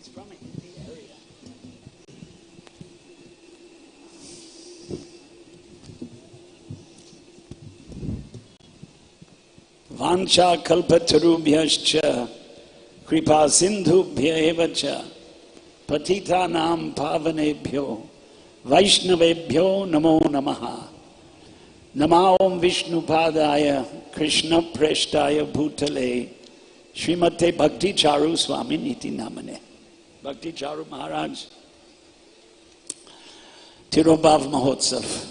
He's from a Hindi area. Vancha kalpatarubhyascha kripa sindhubhya eva cha patitanam pavanebhyo vaishnavebhyo namo namaha. Namaom Vishnupadaya Krishna Preshtaya Bhutale Srimate Bhakti Charu Swami Niti Namane. Bhakti Charu Maharaj, Tirobhav Mahotsava.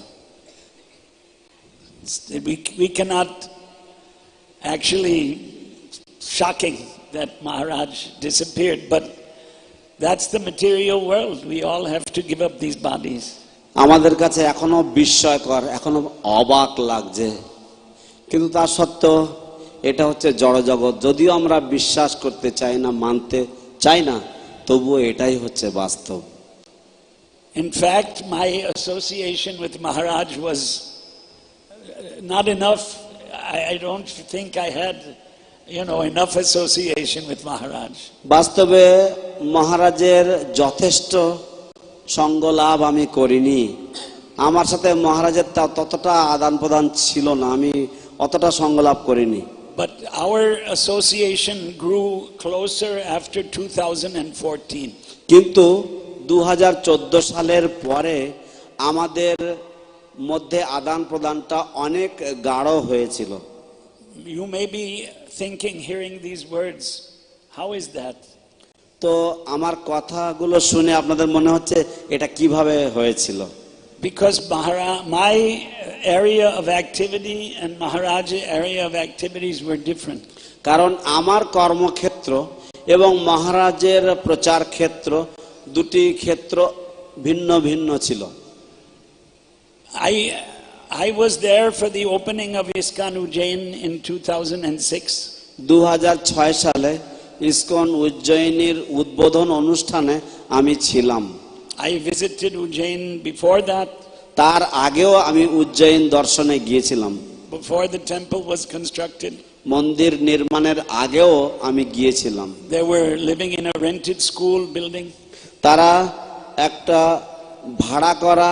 We cannot actually, shocking that Maharaj disappeared, but that's the material world. We all have to give up these bodies. আমাদের কাছে এখনো বিস্ময়কর, এখনো অবাক লাগছে, কিন্তু তা সত্ত্বেও এটা হচ্ছে জড়জগৎ। যদিও আমরা বিশ্বাস করতে চাই না, মানতে চাই না, তবুও এটাই হচ্ছে বাস্তব। In fact, my association with Maharaj was not enough. I don't think I had, enough association with Maharaj. বাস্তবে মহারাজের যথেষ্ট সঙ্গ লাভ আমি করিনি। আমার সাথে মহারাজের ততটা আদান প্রদান ছিল না, আমি অতটা সঙ্গ লাভ করিনি। But our association grew closer after 2014. কিন্তু 2014 সালের পরে আমাদের মধ্যে আদান প্রদানটা অনেক গাঢ় হয়েছিল। You may be thinking, hearing these words, how is that? তো আমার কথাগুলো শুনে আপনাদের মনে হচ্ছে এটা কিভাবে হয়েছিল? Because my area of activity and Maharaj's area of activities were different. কারণ আমার কর্মক্ষেত্র এবং মহারাজের প্রচার ক্ষেত্র দুটি ক্ষেত্র ভিন্ন ভিন্ন ছিল। I was there for the opening of ISKCON Ujjain in 2006. 2006 সালে ইসকন উজ্জয়িনীর উদ্বোধন অনুষ্ঠানে আমি ছিলাম। I visited Ujjain before that. তার আগেও আমি উজ্জয়িন দর্শনে গিয়েছিলাম। Before the temple was constructed. মন্দির নির্মাণের আগেও আমি গিয়েছিলাম। They were living in a rented school building. তারা একটা ভাড়া করা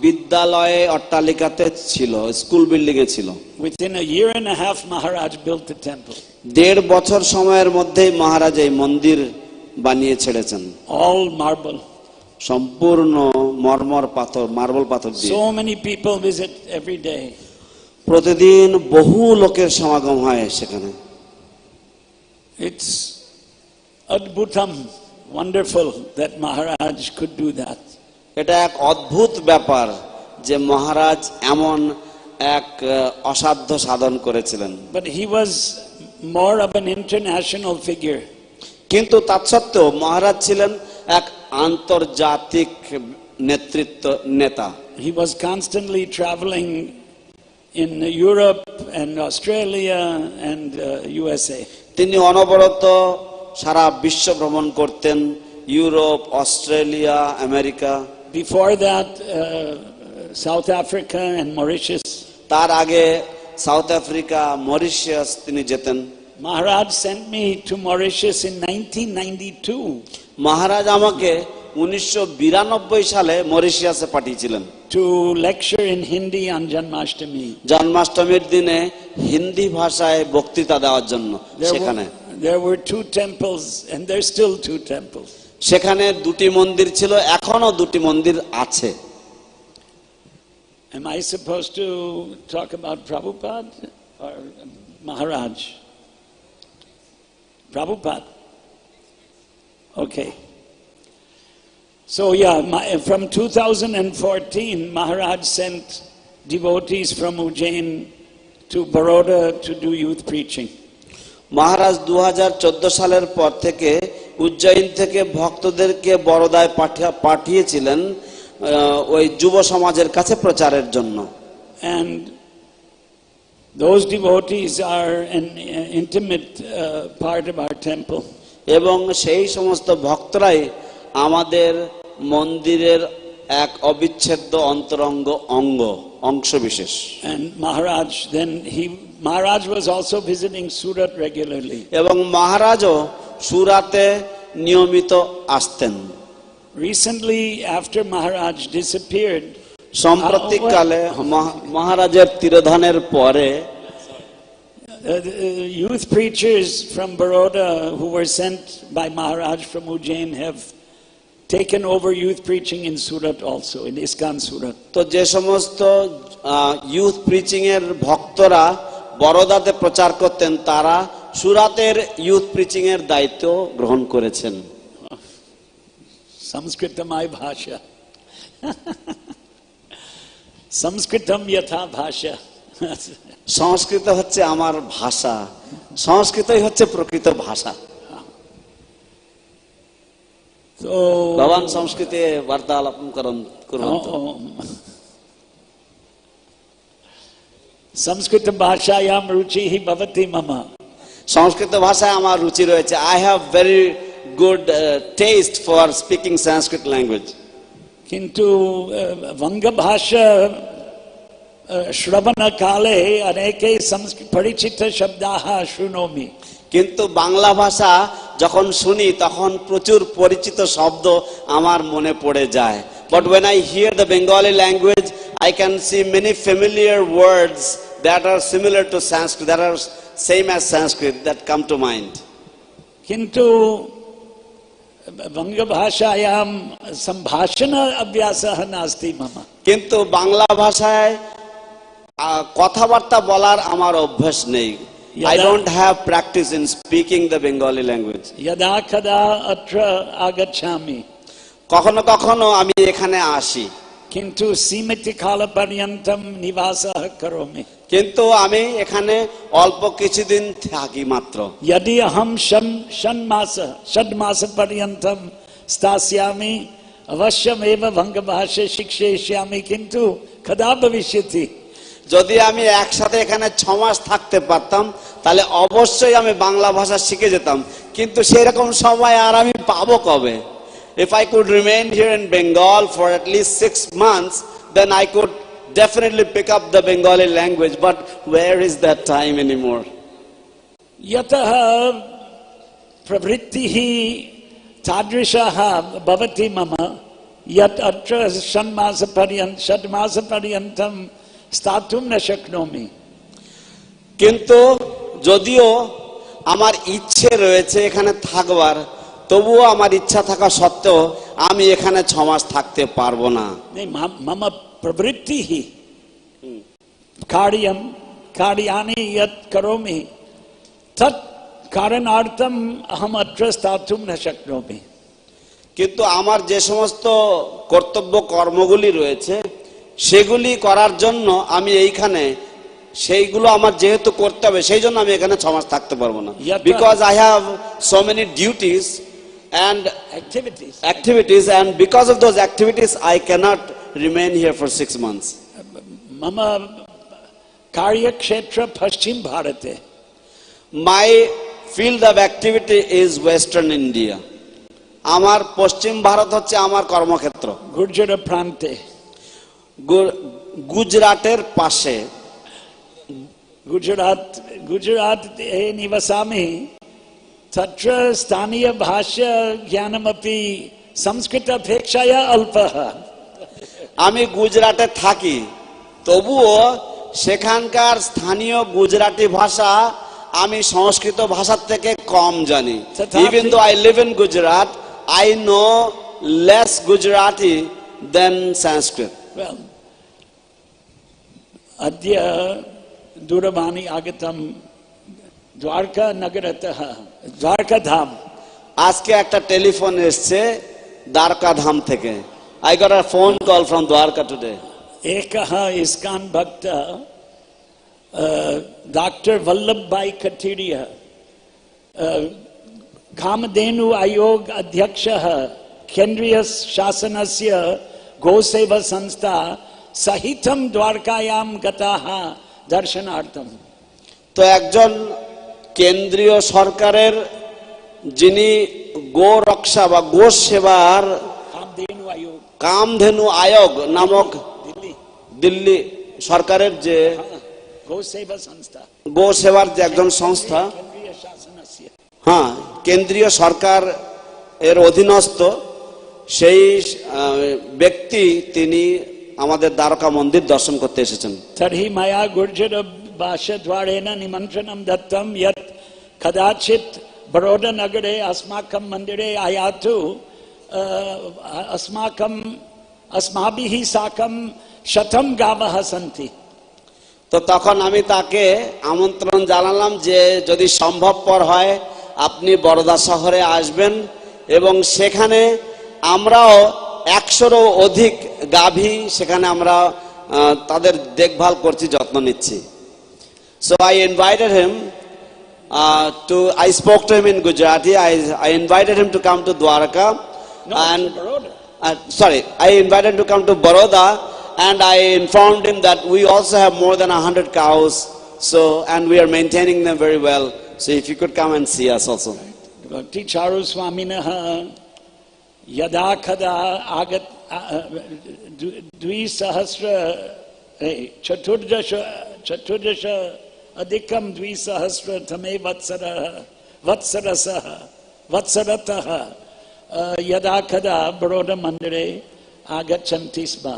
বিদ্যালয়ে অট্টালিকাতে ছিল, স্কুল বিল্ডিং এ ছিল। Within a year and a half, Maharaj built the temple. 1.5 বছর সময়ের মধ্যেই মহারাজ এই মন্দির বানিয়ে ছেড়েছেন। All marble. সম্পূর্ণ মরমর পাথর, মার্বেল পাথর দিয়ে। So many people visit every day. প্রতিদিন বহু লোকের সমাগম হয় সেখানে। It's adbhutam, wonderful that Maharaj could do that. এটা এক অদ্ভুত ব্যাপার যে মহারাজ এমন এক অসাধ্য সাধন করেছিলেন। But he was more of an international figure. কিন্তু তৎসত্ত্বেও মহারাজ ছিলেন এক আন্তর্জাতিক নেতা। He was constantly traveling in Europe and Australia and USA. তিনি অনবরত সারা বিশ্ব ভ্রমণ করতেন, Europe, Australia, America. Before that, South Africa and Mauritius. তার আগে সাউথ আফ্রিকা, মরিশাস তিনি যেতেন। Maharaj sent me to Mauritius in 1992. মহারাজ আমাকে 1992 সালে মরিশিয়াসে পাঠিয়েছিলেন to lecture in Hindi on Janmashtami. জন্মাষ্টমীর দিনে হিন্দি ভাষায় বক্তৃতা দেওয়ার জন্য। সেখানে there were 2 temples and there's still 2 temples. সেখানে 2টি মন্দির ছিল, এখনো 2টি মন্দির আছে। Am I supposed to talk about Prabhupada or Maharaj? Prabhupada. Okay. So from 2014, Maharaj sent devotees from Ujjain to Baroda to do youth preaching. মহারাজ 2014 সালের পর থেকে উজ্জয়িন থেকে ভক্তদেরকে বরোদায় পাঠিয়েছিলেন ওই যুব সমাজের কাছে প্রচারের জন্য। And those devotees are an intimate part of our temple. এবং সেই সমস্ত ভক্তরাই আমাদের মন্দিরের এক অবিচ্ছেদ্য অন্তরঙ্গ অংশ বিশেষ। And Maharaj was also visiting Surat regularly. এবং মহারাজও সুরাতে নিয়মিত আসতেন। Recently, after Maharaj disappeared, সাম্প্রতিককালে মহারাজের তিরোধানের পরে youth preachers from Baroda who were sent by Maharaj from Ujjain have taken over youth preaching in Surat also, in ISKCON Surat. তো যে সমস্ত ইউথ প্রিচিং এর ভক্তরা বরোদাতে প্রচার করতেন তারা সুরাতের ইউথ প্রিচিং এর দায়িত্ব গ্রহণ করেছেন। Sanskritamay bhasha. Sanskritam yatha bhasha. সংস্কৃত হচ্ছে আমার ভাষা, সংস্কৃতই হচ্ছে প্রকৃত ভাষা। তো ভগবান সংস্কৃতে বার্তালাপন করুন। সংস্কৃত ভাষায়াম রুচিহি ভবতি মম। সংস্কৃত ভাষায় আমার রুচি রয়েছে। I have very good test for speaking Sanskrit language. কিন্তু বঙ্গ ভাষা শ্রবণ কালে অনেকে সংস্কৃত পরিচিত শব্দাহ শৃণোমি। কিন্তু বাংলা ভাষা যখন শুনি তখন প্রচুর পরিচিত শব্দ আমার মনে পড়ে যায়। But when I hear the Bengali language, I can see many familiar words that are similar to Sanskrit, that are same as Sanskrit, that come to mind. কিন্তু বঙ্গ ভাষায়াম সম্ভাষণ অভ্যাসः নাস্তি মম। কিন্তু বাংলা ভাষায় কথাবার্তা বলার আমার অভ্যাস নেই। I don't have practice in speaking the Bengali language. यदा कदा अत्र आगच्छामि। কখনো কখনো আমি এখানে আসি, কিন্তু সীমিত কাল পর্যন্তম নিবাসः কरोमि। কিন্তু আমি এখানে অল্প কিছুদিন থাকি মাত্র। यदि अहं षड्मास पर्यन्तं स्थास्यामि अवश्यमेव बङ्गभाषा शिक्षयिष्यामि। किन्तु कदा भविष्यति? যদি আমি একসাথে এখানে 6 মাস থাকতে পারতাম তাহলে অবশ্যই আমি বাংলা ভাষা শিখে যেতাম, কিন্তু সেরকম সময় আর আমি পাবো কবে? If I could remain here in Bengal for at least 6 months, then I could definitely pick up the Bengali language, but where is that time anymore? यतः प्रवृत्तिः तादृशः भवति मम यत् अत्र षड्मासपर्यन्तं स्थातुं न शक्नोमि। কিন্তু যদিও আমার ইচ্ছে রয়েছে এখানে থাকবার, তবুও আমার ইচ্ছা থাকা সত্ত্বেও আমি এখানে 6 মাস থাকতে পারবো না। मम प्रवृत्तिः कार्याणि यत् करोमि तत् कारणार्थम् अहम् अत्र स्थातुं न शक्नोमि। কিন্তু আমার যে সমস্ত কর্তব্য কর্মগুলি রয়েছে সেগুলি করার জন্য আমি এইখানে, সেইগুলো আমার যেহেতু করতে হবে সেই জন্য আমি এখানে 6 মাস থাকতে পারবো না। Because I have so many duties and activities and because of those activities I cannot remain here for 6 months. मम कार्यक्षेत्र पश्चिम भारते। My field of activity is Western India. আমার পশ্চিম ভারত হচ্ছে আমার কর্মক্ষেত্র। গুজরাট প্রান্তে, গুজরাটের পাশে। গুজরাট নিবাসামি तत्र स्थानीय भाषा ज्ञानमपि संस्कृत अपेक्षया अल्पः। আমি গুজরাটে থাকি, তবুও সেখানকার স্থানীয় গুজরাটি ভাষা আমি সংস্কৃত ভাষার থেকে কম জানি। Even though I live in Gujarat, I know less Gujarati than Sanskrit. Well, अद्य दूरवाणी आगतम द्वारका नगरतः द्वारका धाम। আজকে একটা টেলিফোন এসেছে দ্বারকা ধাম থেকে। I got a phone call from Dwarka today. एकः ISKCON भक्त डॉक्टर वल्लभ भाई कठिरिया कामधेनु आयोग अध्यक्षः केंद्रीय शासनस्य गोसेवा संस्था सहितं द्वारकायां गताः दर्शनार्थम। তো একজন কেন্দ্রীয় সরকারের যিনি গো রক্ষা বা গো সেবার কামধেনু আয়োগ নামক দিল্লি সরকারের যে গো সেবার যে একজন সংস্থা, হ্যাঁ, কেন্দ্রীয় সরকার এর অধীনস্থ সেই ব্যক্তি তিনি আমাদের দ্বারকা মন্দির দর্শন করতে এসেছেন। তর্হি মায়া গুর্জর ভাষাদ্বারেণ নিমন্ত্রণম দত্তম যৎ কদাচিৎ বরোদা নগরে अस्माकं মন্দিরে আয়াতু अस्माभिः साकं शतं गावः सन्ति। তো তখন আমি তাকে আমন্ত্রণ জানালাম যে যদি সম্ভবপর হয় আপনি বরোদা শহরে আসবেন এবং সেখানে আমরাও 100-রও অধিক গাভী সেখানে আমরা তাদের দেখভাল করছি, যত্ন নিচ্ছি। So I invited him I spoke to him in Gujarati. I invited him to come to Dwarka. And Baroda. I invited him to come to Baroda, and I informed him that we also have more than 100 cows, and we are maintaining them very well. So if you could come and see us also. Bhakti Charu Swami yada kada agat dvisahasra chaturdasha adhikam dvisahasra tame vatsaratah yada kada Baroda mandire agachanti sma.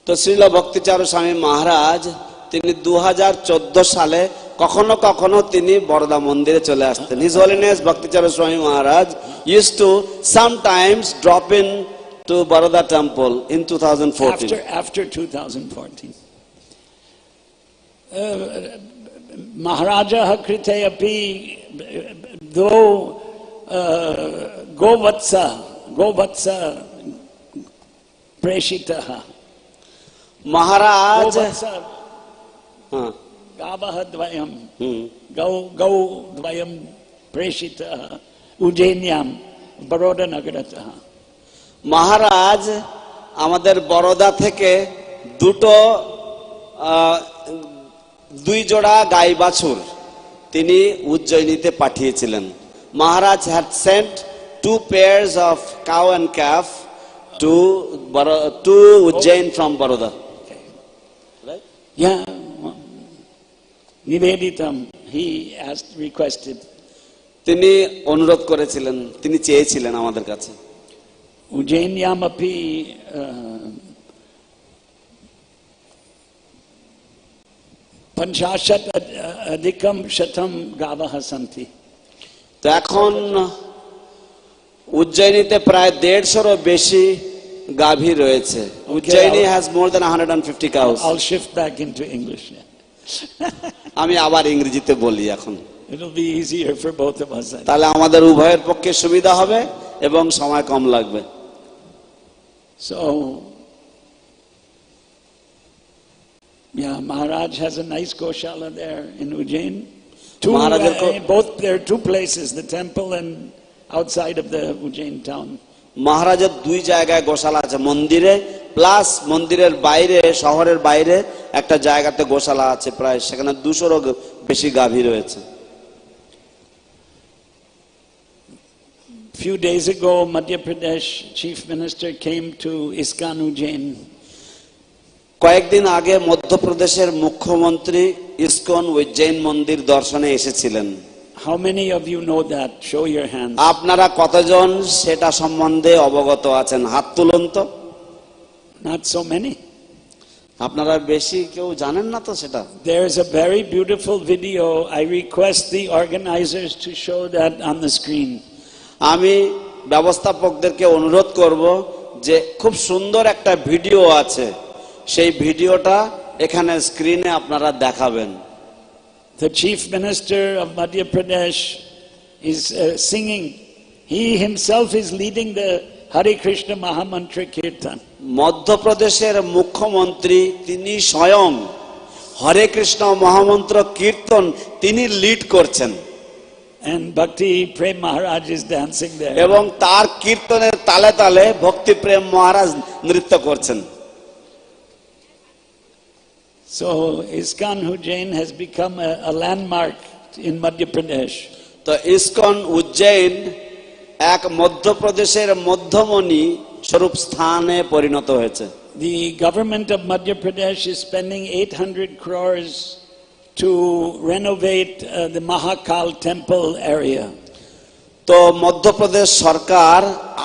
তো শ্রীল ভক্তিচারু স্বামী মহারাজ তিনি 2014 সালে কখনো কখনো তিনি বরোদা মন্দিরে চলে আসতেন। His Holiness Bhakticharu Swami Maharaj used to sometimes drop in to Baroda temple in 2014. After 2014. Maharaja krite api do govatsa preshitaha. Maharaj Gavah dvayam gau dvayam preshitaha Ujjainyam Baroda nagarataha. মহারাজ আমাদের বরোদা থেকে দুই জোড়া গাই বাছুর তিনি উজ্জয়িনীতে পাঠিয়েছিলেন। মহারাজ had sent 2 pairs of cow and calf to Ujjain from Baroda. Right? Yeah. Niveditam, he requested. তিনি অনুরোধ করেছিলেন, তিনি চেয়েছিলেন আমাদের কাছে। Ujjainyam api panchashat adhikam shatam gavah santi. তো এখন উজ্জয়িনীতে প্রায় 150-রও বেশি গাভী রয়েছে। Ujjayini has more than 150 cows. I'll shift back into English. আমি আবার ইংরেজিতে বলি এখন। It'll be easier for both of us. তাহলে আমাদের উভয়ের পক্ষে সুবিধা হবে এবং সময় কম লাগবে। So yeah, Maharaj has a nice goshala there in Ujjain. Both there are 2 places, the temple and outside of the Ujjain town. মহারাজের 2 জায়গায় গোশালা আছে, মন্দিরে প্লাস মন্দিরের বাইরে, শহরের বাইরে একটা জায়গাতে গোশালা আছে, প্রায় সেখানে 200-রও বেশি গাভী রয়েছে। Few days ago, Madhya Pradesh Chief Minister came to ISKCON Ujjain. কয়েকদিন আগে মধ্যপ্রদেশের মুখ্যমন্ত্রী ইসকন উজ্জয়িন মন্দির দর্শনে এসেছিলেন। How many of you know that? Show your hands. আপনারা কতজন সেটা সম্বন্ধে অবগত আছেন? হাত তুলুন তো। Not so many. আপনারা বেশি কেউ জানেন না তো সেটা। There is a very beautiful video. I request the organizers to show that on the screen. আমি ব্যবস্থাপকদেরকে অনুরোধ করব যে খুব সুন্দর একটা ভিডিও আছে, সেই ভিডিওটা এখানে স্ক্রিনে আপনারা দেখাবেন। The Chief Minister of Madhya Pradesh is singing. He himself is leading the Hare Krishna Mahamantra Kirtan. মধ্যপ্রদেশের মুখ্যমন্ত্রী তিনি স্বয়ং হরে কৃষ্ণ মহামন্ত্র কীর্তন তিনি লিড করছেন। And Bhakti Prem Maharaj is dancing there. এবং তার কীর্তনের তালে তালে ভক্তি প্রেম মহারাজ নৃত্য করছেন। So ISKCON Ujjain has become a landmark in Madhya Pradesh. তো ইসকন উজ্জয়িন এক মধ্যপ্রদেশের মধ্যমণি স্বরূপ স্থানে পরিণত হয়েছে। The government of Madhya Pradesh is spending 800 crores to renovate the Mahakal temple area. তো মধ্যপ্রদেশ সরকার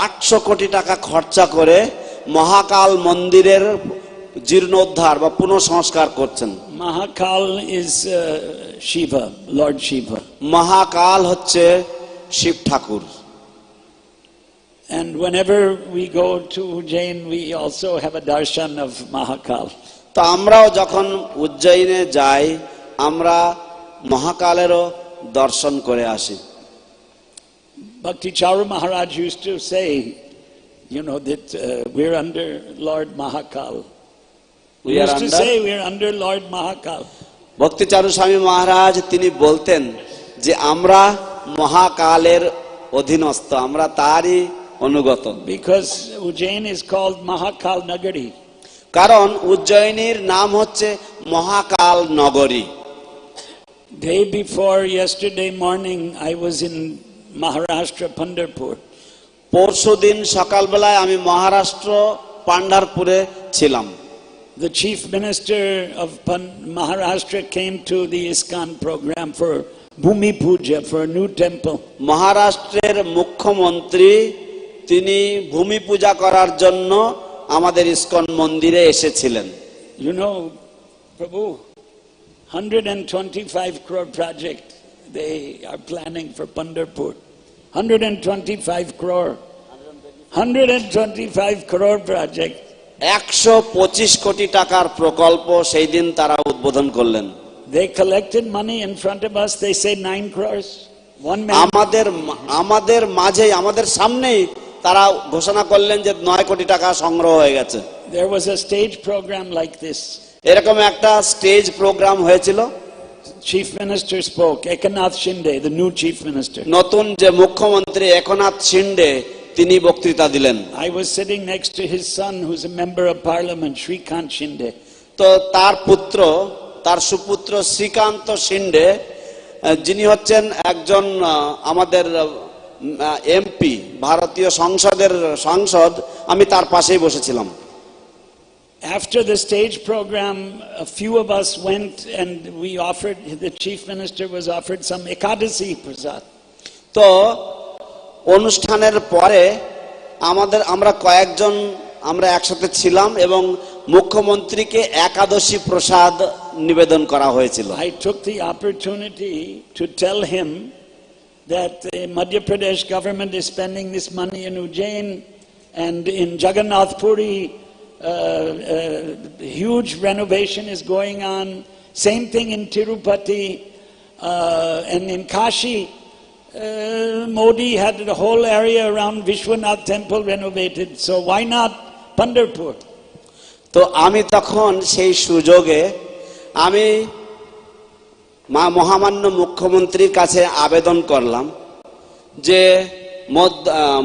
800 কোটি টাকা খরচা করে মহাকাল মন্দিরের জীর্ণোদ্ধার বা পুনঃসংস্কার করছেন। Mahakal is Shiva, Lord Shiva. মহাকাল হচ্ছে শিব ঠাকুর। And whenever we go to Ujjain, we also have a darshan of Mahakal. তো আমরাও যখন উজ্জয়িনে যাই আমরা মহাকালেরও দর্শন করে আসি। Bhakti Charu Maharaj used to say, that we're under Lord Mahakal. We used to say we're under Lord Mahakal. ভক্তি চারু স্বামী মহারাজ তিনি বলতেন যে আমরা মহাকালের অধীনস্থ, আমরা তারই অনুগত। Because Ujjain is called Mahakal Nagari. কারণ উজ্জয়িনীর নাম হচ্ছে মহাকাল নগরী। Day before yesterday morning, I was in Maharashtra, Pandharpur. পরশুদিন সকালবেলায় আমি মহারাষ্ট্র পান্ডারপুরে ছিলাম। The chief minister of Maharashtra came to the ISKCON program for Bhumi Puja, for a new temple. মহারাষ্ট্রের মুখ্যমন্ত্রী তিনি ভূমি পূজা করার জন্য আমাদের ইসকন মন্দিরে এসেছিলেন। Prabhu, 125 crore project they are planning for Pandharpur. 125 crore. 125 crore project. 125 কোটি টাকার প্রকল্প সেই দিন তারা উদ্বোধন করলেন। They collected money in front of us. They say 9 crores. One man. আমাদের মাঝে আমাদের সামনেই তারা ঘোষণা করলেন যে 9 কোটি টাকা সংগ্রহ হয়ে গেছে। There was a stage program like this. এরকম একটা স্টেজ প্রোগ্রাম হয়েছিল। Chief Minister spoke, Eknath Shinde, the new Chief Minister. নতুন যে মুখ্যমন্ত্রী একনাথ শিন্ডে তিনি বক্তৃতা দিলেন। I was sitting next to his son, who's a member of parliament, Shrikant Shinde. তো তার সুপুত্র শ্রীকান্ত শিন্ডে যিনি হচ্ছেন একজন আমাদের এমপি, ভারতীয় সংসদ, আমি তার পাশেই বসেছিলাম। After the stage program, a few of us went and the chief minister was offered some ekadasi prasad. তো অনুষ্ঠানের পরে আমরা কয়েকজন আমরা একসাথে ছিলাম এবং মুখ্যমন্ত্রীকে একাদশী প্রসাদ নিবেদন করা হয়েছিল। I took the opportunity to tell him that the Madhya Pradesh government is spending this money in Ujjain and in Jagannath Puri. Huge renovation is going on. Same thing in Tirupati and in Kashi. Modi had the whole area around Vishwanath temple renovated. So why not Pandharpur? তো আমি তখন সেই সুযোগে আমি মহামান্য মুখ্যমন্ত্রীর কাছে আবেদন করলাম যে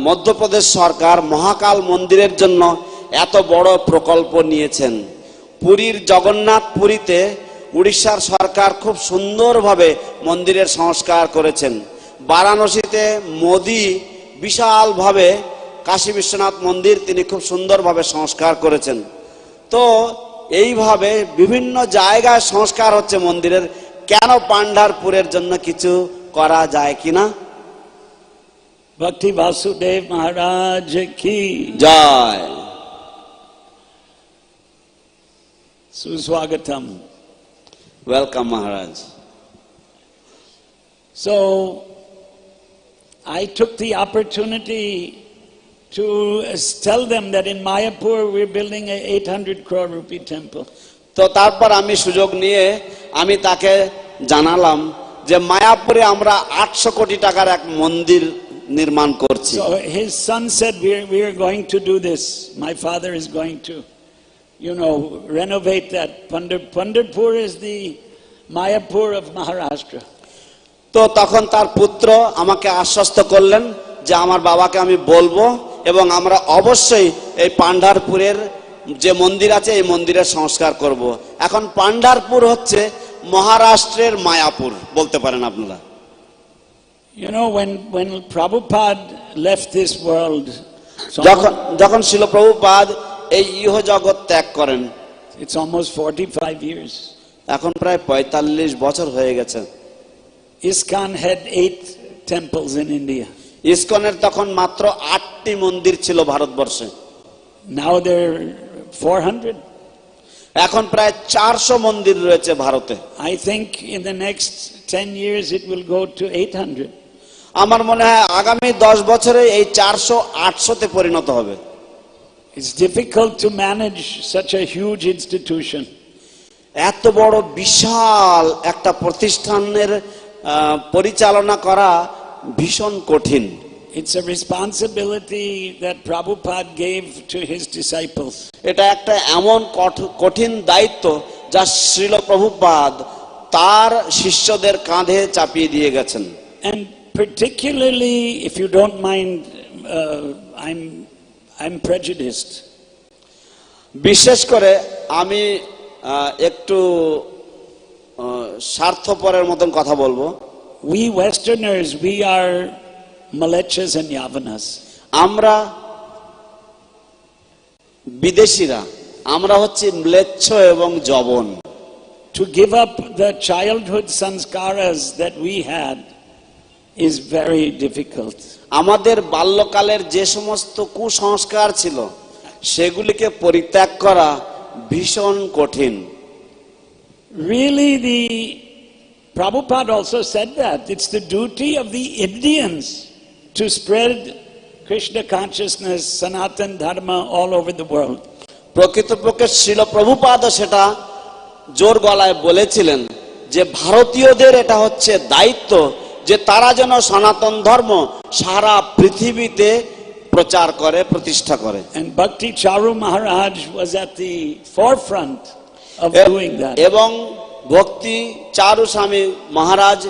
মধ্যপ্রদেশ সরকার মহাকাল মন্দিরের জন্য এত বড় প্রকল্প নিয়েছেন। পুরীর জগন্নাথ পুরীতে উড়িষ্যার সরকার খুব সুন্দরভাবে মন্দিরের সংস্কার করেছেন। বারাণসীতে মোদি বিশালভাবে কাশী বিশ্বনাথ মন্দির তিনি খুব সুন্দরভাবে সংস্কার করেছেন। তো এইভাবে বিভিন্ন জায়গায় সংস্কার হচ্ছে মন্দিরের, কেন পান্ডারপুরের জন্য কিছু করা যায় কিনা? Bhakti Vasudev Maharaj ki jai. Suswagatam. Welcome, Maharaj. So I took the opportunity to tell them that in Mayapur we're building a 800 crore rupee temple. তো তারপর আমি সুযোগ নিয়ে আমি তাকে জানালাম যে মায়াপুরে আমরা 800 কোটি টাকার এক মন্দির নির্মাণ করছি। So his son said we are going to do this. My father is going to renovate that. Pandharpur is the Mayapur of Maharashtra. তো তখন তার পুত্র আমাকে আশ্বস্ত করলেন যে আমার বাবাকে আমি বলবো এবং আমরা অবশ্যই এই পান্ডারপুরের যে মন্দির আছে এই মন্দিরের সংস্কার করব। এখন পান্ডারপুর হচ্ছে মহারাষ্ট্রের মায়াপুর বলতে পারেন আপনারা। When Prabhupada left this world, যখন শিল প্রভুপাদ এই ইহ জগৎ ত্যাগ করেন, it's almost 45 years. এখন প্রায় 45 বছর হয়ে গেছে। ISKCON had 8 temples in India. ইসকনের তখন মাত্র 8টি মন্দির ছিল ভারতবর্ষে। Now there are 400. এখন প্রায় 400 মন্দির রয়েছে ভারতে। I think in the next 10 years it will go to 800. আমার মনে হয় আগামী 10 বছরে এই 400 800 তে পরিণত হবে। It's difficult to manage such a huge institution. এত বড় বিশাল একটা প্রতিষ্ঠানের পরিচালনা করা ভীষণ কঠিন। It's a responsibility that Prabhupada gave to his disciples. এটা একটা এমন কঠিন দায়িত্ব যা শ্রীল প্রভুপাদ তার শিষ্যদের কাঁধে চাপিয়ে দিয়ে গেছেন। And particularly, if you don't mind, I'm prejudiced. বিশেষ করে আমি একটু স্বার্থপরের মতন কথা বলবো। We Westerners, we are Malechas and Yavanas. আমরা বিদেশিরা আমরা হচ্ছে ম্লেচ্ছ এবং যবন। To give up the childhood sanskaras that we had is very difficult. আমাদের বাল্যকালের যে সমস্ত কুসংস্কার ছিল সেগুলিকে পরিত্যাগ করা ভীষণ কঠিন। Really, the Prabhupada also said that it's the duty of the Indians to spread Krishna consciousness, Sanatan Dharma all over the world. প্রকৃতপক্ষে শ্রীল প্রভুপাদ সেটা জোর গলায় বলেছিলেন যে ভারতীয়দের এটা হচ্ছে দায়িত্ব যে তারা যেন সনাতন ধর্ম সারা পৃথিবীতে প্রচার করে, প্রতিষ্ঠা করে। And Bhakti Charu Maharaj was at the forefront of doing that. এবং ভক্তি চারু স্বামী মহারাজ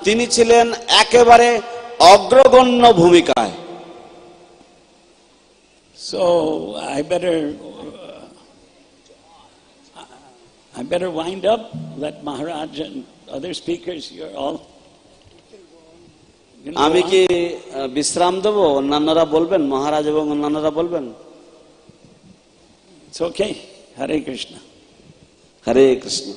তিনি ছিলেন একেবারে অগ্রগণ্য ভূমিকায়। So I better wind up. Let Maharaj and other speakers, you're all. আমি কি বিশ্রাম দেব? অন্যান্যরা বলবেন, মহারাজ এবং অন্যান্যরা বলবেন। It's okay. Hare Krishna. Hare Krishna.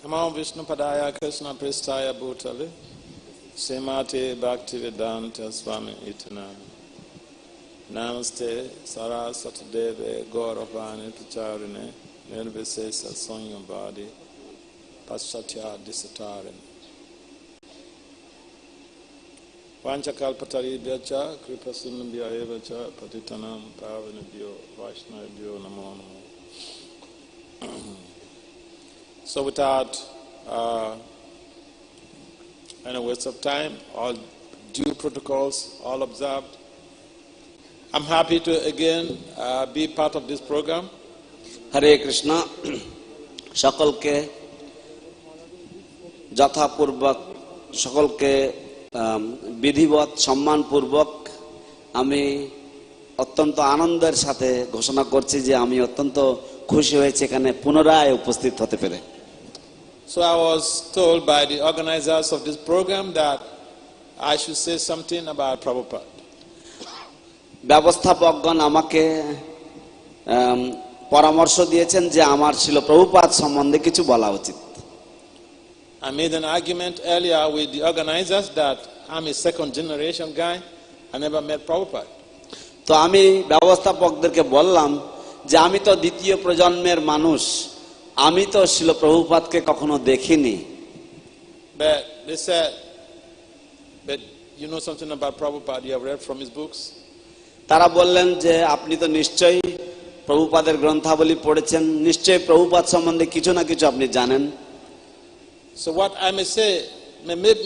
Namo Vishnu Padaya Krishna Pristaya Bhutale Srimati Bhakti Vedanta Swami Itanam Namaste Saraswati Deve Gauravani Pacharine Nirvisesa Sonyambadi Paschatya Disatarin Vanchakalpatari Bhyacha Kripasunabhya Evacha Patitanam Pavanabhyo Vaishnavabhyo Namo Namo. So without any waste of time, all due protocols, all observed, I'm happy to again be part of this program. হরে কৃষ্ণ। সকলকে যথাপূর্বক সকলকে বিধিবৎ সম্মানপূর্বক আমি অত্যন্ত আনন্দের সাথে ঘোষণা করছি যে আমি অত্যন্ত খুশি হয়েছি এখানে পুনরায় উপস্থিত হতে পেরে। So I was told by the organizers of this program that I should say something about Prabhupada. ব্যবস্থাপকগণ আমাকে পরামর্শ দিয়েছেন যে আমার ছিল প্রভুপাদ সম্বন্ধে কিছু বলা উচিত। I made an argument earlier with the organizers that I'm a second generation guy. I never met Prabhupada. তো আমি ব্যবস্থাপকদেরকে বললাম যে আমি তো দ্বিতীয় প্রজন্মের মানুষ, আমি তো শ্রীল প্রভুপাদকে কখনো দেখিনি। But they said, but you know something about Prabhupada, you have read from his books. তারা বললেন যে আপনি তো নিশ্চয়ই প্রভুপাদের গ্রন্থাবলী পড়েছেন, নিশ্চয়ই প্রভুপাদ সম্বন্ধে কিছু না কিছু আপনি জানেন। So what I may say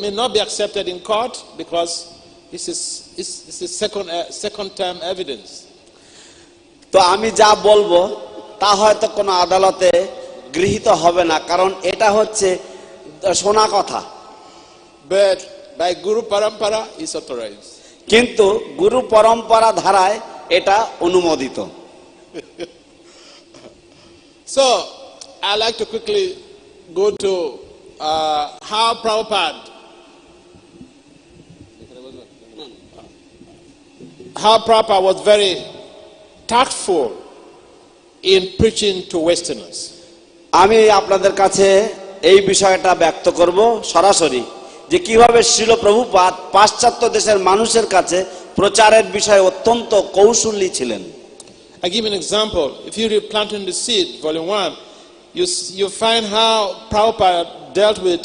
may not be accepted in court because this is second term evidence. তো আমি যা বলবো তা হয়তো কোনো আদালতে গৃহীত হবে না, কারণ এটা হচ্ছে শোনা কথা। But by Guru Parampara is authorized. কিন্তু গুরু পরম্পরা ধারায় এটা অনুমোদিত। So, I'd like to quickly go to how Prabhupada was very tactful in preaching to Westerners. আমি আপনাদের কাছে এই বিষয়টা ব্যক্ত করব সরাসরি যে কিভাবে শ্রীল প্রভুপাদ পাশ্চাত্য দেশের মানুষের কাছে প্রচারের বিষয়ে অত্যন্ত কৌশলী ছিলেন। I give an example. If you read Planting the Seed, Volume 1, you find how Prabhupada dealt with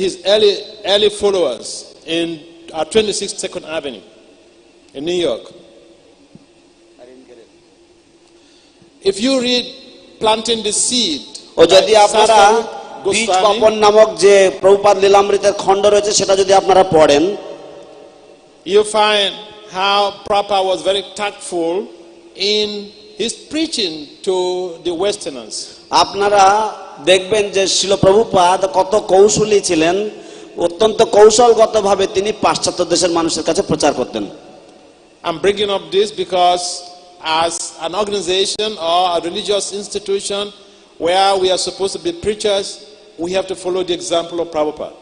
his early followers in 26th 2nd Avenue in New York. If you read Planting the Seed, ও যদি আপনারা বীজ বপন নামক যে প্রভুপাদ লীলামৃতের খণ্ড রয়েছে সেটা যদি আপনারা পড়েন, you find how Prabhupada was very tactful in his preaching to the Westerners. আপনারা দেখবেন যে শ্রীল প্রভুপাদ কত কৌশলী ছিলেন, অত্যন্ত কৌশলগতভাবে তিনি পাশ্চাত্য দেশের মানুষের কাছে প্রচার করতেন। I'm bringing up this because as an organization or a religious institution where we are supposed to be preachers, we have to follow the example of Prabhupada.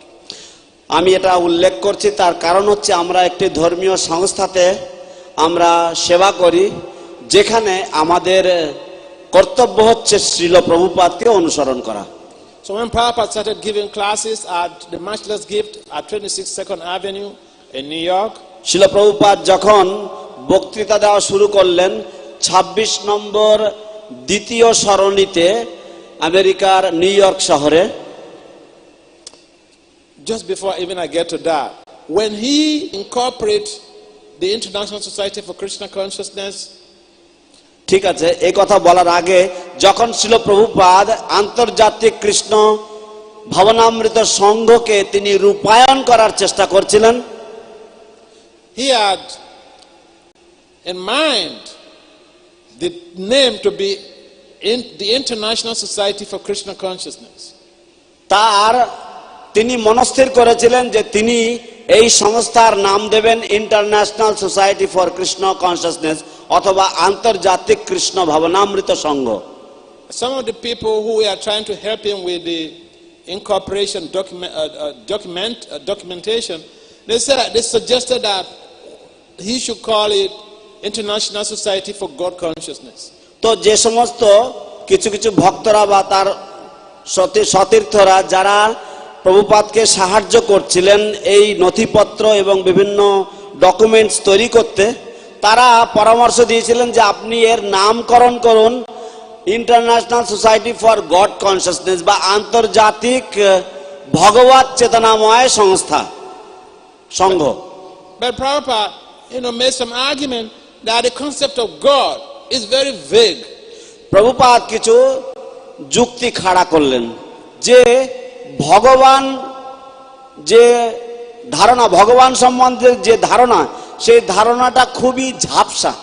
আমি এটা উল্লেখ করছি তার কারণ হচ্ছে আমরা একটি ধর্মীয় সংস্থাতে আমরা সেবা করি, যেখানে আমাদের কর্তব্য হচ্ছে শ্রীল প্রভুপাদকে অনুসরণ করা। So when Prabhupada started giving classes at the Matchless Gift at 26 2nd Avenue in New York, Srila Prabhupada যখন বক্তৃতা দেওয়া শুরু করলেন 26 নম্বর দ্বিতীয় সরণিতে আমেরিকার নিউ ইয়র্ক শহরে, just before even I get to that, when he incorporated the International Society for Krishna Consciousness, ঠিক আছে, এই কথা বলার আগে যখন শ্রীল প্রভুপাদ আন্তর্জাতিক কৃষ্ণ ভাবনামৃত সংঘকে তিনি রূপায়ণ করার চেষ্টা করছিলেন, he had in mind the name to be in the International Society for Krishna Consciousness. তিনি মনস্থির করেছিলেন যে তিনি এই সংস্থার নাম দেবেন international society for Krishna consciousness অথবা আন্তর্জাতিক কৃষ্ণ ভাবনামৃত সংঘ। Some of the people who were trying to help him with the incorporation documentation, they suggested that he should call it International Society for God Consciousness. তো যে সমস্ত কিছু কিছু ভক্তরা বা তার সতীর্থরা যারা প্রভুপাদকে সাহায্য করছিলেন এই নথিপত্র এবং বিভিন্ন ডকুমেন্টস তৈরি করতে, তারা পরামর্শ দিয়েছিলেন যে আপনি এর নামকরণ করুন international society for god consciousness বা আন্তর্জাতিক ভগবত চেতনাময় সংস্থা সংঘ। But Prabhupada, made some argument that the concept of God is very vague. Prabhupada কিছু যুক্তি খাড়া করলেন যে ভগবান যে ধারণা, ভগবান সম্বন্ধে যে ধারণা, সেই ধারণাটা খুবই ঝাপসা।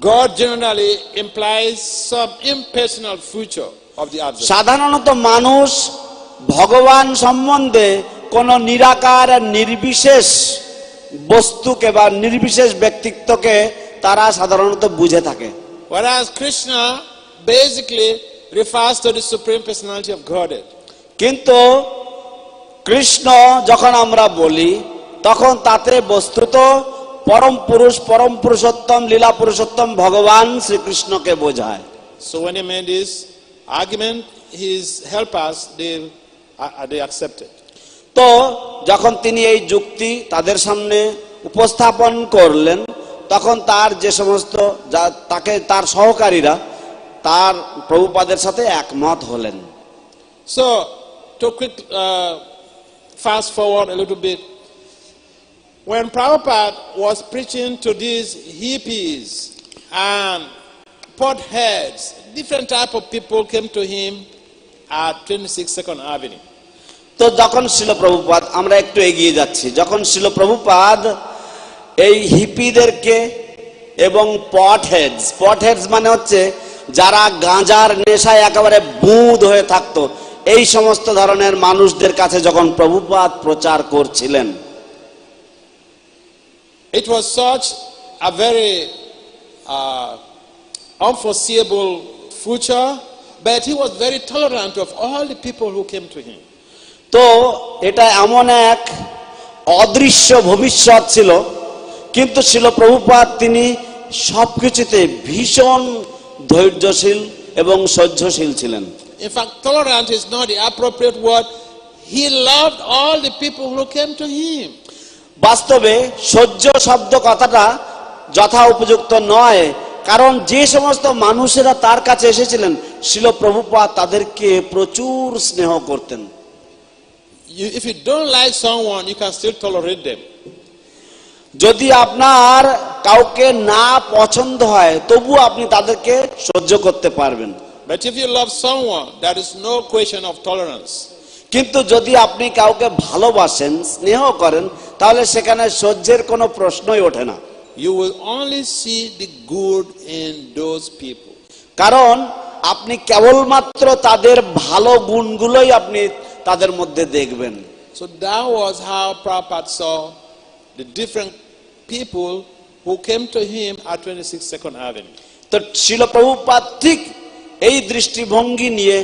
God generally implies some impersonal future of the observer. সাধারণত মানুষ ভগবান সম্বন্ধে কোন নিরাকার নির্বিশেষ বস্তুকে বা নির্বিশেষ ব্যক্তিত্বকে তারা সাধারণত বুঝে থাকে। Whereas Krishna basically refers to the Supreme Personality of Godhead. কিন্তু কৃষ্ণ যখন আমরা বলি তখন তাতে বস্তুত পরম পুরুষ, পরম পুরুষোত্তম, লীলা পুরুষোত্তম ভগবান শ্রীকৃষ্ণকে বোঝায়। So when he made this argument, his helpers they accepted. তো যখন তিনি এই যুক্তি তাদের সামনে উপস্থাপন করলেন তখন তার যে সমস্ত তার সহকারীরা তার প্রভুপাদের সাথে একমত হলেন। So to fast forward a little bit, when Prabhupada was preaching to these hippies and potheads, different type of people came to him at 26 2nd Avenue. তো যখন শ্রীল প্রভুপাদ, আমরা একটু এগিয়ে যাচ্ছি, যখন শ্রীল প্রভুপাদ এই হিপিদেরকে এবং পটহেডস মানে হচ্ছে যারা গাঁজার নেশায় একেবারে বুঁদ হয়ে থাকতো, এই সমস্ত ধরনের মানুষদের কাছে যখন প্রভুপাদ প্রচার করছিলেন, it was such a very unforeseeable future, but he was very tolerant of all the people who came to him. তো এটা এমন এক অদৃশ্য ভবিষ্যৎ ছিল, কিন্তু ছিল প্রভুপাদ তিনি সবকিছুতে ভীষণ ধৈর্যশীল এবং সহ্যশীল ছিলেন। In fact, tolerant is not the appropriate word. He loved all the people who came to him. বাস্তবে সহ্য শব্দ কথাটা যথা উপযুক্ত নয়, কারণ যে সমস্ত মানুষেরা তার কাছে এসেছিলেন শিল প্রভুপাদ তাদেরকে প্রচুর স্নেহ করতেন। If you don't like someone, you can still tolerate them. যদি আপনার কাউকে না পছন্দ হয় তবু আপনি তাদেরকে সহ্য করতে পারবেন। But if you love someone, there is no question of tolerance. কিন্তু যদি আপনি কাউকে ভালোবাসেন, স্নেহ করেন, তাহলে সেখানে সহ্যের কোনো প্রশ্নই ওঠে না। You will only see the good in those people. কারণ আপনি কেবলমাত্র তাদের ভালো গুণগুলোই আপনি তাদের মধ্যে দেখবেন। So that was how Prabhupada saw the different people who came to him at 26 Second Avenue. তো শিল প্রভুপাদ ঠিক এই দৃষ্টিভঙ্গি নিয়ে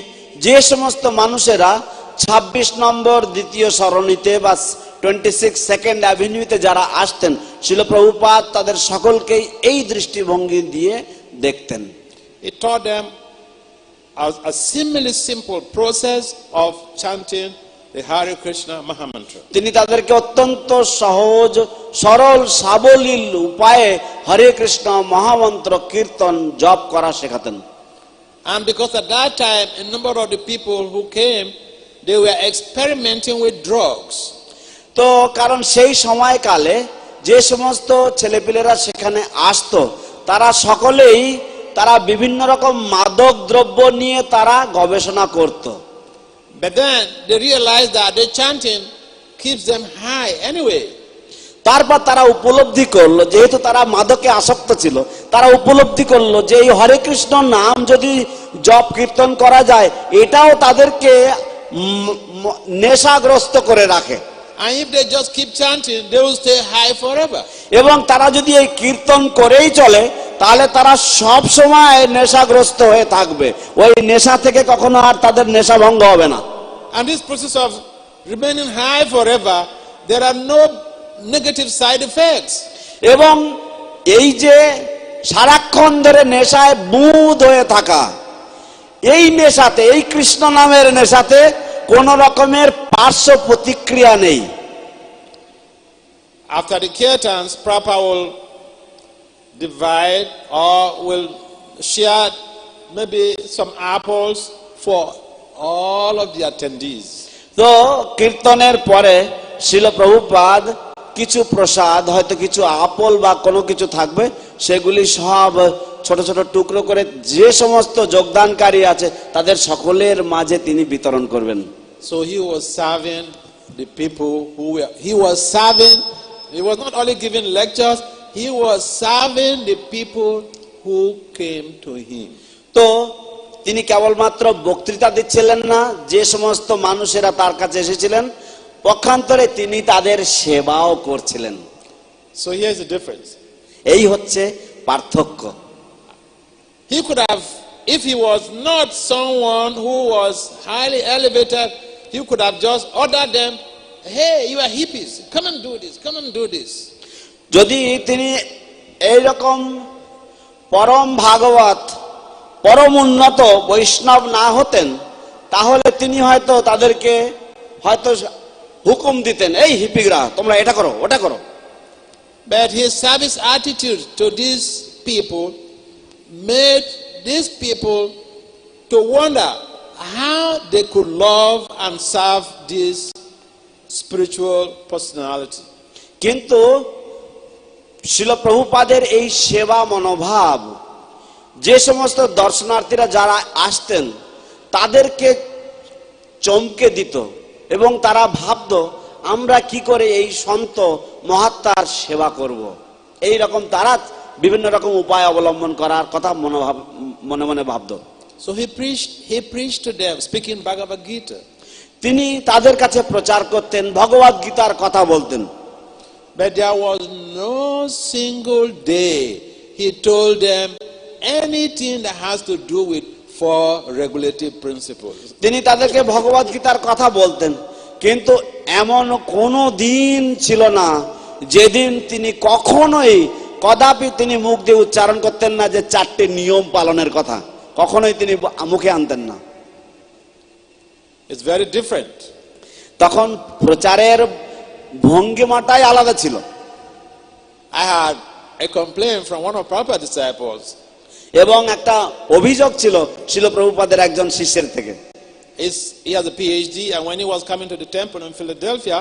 যে সমস্ত মানুষেরা 26 নম্বর দ্বিতীয় সরণিতে বা 26 সেকেন্ড অ্যাভিনিউতে যারা আসতেন, শিল প্রভুপাদ তাদের সকলকেই এই দৃষ্টিভঙ্গি দিয়ে দেখতেন। He taught them a similarly simple process of chanting the Hare Krishna Mahamantra. তিনি তাদেরকে অত্যন্ত সহজ, সরল, সাবলীল উপায়ে হরে কৃষ্ণ মহামন্ত্র কীর্তন জপ করা শেখাতেন। And because at that time a number of the people who came, they were experimenting with drugs. তো কারণ সেই সময়কালে যে সমস্ত ছেলেপিলেরা সেখানে আসতো তারা সকলেই তারা বিভিন্ন রকম মাদক দ্রব্য নিয়ে তারা গবেষণা করত। But then they realized that the chanting keeps them high anyway. তারপর তারা উপলব্ধি করলো, যেহেতু তারা মাদকে আসক্ত ছিল, তারা উপলব্ধি করলো যে এই হরে কৃষ্ণ নাম যদি জপ কীর্তন করা যায় এটাও তাদেরকে নেশাগ্রস্ত করে রাখে। And if they just keep chanting, they will stay high forever. এবং তারা যদি এই কীর্তন করেই চলে তাহলে তারা সব সময় নেশাগ্রস্ত হয়ে থাকবে, ওই নেশা থেকে কখনো আর তাদের নেশা ভঙ্গ হবে না। And this process of remaining high forever, there are no negative side effects. এবং এই যে সারাক্ষণ ধরে নেশায় বুঁদ হয়ে থাকা, এই নেশাতে, এই কৃষ্ণ নামের নেশাতে কোন রকমের পার্শ্ব প্রতিক্রিয়া নেই। After the kirtans, Prabhupada will divide or will share maybe some apples for all of the attendees. তো কীর্তনের পরে শিল প্রভুপাদ কিছু প্রসাদ, হয়তো কিছু আপেল বা কোনো কিছু থাকবে, সেগুলি সব ছোট ছোট টুকরো করে যে সমস্ত যোগদানকারী আছে তাদের সকলের মাঝে তিনি বিতরণ করবেন। So he was serving the people who were, he was not only giving lectures, he was serving the people who came to him. তো তিনি কেবলমাত্র বক্তৃতা দিচ্ছিলেন না, যে সমস্ত মানুষেরা তার কাছে এসেছিলেন পক্ষান্তরে তিনি তাদের সেবাও করছিলেন। So here's the difference. এই হচ্ছে পার্থক্য। He could have, if he was not someone who was highly elevated, he could have just ordered them, hey, you are hippies, come and do this, come and do this. যদি তিনি এইরকম পরম ভাগবত, পরম উন্নত বৈষ্ণব না হতেন তাহলে তিনি হয়তো তাদেরকে হয়তো হুকুম দিতেন, এই হিপিরা তোমরা এটা করো ওটা করো। But his service attitude to these people made these people to wonder how they could love and serve this spiritual personality. কিন্তু শিল প্রভুপাদের এই সেবা মনোভাব যে সমস্ত দর্শনার্থীরা যারা আসতেন তাদেরকে চমকে দিত এবং তারা ভাবতো আমরা কি করে এই সন্ত মহাত্মার সেবা করব। এই রকম তারা বিভিন্ন রকম উপায় অবলম্বন করার কথা মনে মনে ভাবতো। So he preached to them speaking Bhagavad Gita. তিনি তাদের কাছে প্রচার করতেন, ভগবদ গীতার কথা বলতেন। But there was no single day he told them anything that has to do with four regulative principles. তিনি তাদেরকে ভগবত গীতার কথা বলতেন, কিন্তু এমন কোনো দিন ছিল না যেদিন তিনি কখনোই কদাপি তিনি মুখ দিয়ে উচ্চারণ করতেন না যে 4টি নিয়ম পালনের কথা, কখনোই তিনি মুখে আনতেন না। It's very different. তখন প্রচারের ভঙ্গিমাটাই আলাদা ছিল। I had a complaint from one of Prabhupada's disciples. এবং একটা অভিযোগ ছিল শিল প্রভুপাদের একজন শিষ্যের থেকে। He has a PhD, and when he was coming to the temple in Philadelphia,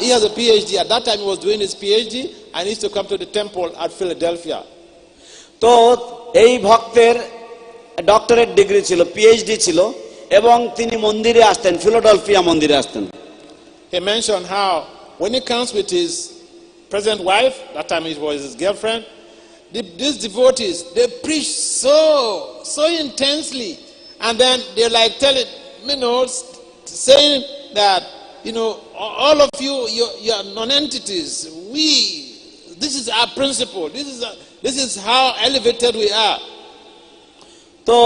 he has a PhD. At that time he was doing his PhD, and he used to come to the temple at Philadelphia. তো এই ভক্তের doctorate degree ছিল, PhD ছিল, এবং তিনি মন্দিরে আসতেন, Philadelphia মন্দিরে আসতেন। He mentioned how when he comes with his present wife, that time it was his girlfriend, these devotees, they preach so intensely, and then they're like telling, saying that, all of you are non-entities. This is our principle. This is how elevated we are. তো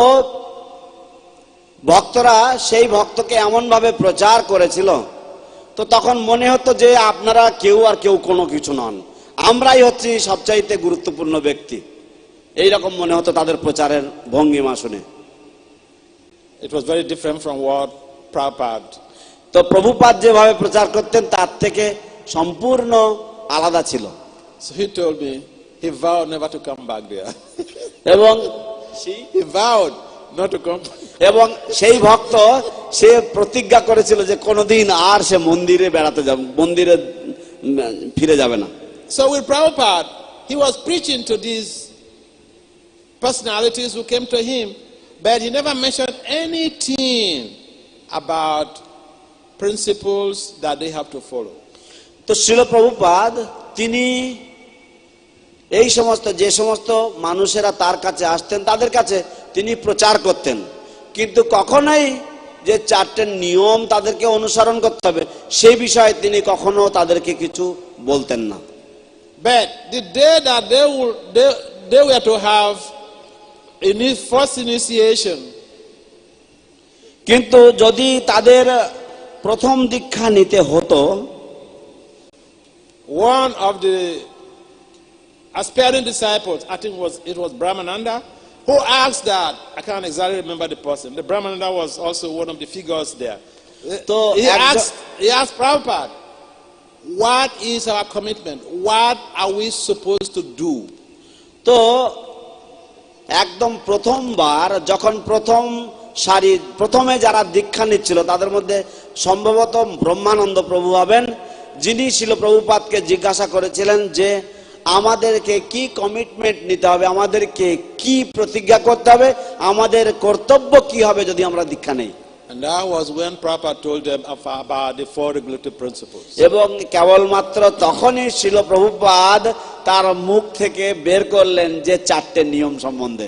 ভক্তরা সেই ভক্তকে এমন ভাবে প্রচার করেছিল, তো তখন মনে হতো যে আপনারা কেউ আর কেউ কোনো কিছু নন, আমরাই হচ্ছি সবচাইতে গুরুত্বপূর্ণ ব্যক্তি, এইরকম মনে হতো তাদের প্রচারের ভঙ্গিমা শুনে। It was very different from what Prabhupada. তো প্রভুপাদ যেভাবে প্রচার করতেন তার থেকে সম্পূর্ণ আলাদা ছিল। So he told me he vowed never to come back there. এবং he vowed not to come. এবং সেই ভক্ত সে প্রতিজ্ঞা করেছিল যে কোনোদিন আর সে মন্দিরে বেড়াতে যাবে, মন্দিরে ফিরে যাবে না। So with Prabhupada, he was preaching to these personalities who came to him, but he never mentioned anything about principles that they have to follow. তো শিল প্রভুপাদ তিনি এই যে সমস্ত মানুষেরা তার কাছে আসতেন তাদের কাছে তিনি প্রচার করতেন, কিন্তু কখনোই যে 4টে নিয়ম তাদেরকে অনুসরণ করতে হবে সেই বিষয়ে তিনি কখনো তাদেরকে কিছু বলতেন না। But the day that they were to have first initiation, কিন্তু যদি তাদের প্রথম দীক্ষা নিতে হতো, one of the aspiring disciples, I think it was Brahmananda, who asked that, I can't exactly remember the person. The Brahmananda was also one of the figures there. So he asked Prabhupada, what is our commitment? What are we supposed to do? তো একদম প্রথমবার যখন প্রথমে যারা দীক্ষা নিচ্ছিল তাদের মধ্যে সম্ভবত ব্রহ্মানন্দ প্রভু হবেন, যিনি শিল প্রভুপাদকে জিজ্ঞাসা করেছিলেন যে আমাদেরকে কি কমিটমেন্ট নিতে হবে, আমাদেরকে কি প্রতিজ্ঞা করতে হবে, আমাদের কর্তব্য কি হবে যদি আমরা দীক্ষা নেই। And that was when Prabhupada told them about the 4 regulative principles. এবং কেবলমাত্র তখনই শিল প্রভুপাদ তার মুখ থেকে বের করলেন যে 4টে নিয়ম সম্বন্ধে,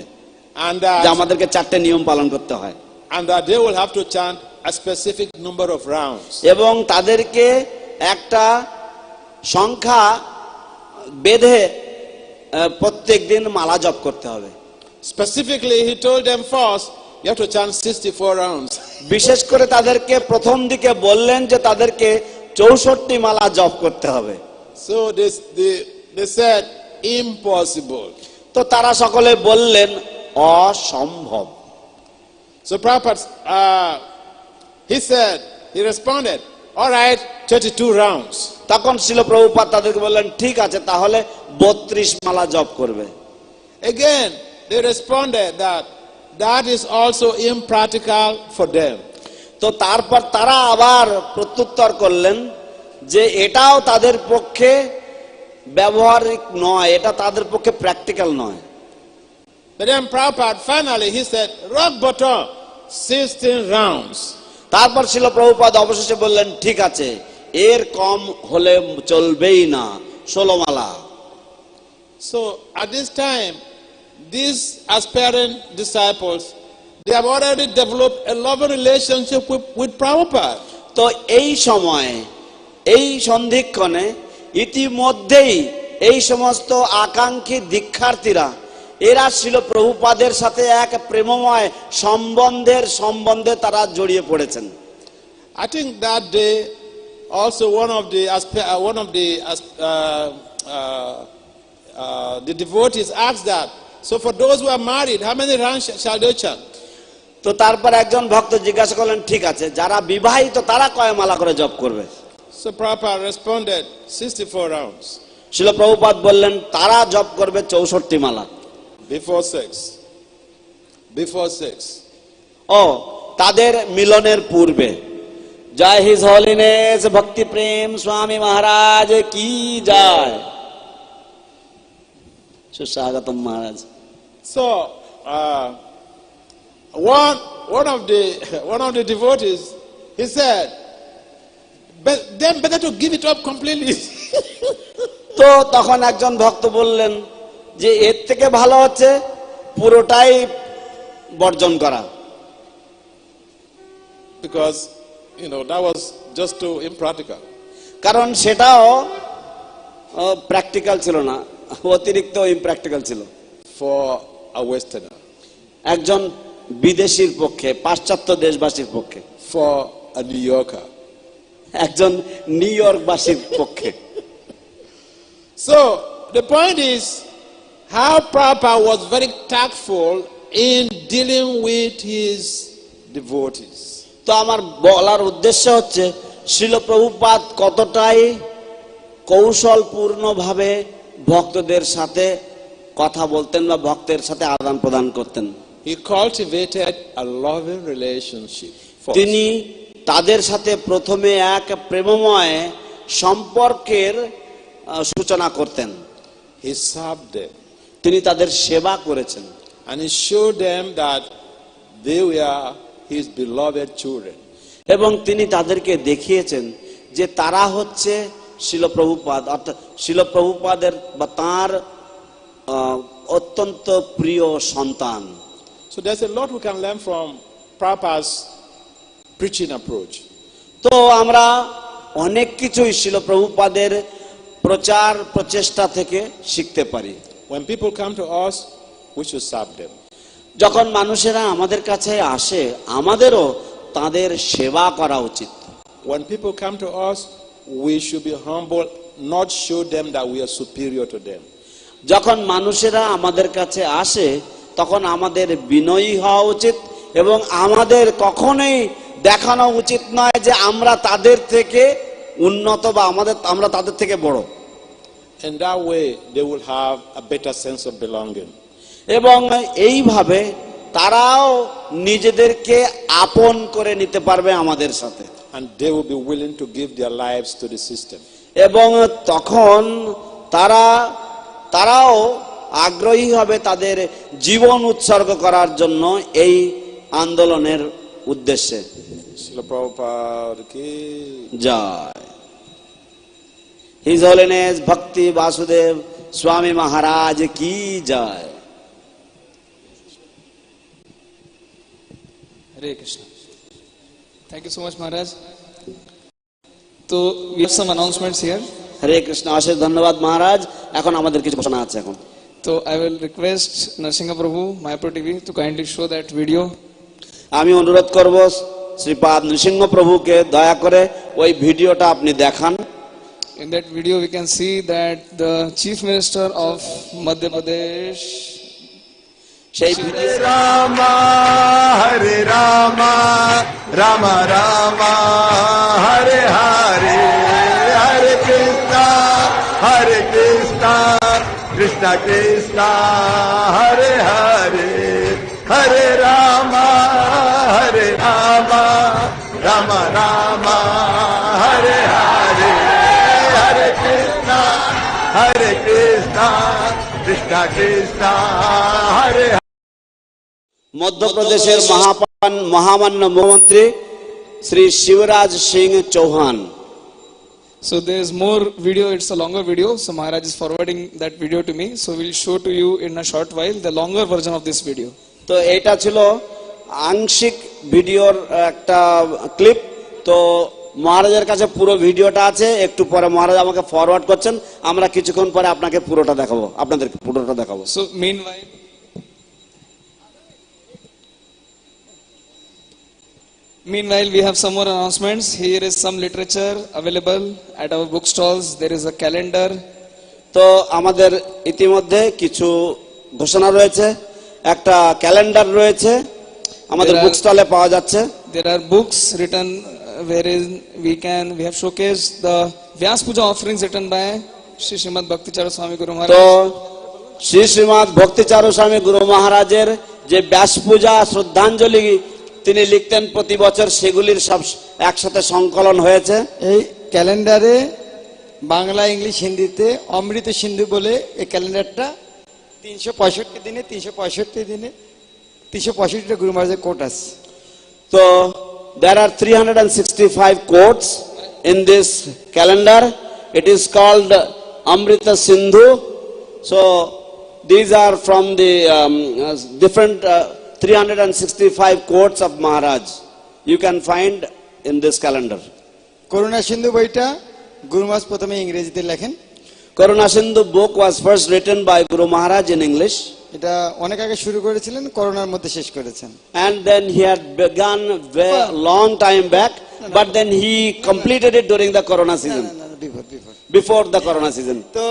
যে আমাদেরকে 4টে নিয়ম পালন করতে হয়, and that they will have to chant a specific number of rounds. এবং তাদেরকে একটা সংখ্যা বেঁধে প্রত্যেকদিন মালা জপ করতে হবে। Specifically, he told them first, you have to chant 64 rounds. বিশেষ করে তাদেরকে প্রথম দিকে বললেন যে তাদেরকে 64 মালা জপ করতে হবে। So they said impossible. তো তারা সকলে বললেন অসম্ভব। So Prabhupada, he responded, all right, 32 rounds. তখন শিল প্রভুপাদ তাদেরকে বললেন ঠিক আছে, তাহলে 32 মালা জপ করবে। Again, they responded that is also impractical for them. তো তারপর তারা আবার প্রত্যুত্তর করলেন যে এটাও তাদের পক্ষে ব্যবহারিক নয়, এটা তাদের পক্ষে প্র্যাকটিক্যাল নয়। But then Prabhupada finally he said, rock bottom, 16 rounds. তারপর শিল প্রভুপাদ অবশেষে বললেন ঠিক আছে, এর কম হলে চলবেই না, 16 মালা। So at this time, these aspiring disciples, they have already developed a loving relationship with Prabhupada. তো এই সময় এই সন্ধিক্ষণে ইতিমধ্যেই এই সমস্ত আকাঙ্ক্ষী দীক্ষার্থীরা এরা ছিল প্রভুপাদের সাথে এক প্রেমময় সম্বন্ধে তারা জড়িয়ে পড়েছেন। I think that day also one of the devotees asked that. So for those who are married, how many rounds shall they chant? তো তারপর একজন ভক্ত জিজ্ঞাসা করলেন, ঠিক আছে, যারা বিবাহিত তারা কয় মালা করে জপ করবে? So Prabhupada responded, 64 rounds. শিল প্রভুপাদ বললেন তারা জপ করবে 64 মালা। Before sex. ও তাদের মিলনের পূর্বে। জয় হিজ হোলিনেস ভক্তি প্রেম স্বামী মহারাজ কি জয়। সুস্বাগতম মহারাজ। So one of the devotees, he said, then better to give it up completely. তো তখন একজন ভক্ত বললেন যে এর থেকে ভালো হচ্ছে পুরোটাই বর্জন করা। Because that was just too impractical. কারণ সেটাও প্র্যাকটিক্যাল ছিল না, অতিরিক্ত ইমপ্র্যাকটিক্যাল ছিল। For a Westerner. একজন বিদেশির পক্ষে, পাশ্চাত্য দেশবাসীর পক্ষে। For a New Yorker. একজন নিউ ইয়র্কবাসীর পক্ষে। So the point is how Prabhupada was very tactful in dealing with his devotees. তো আমার বলার উদ্দেশ্য হচ্ছে শিল প্রভুপাদ কতটাই কৌশলপূর্ণভাবে ভক্তদের সাথে কথা বলতেন বা ভক্তের সাথে আদান প্রদান করতেন। He cultivated a loving relationship first. তিনি তাদের সাথে প্রথমে এক প্রেমময় সম্পর্কের সূচনা করতেন। He served them. তিনি তাদের সেবা করেছেন। And he showed them that they were his beloved children. এবং তিনি তাদেরকে দেখিয়েছেন যে তারা হচ্ছে শিল প্রভুপাদ, অর্থাৎ শিল প্রভুপাদের বা তাঁর অত্যন্ত প্রিয় সন্তান। So there's a lot we can learn from Prabhupada's preaching approach. তো আমরা অনেক কিছুই শিল প্রভুপাদের প্রচার প্রচেষ্টা থেকে শিখতে পারি। When people come to us, we should serve them. যখন মানুষেরা আমাদের কাছে আসে আমাদেরও তাদের সেবা করা উচিত। When people come to us, we should be humble, not show them that we are superior to them. যখন মানুষেরা আমাদের কাছে আসে তখন আমাদের বিনয়ী হওয়া উচিত এবং আমাদের কখনোই দেখানো উচিত নয় যে আমরা তাদের থেকে উন্নত বা আমরা তাদের থেকে বড়। In that way, they will have a better sense of belonging. এবং এইভাবে তারাও নিজেদেরকে আপন করে নিতে পারবে আমাদের সাথে। And they will be willing to give their lives to the system. এবং তখন তারাও আগ্রহী হবে তাদের জীবন উৎসর্গ করার জন্য এই আন্দোলনের উদ্দেশ্যে। Srila Prabhupada ki জয়। হিজ হোলিনেস ভক্তি বাসুদেব স্বামী মহারাজ কি জয়। Hare Krishna. Thank you so much, Maharaj. So we have some announcements here. হরে কৃষ্ণ, অশেষ ধন্যবাদ মহারাজ। এখন আমাদের কিছু ঘোষণা আছে। এখন So I will request Narsingha Prabhu, Mayapur TV, to kindly show that video. আমি অনুরোধ করব শ্রীপাদ নৃসিংহ প্রভুকে দয়া করে ওই ভিডিওটা আপনি দেখান। In that video we can see that the Chief Minister of Madhya Pradesh, সেই video Rama Hare Rama Rama Rama Hare Hare Hare Krishna Krishna Krishna Hare Hare Hare Rama Rama Rama Hare Hare Hare Krishna Krishna Krishna Hare Hare। মধ্যপ্রদেশের মহামান্য মুখ্যমন্ত্রী Shri Shivraj Singh Chauhan. so there is more video, it's a longer video, so Maharaj is forwarding that video to me, so we'll show to you in a short while the longer version of this video. তো এটা ছিল আংশিক ভিডিওর একটা clip. তো মহারাজের কাছে পুরো ভিডিওটা আছে, একটু পরে মহারাজ আমাকে ফরওয়ার্ড করছেন, আমরা কিছুক্ষণ পরে আপনাদেরকে পুরোটা দেখাবো। So meanwhile Meanwhile, we have some more announcements. Here is some literature available at our bookstalls. There is a calendar. তো আমাদের ইতিমধ্যে কিছু ঘোষণা রয়েছে, একটা ক্যালেন্ডার রয়েছে আমাদের বুক স্টলে পাওয়া যাচ্ছে। There are books written wherein we have showcased the Vyas Puja offerings written by Shri Srimad Bhakti Charu Swami Guru Maharaj. তো শ্রী শ্রীমৎ ভক্তি চারু স্বামী গুরু মহারাজের যে ব্যাস পূজা শ্রদ্ধাঞ্জলি তিনি লিখতেন প্রতি বছর, সেগুলির সব একসাথে সংকলন হয়েছে। এই ক্যালেন্ডারে বাংলা, ইংলিশ, হিন্দিতে অমৃত সিন্ধু বলে এই ক্যালেন্ডারটা 365 দিনে 365টা গুরু মহারাজের কোট আছে। তো there are 365 quotes in this calendar. It is called Amrita Sindhu. So these are from the different 365 quotes of Maharaj. You can find in this calendar. করুণা সিন্ধু বইটা গুরু মহারাজ প্রথমে ইংরেজিতে লেখেন। Karuna Sindhu book was first written by Guru Maharaj in English. এটা অনেক আগে শুরু করেছিলেন, করোনার মধ্যে শেষ করেছেন। And then he had begun very long time back, but then he completed it during the Corona season. Before the Corona season. তো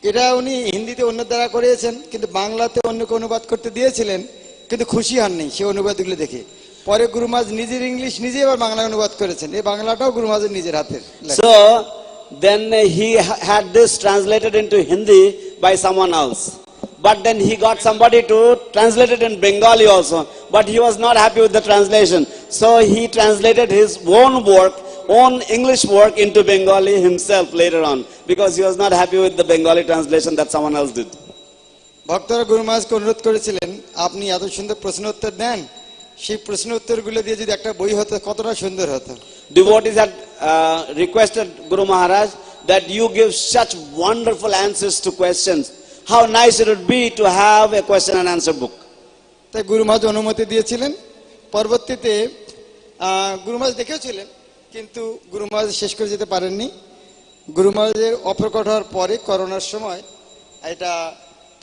এটা উনি হিন্দিতে অন্য দ্বারা করেছেন, কিন্তু বাংলাতে অন্যকে অনুবাদ করতে দিয়েছিলেন, কিন্তু খুশি হননি সে অনুবাদগুলো দেখে। পরে গুরু মহারাজ নিজের ইংলিশ নিজে আবার বাংলা অনুবাদ করেছেন। এই বাংলাটাও গুরু মহারাজের নিজের হাতের। So then he had this translated into Hindi by someone else, but then he got somebody to translate it in Bengali also, but he was not happy with the translation, so he translated his own English work into Bengali himself later on, because he was not happy with the Bengali translation that someone else did. ভক্তরা গুরু মহারাজকে অনুরোধ করেছিলেন, আপনি এত সুন্দর প্রশ্ন উত্তর দেন, সেই প্রশ্ন উত্তরগুলো দিয়ে যদি একটা বই হতো কতটা সুন্দর হতো। Devotees had requested Guru Maharaj that you give such wonderful answers to questions. How nice it would be to have a question and answer book. তাই গুরু মহারাজ অনুমতি দিয়েছিলেন। পরবর্তীতে গুরু মহারাজ দেখেছিলেন, কিন্তু গুরু মহারাজ শেষ করে যেতে পারেননি। গুরু মহারাজের অপ্রকট হওয়ার পরে করোনার সময় এটা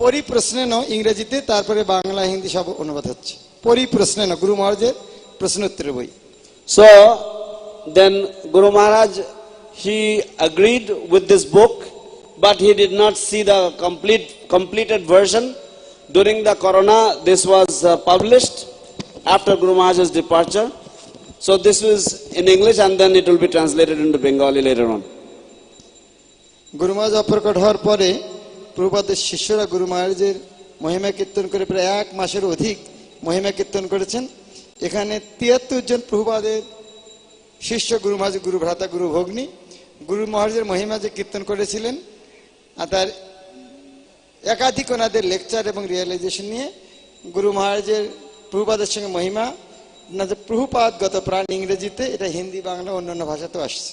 পরিপ্রশ্নেন ইংরেজিতে, তারপরে বাংলা, হিন্দি সব অনুবাদ হচ্ছে। পরিপ্রশ্নেন গুরু মহারাজের প্রশ্নোত্তর বই। So then Guru Maharaj, he agreed with this book, but he did not see the completed version. During the Corona, this was published after Guru Maharaj's departure. So this was in English, and then it will be translated into Bengali later on. গুরু মহারাজ অপ্রকট হওয়ার পরে প্রভুপাদের শিষ্যরা গুরু মহারাজের মহিমা কীর্তন করে প্রায় 1 মাসের অধিক মহিমা কীর্তন করেছেন। এখানে 73 জন প্রভুপাদের শিষ্য গুরু মহারাজ, গুরু ভ্রাতা, গুরু ভগ্নী গুরু মহারাজের মহিমা যে কীর্তন করেছিলেন, আর তার একাধিক ওনাদের লেকচার এবং রিয়েলাইজেশন নিয়ে গুরু মহারাজের প্রভুপাদের সঙ্গে মহিমা প্রভুপাদগত প্রাণ ইংরেজিতে, এটা হিন্দি, বাংলা, অন্যান্য ভাষাতেও আসছে।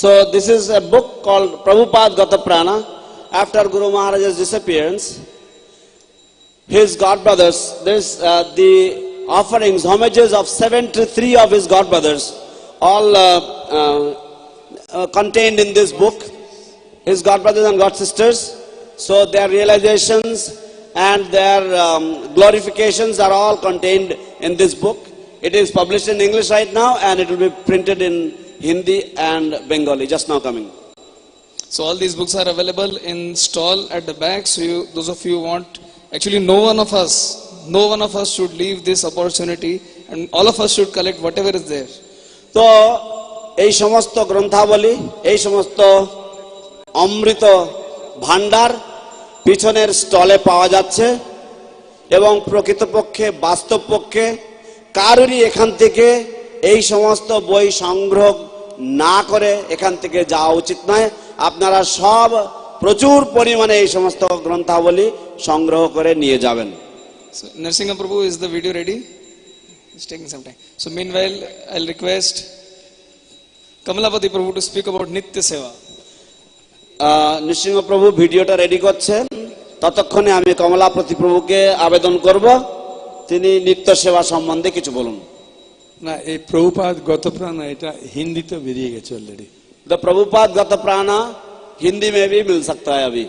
So this is a book called Prabhupada Gata Prana. After Guru Maharaj's disappearance, his godbrothers, there's the offerings, homages of 73 of his godbrothers, all contained in this book. His godbrothers and godsisters, so their realizations and their glorifications are all contained in this book. It is published in English right now, and it will be printed in Hindi and Bengali, just now coming. So all these books are available in stall at the back. So those of you who want, actually no one of us should leave this opportunity, and all of us should collect whatever is there. তো এই সমস্ত গ্রন্থাবলী, এই সমস্ত অমৃত ভান্ডার পিছনের স্টলে পাওয়া যাচ্ছে, এবং প্রকৃতপক্ষে বাস্তব পক্ষে কারোরই এখান থেকে এই সমস্ত বই সংগ্রহ না করে এখান থেকে যাওয়া উচিত নয়। আপনারা সব প্রচুর পরিমাণে এই সমস্ত গ্রন্থাবলী সংগ্রহ করে নিয়ে যাবেন। So Narsingha Prabhu, is the video ready? It's taking some time. So meanwhile, I'll request Kamalapati Prabhu to speak about Nitya Seva. Narasimha প্রভু ভিডিওটা রেডি করছেন, ততক্ষণে আমি কমলাপতি প্রভুকে আবেদন করব তিনি নিত্য সেবা সম্বন্ধে কিছু বলুন। না, এই প্রভুপাদ গত প্রাণা এটা হিন্দিতে বেরিয়ে গেছে already. The Prabhupada Gata Prana Hindi में भी मिल सकता है अभी।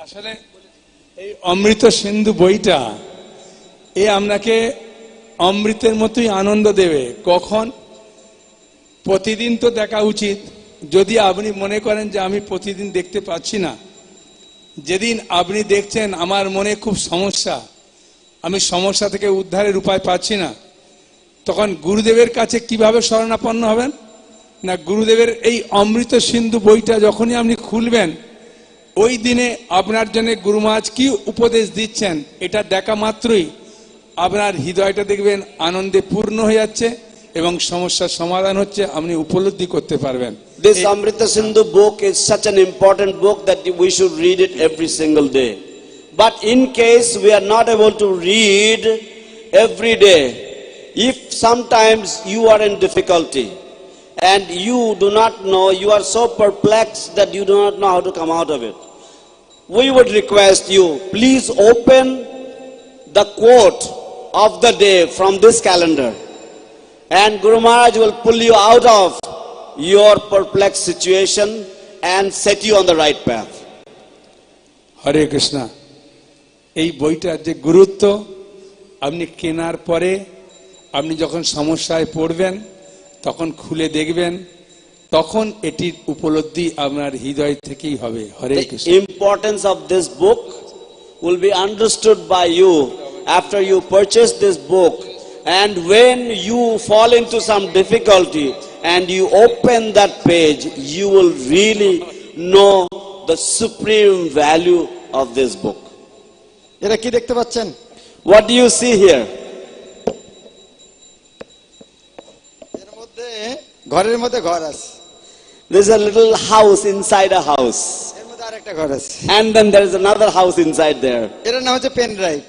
আসলে এই অমৃত সিন্ধু বইটা এ আপনাকে অমৃতের মতোই আনন্দ দেবে। কখন? প্রতিদিন তো দেখা উচিত। যদি আপনি মনে করেন যে আমি প্রতিদিন দেখতে পাচ্ছি না, যেদিন আপনি দেখছেন আমার মনে খুব সমস্যা, আমি সমস্যা থেকে উদ্ধারের উপায় পাচ্ছি না, তখন গুরুদেবের কাছে কিভাবে শরণাপন্ন হবেন? না, গুরুদেবের এই অমৃত সিন্ধু বইটা যখনই আপনি খুলবেন, ওই দিনে আপনার জন্য গুরু মহারাজ কি উপদেশ দিচ্ছেন এটা দেখা মাত্রই আপনার হৃদয়টা দেখবেন আনন্দে পূর্ণ হয়ে যাচ্ছে এবং সমস্যার সমাধান হচ্ছে, আপনি উপলব্ধি করতে পারবেন। This Amrita Sindhu book is such an important book that we should read it every single day. But in case we are not able to read every day, if sometimes you are in difficulty and you do not know, you are so perplexed that you do not know how to come out of it, we would request you, please open the quote of the day from this calendar, and Guru Maharaj will pull you out of your perplexed situation and set you on the right path. হরে কৃষ্ণ। এই বইটার যে গুরুত্ব, আপনি কেনার পরে আপনি যখন সমস্যায় পড়বেন তখন খুলে দেখবেন, তখন এটির উপলব্ধি আপনার হৃদয় থেকেই হবে। হরে Krishna. The importance of this book will be understood by you after you purchase this book, and when you fall into some difficulty and you open that page, you will really know the supreme value of this book. এটা কি দেখতে পাচ্ছেন? What do you see here? এর মধ্যে ঘরের মধ্যে ঘর আছে, There's a little house inside a house, এর মধ্যে আরেকটা ঘর আছে, and then there is another house inside there. এর নাম হচ্ছে pen drive.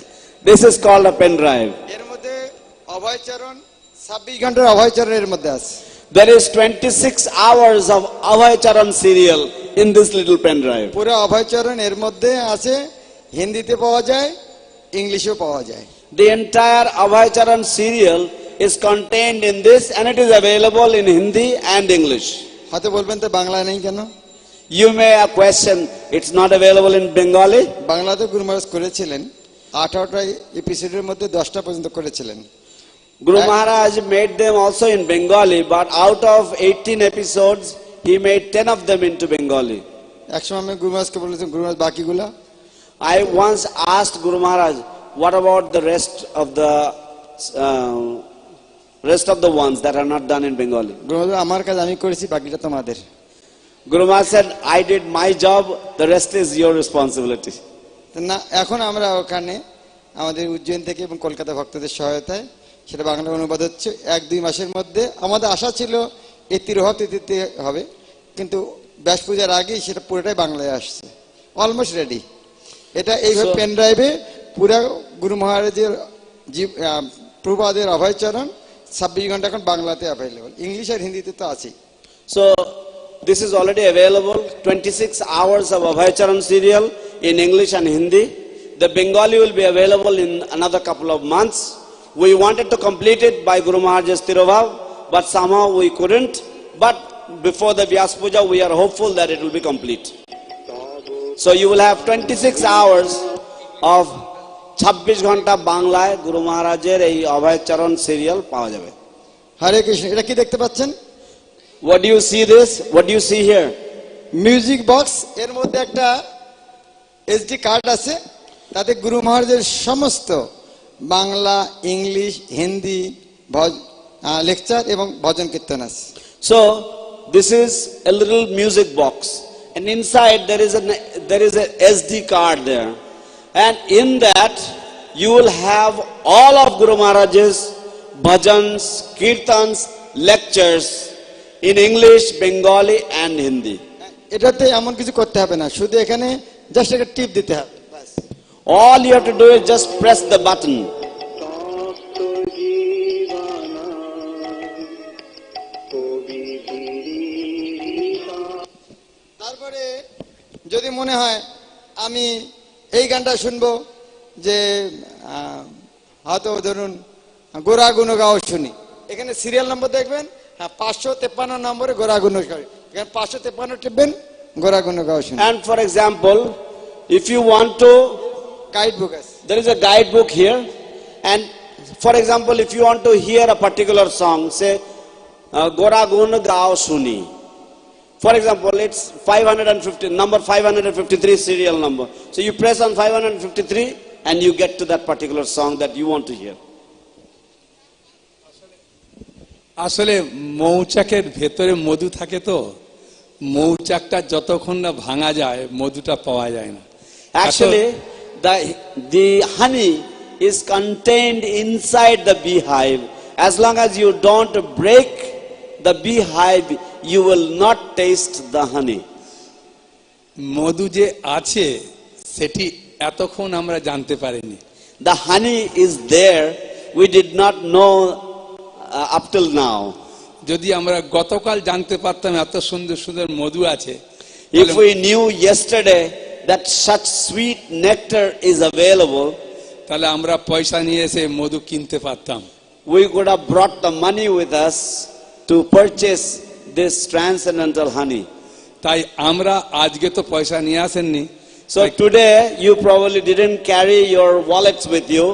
This is called a pen drive. এর মধ্যে অভয়চরণ 26 ঘন্টার অভয়চরণ এর মধ্যে আছে। There is 26 hours of Abhay Charan serial in this little pen drive. পুরো অভয়চরণ এর মধ্যে আছে, হিন্দিতে পাওয়া যায়, ইংলিশেও পাওয়া যায়। The entire Abhay Charan serial is contained in this, and it is available in Hindi and English. হয়তো বলবেন তো বাংলা নেই কেন? You may question, it's not available in Bengali. বাংলাতে গুরু মহারাজ করেছিলেন 18টা এপিসোডের মধ্যে 10টা পর্যন্ত করেছিলেন। Guru Maharaj made them also in Bengali, but out of 18 episodes, he made 10 of them into Bengali. একসময় আমি গুরু মহারাজকে বলেছিলাম, গুরু মহারাজ বাকিগুলা? I once asked Guru Maharaj, what about the rest of the ones that are not done in Bengali? গুরু মহারাজ, আমার কাজ আমি করেছি, বাকিটা তোমাদের। Guru Maharaj said, I did my job, the rest is your responsibility. না, এখন আমরা ওখানে আমাদের উজ্জয়ন থেকে এবং কলকাতা ভক্তদের সহায়তায় সেটা বাংলা অনুবাদ হচ্ছে। 1-2 মাসের মধ্যে আমাদের আশা ছিল এই তিরোভাব তিথিতে হবে, কিন্তু ব্যাস পূজার আগেই সেটা পুরোটাই বাংলায় আসছে, অলমোস্ট রেডি। এটা এইভাবে পেন ড্রাইভে পুরা গুরু মহারাজের প্রভুপাদের অভয়চরণ 26 ঘন্টা এখন বাংলাতে অ্যাভেলেবল, ইংলিশ আর হিন্দিতে তো আছেই। So this is already available, 26 hours of Abhay Charan serial in English and Hindi. The Bengali will be available in another couple of months. We wanted to complete it by Guru Maharaj's Tirobhav, but somehow we couldn't. But before the Vyas Puja, we are hopeful that it will be complete. So you will have 26 hours of 26 ঘন্টা বাংলায় গুরু মহারাজের এই অভয় চরণ serial পাওয়া যাবে। হরে কৃষ্ণ। এটা কি দেখতে পাচ্ছেন? What do you see this? What do you see here? Music box, এর মধ্যে একটা এসডি কার্ড আছে, তাতে গুরু মহারাজের সমস্ত বাংলা, ইংলিশ, হিন্দি লেকচার এবং ভজন কীর্তন আছে। So this is a little music box, and inside there is a SD card there, and in that you will have all of Guru Maharaj's bhajans, kirtans, lectures in English, Bengali and Hindi. এটাতে এমন কিছু করতে হবে না, শুধু এখানে just একটা টিপ দিতে হবে। All you have to do is just press the button. তারপরে যদি মনে হয় আমি এই গানটা শুনবো, যে হয়তো ধরুন গোরা গুণ গাও শুনি, এখানে সিরিয়াল নম্বর দেখবেন, 553 নম্বরে গোরা গুণ গাও, এখানে 553 টিপবেন, গোরা গুণ গাও শুনি। And for example, if you want to guidebook আছে। There is a guidebook here, and for example, if you want to hear a particular song, say Gora Gun Gao Suni. For example, it's 550, number 553 serial number. So you press on 553 and you get to that particular song that you want to hear. আসলে মৌচাকের ভেতরে মধু থাকে তো মৌচাকটা যতক্ষণ না ভাঙা যায় মধুটা পাওয়া যায় না। Actually, the honey is contained inside the beehive. As long as you don't break the beehive, you will not taste the honey. মধু যে আছে সেটি এতক্ষণ আমরা জানতে পারিনি। The honey is there. We did not know up till now. যদি আমরা গতকাল জানতে পারতাম এত সুন্দর সুন্দর মধু আছে, If we knew yesterday that such sweet nectar is available, তাহলে আমরা পয়সা নিয়ে এসে মধু কিনতে পারতাম। we could have brought the money with us to purchase this transcendental honey. তাই আমরা আজকে তো পয়সা নিয়ে আসেননি, So today you probably didn't carry your wallets with you.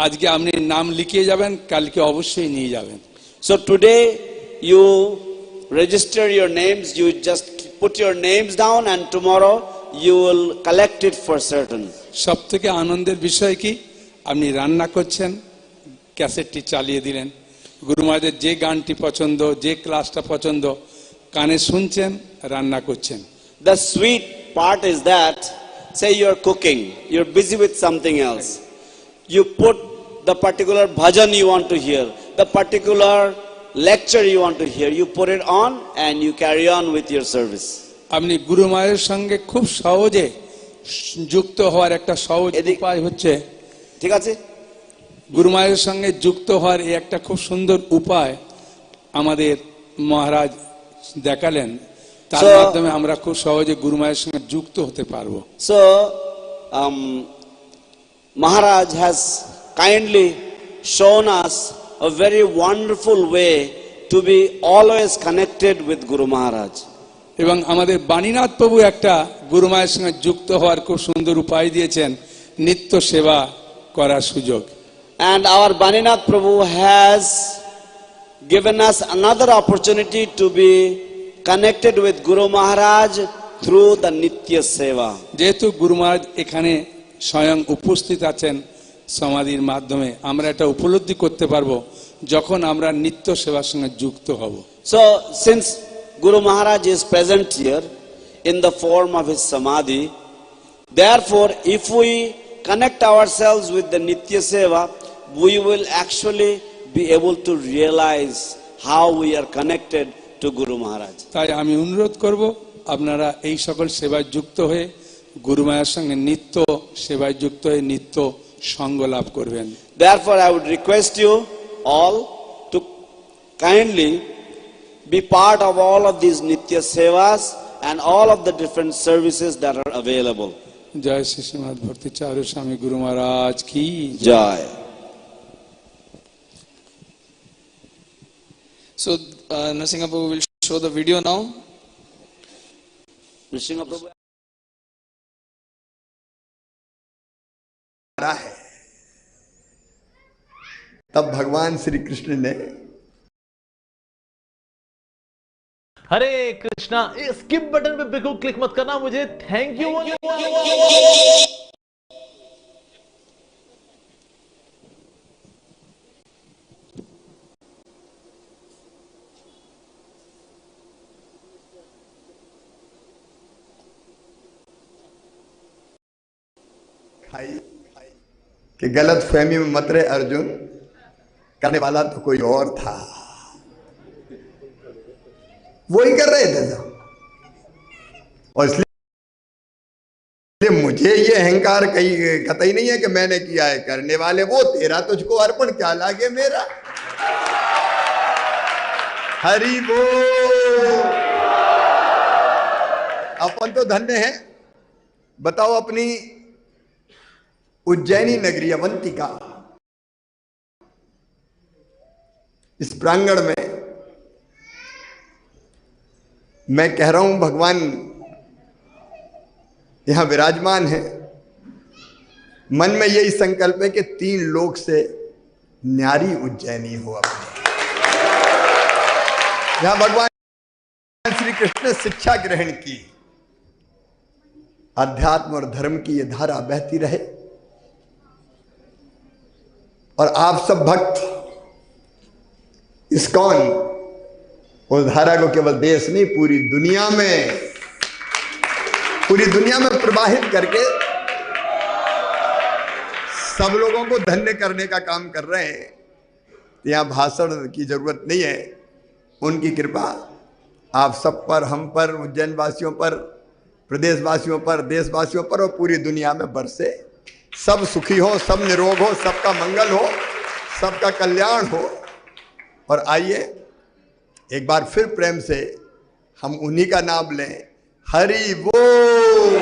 আজকে আপনি নাম লিখিয়ে যাবেন, কালকে অবশ্যই নিয়ে যাবেন। So today you register your names, you just put your names down, and tomorrow you will collect it for certain. সব থেকে আনন্দের বিষয় কি, আপনি রান্না করছেন, ক্যাসেটটি চালিয়ে দিলেন, গুরু মহারাজের যে গানটি পছন্দ, যে ক্লাসটা পছন্দ, কানে শুনছেন, রান্না করছেন। The sweet part is that, say you're cooking, you're busy with something else. You put the particular bhajan you want to hear, the particular lecture you want to hear, you put it on and you carry on with your service. আপনি গুরু মায়ের সঙ্গে খুব সহজে যুক্ত হওয়ার একটা সহজ উপায় হচ্ছে, ঠিক আছে, গুরু মায়ের সঙ্গে যুক্ত হওয়ার এই একটা খুব সুন্দর উপায় আমাদের মহারাজ দেখালেন, তার মাধ্যমে আমরা খুব সহজে গুরু মায়ের সঙ্গে যুক্ত হতে পারবো। So Maharaj has kindly shown us a very wonderful way to be always connected with Guru Maharaj. এবং আমাদের বাণীনাথ প্রভু একটা গুরু মায়ের সঙ্গে যুক্ত হওয়ার খুব সুন্দর উপায় দিয়েছেন, নিত্য সেবা করার সুযোগ। And our Baninath Prabhu has given us another opportunity to be connected with Guru Maharaj through the Nitya Seva. যেহেতু গুরু মহারাজ এখানে স্বয়ং উপস্থিত আছেন সমাধির মাধ্যমে, আমরা এটা উপলব্ধি করতে পারবো যখন আমরা নিত্য সেবার সঙ্গে যুক্ত হব। So since Guru Maharaj is present here in the form of his Samadhi, therefore if we connect ourselves with the Nitya Seva, we will actually be able to realize how we are connected to Guru Maharaj. তাই আমি অনুরোধ করব আপনারা এই সকল সেবায় যুক্ত হয়ে গুরু মায়ের সঙ্গে নিত্য সেবায় যুক্ত হয়ে নিত্য সঙ্গ লাভ করবেন। Therefore I would request you all to kindly be part of all of these Nitya Sevas and all of the different services that are available. জয় শ্রী শ্রীমৎ ভক্তি চারু স্বামী গুরু মহারাজ কি জয়। So Nrsimha Prabhu will show the video now. Nrsimha Prabhu है, तब भगवान श्री कृष्ण ने हरे Krishna, skip button पे बिल्कुल click मत करना, मुझे थैंक यू। कि गलत फहमी में मत रहे अर्जुन, करने वाला तो कोई और था, वही कर रहे थे सब। और इसलिए मुझे ये अहंकार कहीं कतई नहीं है कि मैंने किया है, करने वाले वो, तेरा तुझको अर्पण, क्या लागे मेरा। हरि बोल। अपन तो धन्य है। बताओ अपनी उज्जैनी नगरी अवंतिका, इस प्रांगण में मैं कह रहा हूं भगवान यहां विराजमान है, मन में यही संकल्प है कि 3 लोक से न्यारी उज्जैनी हो अपनी। जहां भगवान श्री कृष्ण ने शिक्षा ग्रहण की, अध्यात्म और धर्म की ये धारा बहती रहे और आप सब भक्त इस्कॉन उस धारा को केवल देश नहीं पूरी दुनिया में प्रवाहित करके सब लोगों को धन्य करने का काम कर रहे हैं। यहां भाषण की जरूरत नहीं है, उनकी कृपा आप सब पर, हम पर, उज्जैन वासियों पर, प्रदेशवासियों पर, देशवासियों पर और पूरी दुनिया में बरसे। सब सुखी हो, सब निरोग हो, सबका मंगल हो, सबका कल्याण हो। और आइए एक बार फिर प्रेम से हम उन्हीं का नाम लें, हरि बोल,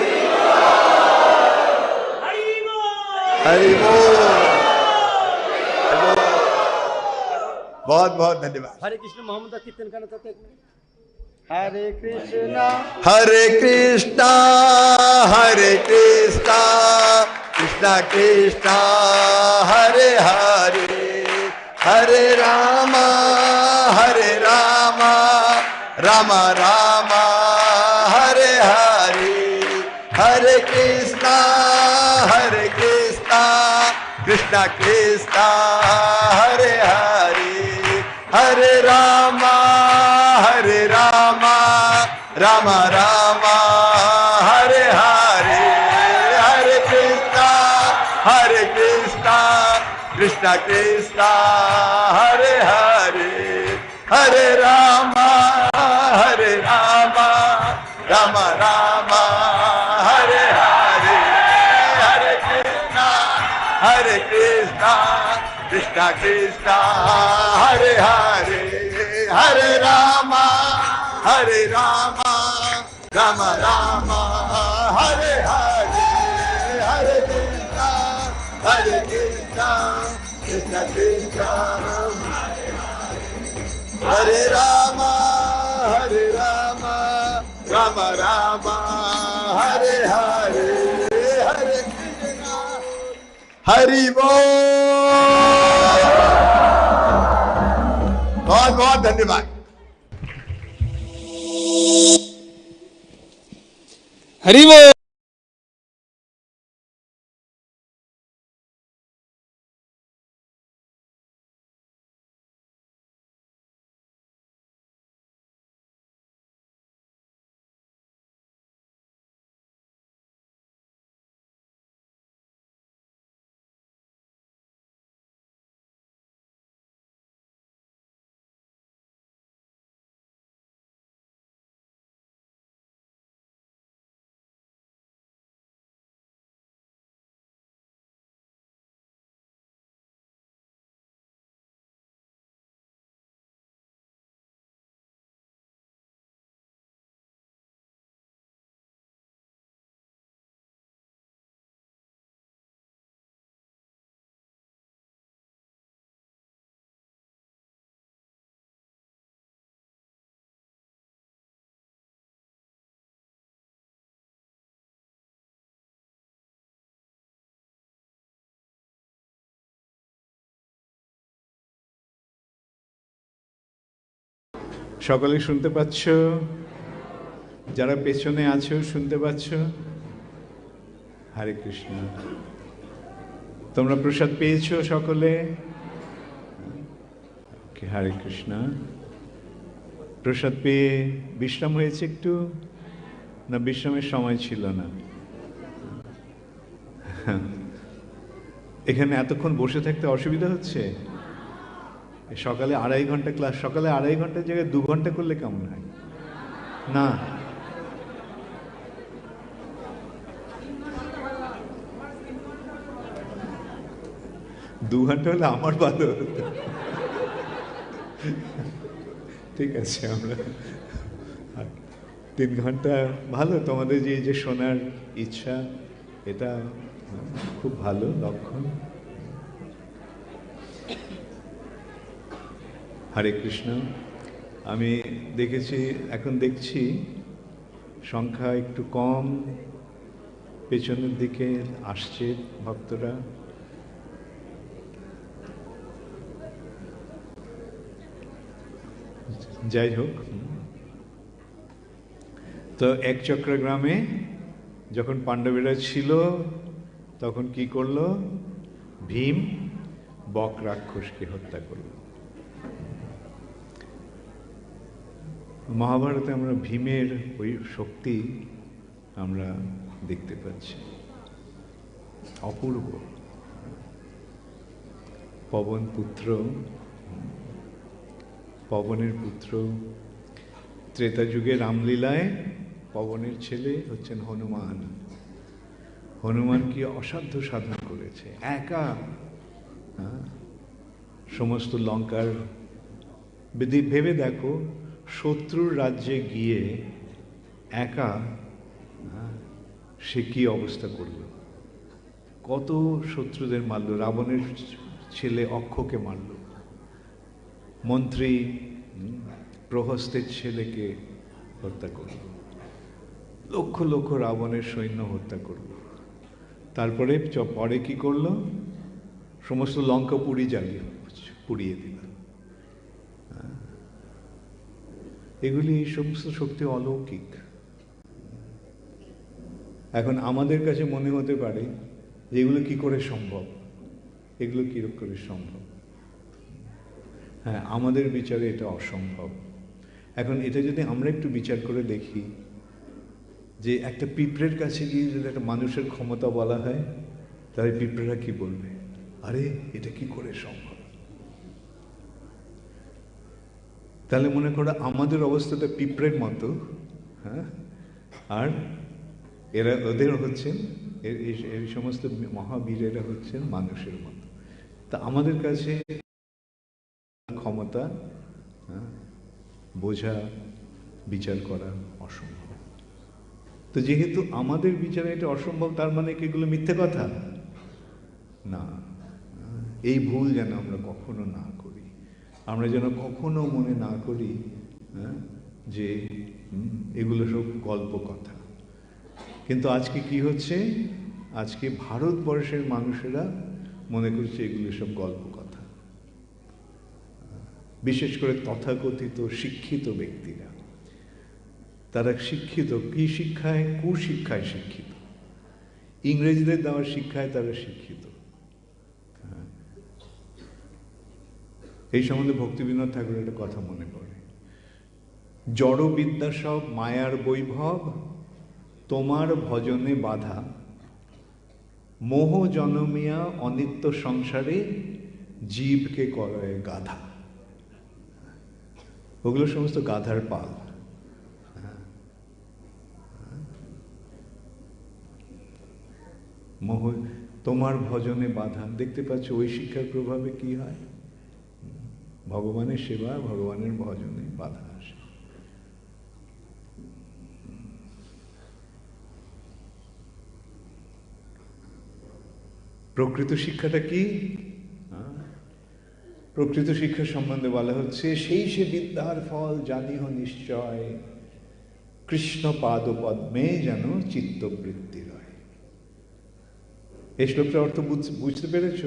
हरि बोल। बहुत बहुत धन्यवाद। हरे कृष्ण मोहम्मद का कीर्तन करना चाहते हैं। हरे कृष्णा हरे कृष्णा हरे कृष्णा कृष्णा कृष्णा हरे हरे, हरे रामा रामा रामा हरे हरे, हरे कृष्णा कृष्णा कृष्णा हरे हरे, हरे रामा रामा रामा हरे हरे, हरे कृष्णा कृष्णा कृष्णा हरे हरे, हरे रामा रामा रामा हरे हरे, हरे कृष्णा कृष्णा कृष्णा हरे हरे, हरे रामा रामा रामा हरे हरे, हरे कृष्णा कृष्णा कृष्णा हरे रामा रामा रामा हरे हरे, हरे कृष्णा हरि बोल। बहुत बहुत धन्यवाद। हरि बोल। সকলে শুনতে পাচ্ছ? যারা পেছনে আছো শুনতে পাচ্ছ? হরে কৃষ্ণ। তোমরা প্রসাদ পেয়েছো সকলে? হরে কৃষ্ণ। প্রসাদ পেয়ে বিশ্রাম হয়েছে একটু, না বিশ্রামের সময় ছিল না? এখানে এতক্ষণ বসে থাকতে অসুবিধা হচ্ছে? সকালে 2.5 ঘন্টা ক্লাস, সকালে 2.5 ঘন্টার জায়গায় 2 ঘন্টা করলে কেমন হয়? না, দু ঘন্টা হলে আমার ভালো হতো। ঠিক আছে, আমরা 3 ঘন্টা ভালো। তোমাদের যে শোনার ইচ্ছা, এটা খুব ভালো লক্ষণ। হরে কৃষ্ণ। আমি দেখেছি, এখন দেখছি সংখ্যা একটু কম, পেছনের দিকে আসছে ভক্তরা। যাই হোক, তো এক চক্রগ্রামে যখন পাণ্ডবেরা ছিল তখন কি করলো? ভীম বক রাক্ষসকে হত্যা করল। মহাভারতে আমরা ভীমের ওই শক্তি আমরা দেখতে পাচ্ছি, অপূর্ব। পবন পুত্র, পবনের পুত্র, ত্রেতা যুগে রামলীলায় পবনের ছেলে হচ্ছেন হনুমান। হনুমান কি অসাধ্য সাধন করেছে, একা সমস্ত লঙ্কার, ভেবে দেখো শত্রুর রাজ্যে গিয়ে একা সে কি অবস্থা করল, কত শত্রুদের মারল, রাবণের ছেলে অক্ষকে মারল, মন্ত্রী প্রহস্তের ছেলেকে হত্যা করল, লক্ষ লক্ষ রাবণের সৈন্য হত্যা করল। তারপরে পরে কি করল? সমস্ত লঙ্কা পুড়িয়ে দিল। এগুলি এই সমস্ত শক্তি অলৌকিক। এখন আমাদের কাছে মনে হতে পারে যে এগুলো কি করে সম্ভব, এগুলো কি করে সম্ভব? হ্যাঁ, আমাদের বিচারে এটা অসম্ভব। এখন এটা যদি আমরা একটু বিচার করে দেখি, যে একটা পিঁপড়ের কাছে গিয়ে যদি একটা মানুষের ক্ষমতা বলা হয়, তাহলে পিঁপড়েরা কি বলবে? আরে এটা কি করে সম্ভব? তাহলে মনে করো আমাদের অবস্থাটা পিঁপড়ের মতো, হ্যাঁ, আর এরা ওদের হচ্ছেন, এই সমস্ত মহাবীরেরা হচ্ছেন মানুষের মতো। তা আমাদের কাছে ক্ষমতা বোঝা, বিচার করা অসম্ভব। তো যেহেতু আমাদের বিচারে এটা অসম্ভব, তার মানে কি এগুলো মিথ্যে কথা? না, এই ভুল যেন আমরা কখনো না করি। আমরা যেন কখনো মনে না করি যে এগুলো সব গল্প কথা। কিন্তু আজকে কি হচ্ছে? আজকে ভারতবর্ষের মানুষেরা মনে করছে এগুলো সব গল্প কথা। বিশেষ করে তথাকথিত শিক্ষিত ব্যক্তিরা, তারা শিক্ষিত কি শিক্ষায়? কুশিক্ষায় শিক্ষিত, ইংরেজদের দেওয়ার শিক্ষায় তারা শিক্ষিত। এই সম্বন্ধে ভক্তিবিনোদ ঠাকুরের একটা কথা মনে পড়ে, জড় বিদ্যা সব মায়ার বৈভব, তোমার ভজনে বাধা, মোহ জনমিয়া অনিত্য সংসারে, জীবকে করে গাধা। ওগুলো সমস্ত গাধার পাল। মোহ, তোমার ভজনে বাধা। দেখতে পাচ্ছ ওই শিক্ষার প্রভাবে কি হয়? ভগবানের সেবা, ভগবানের ভজনে বাধা আসে। প্রকৃত শিক্ষাটা কি? প্রকৃত শিক্ষা সম্বন্ধে বলা হচ্ছে, সেই সে বিদ্যার ফল জানিহ নিশ্চয়, কৃষ্ণ পাদ পদ্মে যেন চিত্তবৃত্তি রয়। এই শ্লোকটার অর্থ বুঝতে পেরেছ?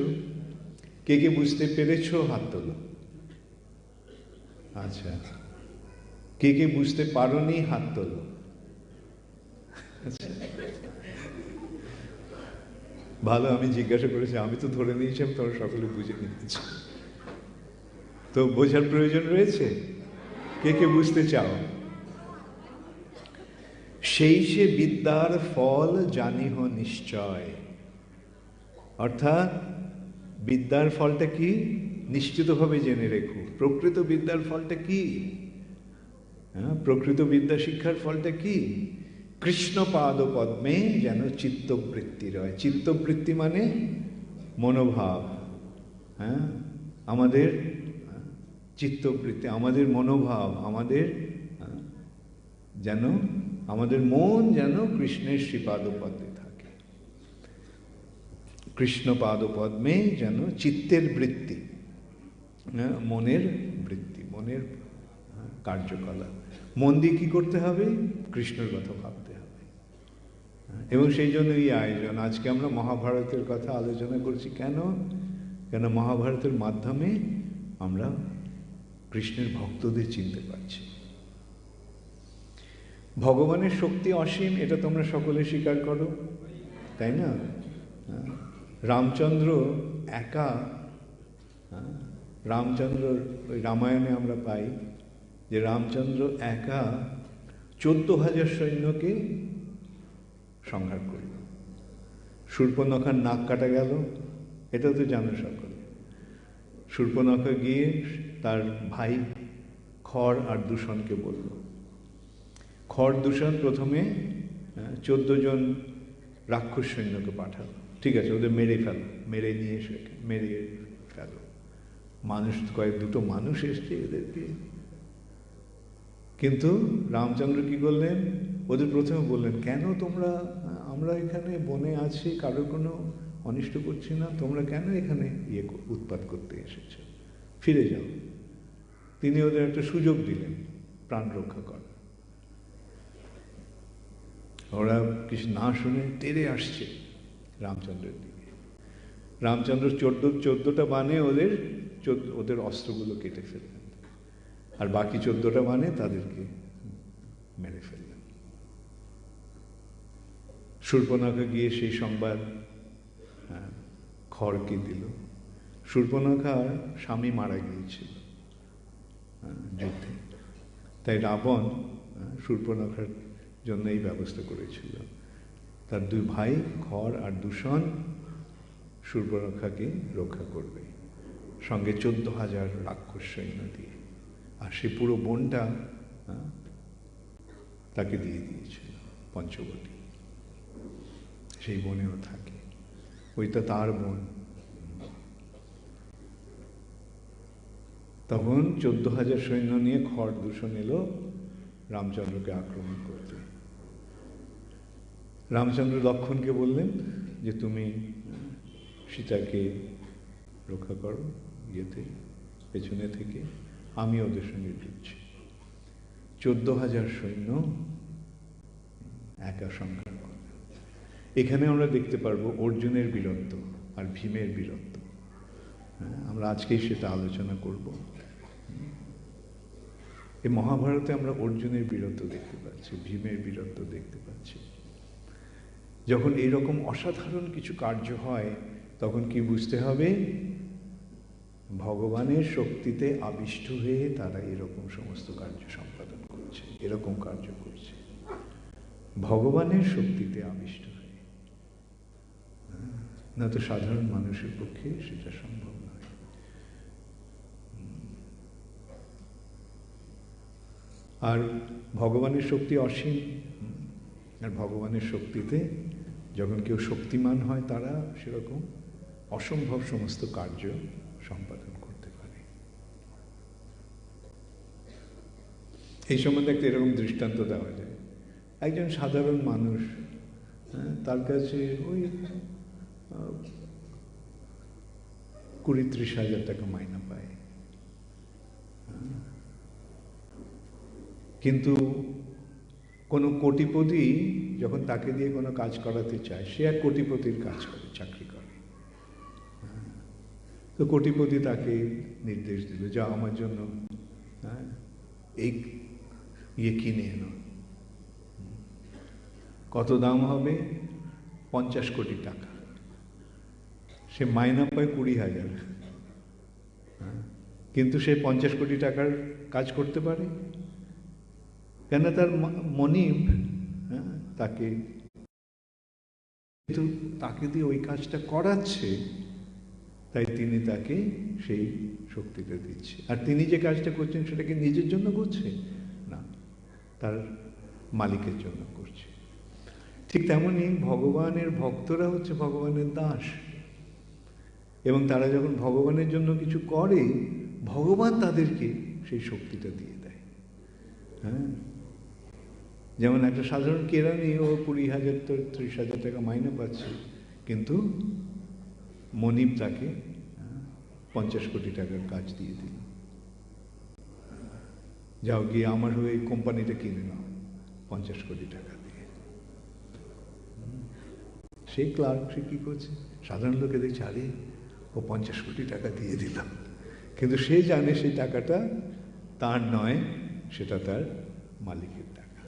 কে কে বুঝতে পেরেছ? হাত তোলো। আচ্ছা, কে কে বুঝতে পারোনি? হাত তোলো। আচ্ছা, ভালো, আমি জিজ্ঞাসা করেছি, আমি তো ধরে নিয়েছিলাম তোমরা সকলে বুঝে নিয়েছ। তো বোঝার প্রয়োজন রয়েছে? কে কে বুঝতে চাও? সেই সে বিদ্যার ফল জানিহ নিশ্চয়, অর্থাৎ বিদ্যার ফলটা কি নিশ্চিতভাবে জেনে রেখো। প্রকৃত বিদ্যার ফলটা কি? প্রকৃত বিদ্যা শিক্ষার ফলটা কি? কৃষ্ণ পাদ পদ্মে যেন চিত্তবৃত্তি রয়। চিত্তবৃত্তি মানে মনোভাব। আমাদের চিত্তবৃত্তি, আমাদের মনোভাব, আমাদের যেন, আমাদের মন যেন কৃষ্ণের শ্রীপাদ পদ্মে থাকে। কৃষ্ণ পাদ পদ্মে যেন চিত্তের বৃত্তি, মনের বৃত্তি, মনের কার্যকলাপ। মন দিয়ে কি করতে হবে? কৃষ্ণের কথা ভাবতে হবে। এবং সেই জন্য এই আয়োজন। আজকে আমরা মহাভারতের কথা আলোচনা করছি কেন? কেন মহাভারতের মাধ্যমে আমরা কৃষ্ণের ভক্তদের চিনতে পারছি। ভগবানের শক্তি অসীম, এটা তোমরা সকলে স্বীকার করো, তাই না? রামচন্দ্র একা, রামচন্দ্র ওই রামায়ণে আমরা পাই যে রামচন্দ্র একা 14,000 সৈন্যকে সংহার করল। শূর্পণখার নাক কাটা গেল, এটাও তো জানো সকলে। শূর্পণখা গিয়ে তার ভাই খড় আর দূষণকে বলল। খড় দূষণ প্রথমে 14 জন রাক্ষস সৈন্যকে পাঠালো, ঠিক আছে ওদের মেরে ফেলো, মেরে নিয়ে এসে মেরে ফেলো। মানুষ দুটো মানুষ এসছে এদেরকে। কিন্তু রামচন্দ্র কি করলেন? ওদের প্রথমে বললেন, কেন তোমরা, আমরা এখানে বনে আছি, কারোর কোনো অনিষ্ট করছি না, তোমরা কেন এখানে উৎপাত করতে এসেছো? ফিরে যাও। তিনি ওদের একটা সুযোগ দিলেন প্রাণ রক্ষা করার। ওরা কিছু না শুনে তেড়ে আসছে রামচন্দ্রের দিকে। রামচন্দ্র 14টা বানে ওদের অস্ত্রগুলো কেটে ফেললেন, আর বাকি 14টা বানে তাদেরকে মেরে ফেললেন। শূর্পণখা গিয়ে সেই সংবাদ খড়কে দিল। শূর্পণখার স্বামী মারা গিয়েছিল যুদ্ধে, তাই রাবণ শূর্পণখার জন্য এই ব্যবস্থা করেছিল। তার 2 ভাই খড় আর দূষণ শূর্পণখাকে রক্ষা করবে, সঙ্গে 14,000 রাক্ষস সৈন্য দিয়ে। আর সে পুরো বনটা তাকে দিয়ে দিয়েছিল, পঞ্চবটী। সেই বনেও থাকে, ওইটা তার বন। তখন 14,000 সৈন্য নিয়ে খড় দূষণ এলো রামচন্দ্রকে আক্রমণ করতে। রামচন্দ্র লক্ষ্মণকে বললেন যে তুমি সীতাকে রক্ষা করো ইয়েতে, পেছনে থেকে, আমি ওদের সঙ্গে যুদ্ধছি। 14,000 সৈন্য একা সংগ্রাম করে। এখানে আমরা দেখতে পারবো অর্জুনের বীরত্ব আর ভীমের বীরত্ব। আমরা আজকেই সেটা আলোচনা করব। এই মহাভারতে আমরা অর্জুনের বীরত্ব দেখতে পাচ্ছি, ভীমের বীরত্ব দেখতে পাচ্ছি। যখন এইরকম অসাধারণ কিছু কার্য হয় তখন কি বুঝতে হবে? ভগবানের শক্তিতে আবিষ্ট হয়ে তারা এরকম সমস্ত কার্য সম্পাদন করছে, এরকম কার্য করছে ভগবানের শক্তিতে আবিষ্ট হয়ে। না তো সাধারণ মানুষের পক্ষে সেটা সম্ভব নয়। আর ভগবানের শক্তি অসীম, আর ভগবানের শক্তিতে যখন কেউ শক্তিমান হয় তারা সেরকম অসম্ভব সমস্ত কার্য সম্পাদন করতে পারে। এই সম্বন্ধে একটা এরকম দৃষ্টান্ত দেওয়া যায়। একজন সাধারণ মানুষ, তার কাছে ওই 20-30 হাজার টাকা মাইনা পায়, কিন্তু কোনো কোটিপতি যখন তাকে দিয়ে কোনো কাজ করাতে চায়, সে এক কোটিপতির কাজ করে, চাকরি করে। তো কোটিপতি তাকে নির্দেশ দিল, যা আমার জন্য এই কিনে এনো। কত দাম হবে? 50 কোটি টাকা। সে মাইনা পায় 20,000, কিন্তু সে 50 কোটি টাকার কাজ করতে পারে কেন? তার মনিব তাকে দিয়ে ওই কাজটা করাচ্ছে, তাই তিনি তাকে সেই শক্তিটা দিচ্ছে। আর তিনি যে কাজটা করছেন সেটাকে নিজের জন্য করছে না, তার মালিকের জন্য করছে। ঠিক তেমনি ভগবানের ভক্তরা হচ্ছে ভগবানের দাস, এবং তারা যখন ভগবানের জন্য কিছু করে, ভগবান তাদেরকে সেই শক্তিটা দিয়ে দেয়। যেমন একটা সাধারণ কেরানি, ও 20,000-30,000 টাকা মাইনে পাচ্ছে, কিন্তু মনিব তাকে 50 কোটি টাকার কাজ দিয়ে দিল। যাও গিয়ে আমার হয়ে এই কোম্পানিটা কিনে নাও 50 কোটি টাকা দিয়ে। সেই ক্লার্ক সে কী করছে, সাধারণ লোকে দেখছে আরে ও 50 কোটি টাকা দিয়ে দিলাম, কিন্তু সে জানে সেই টাকাটা তার নয়, সেটা তার মালিকের টাকা।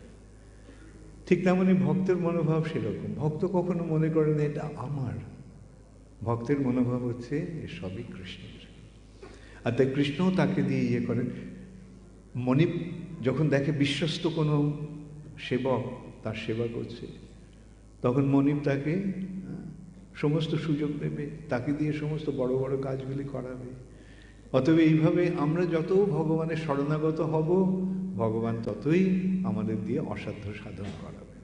ঠিক তেমনি ভক্তের মনোভাব সেরকম। ভক্ত কখনো মনে করে না এটা আমার, ভক্তের মনোভাব হচ্ছে এ সবই কৃষ্ণের। আর তাই কৃষ্ণও তাকে দিয়ে ইয়ে করেন। মণি যখন দেখে বিশ্বস্ত কোনো সেবক তার সেবা করছে, তখন মনিব তাকে সমস্ত সুযোগ দেবে, তাকে দিয়ে সমস্ত বড় বড় কাজগুলি করাবে। অতএব এইভাবে আমরা যত ভগবানের শরণাগত হব, ভগবান ততই আমাদের দিয়ে অসাধ্য সাধন করাবে।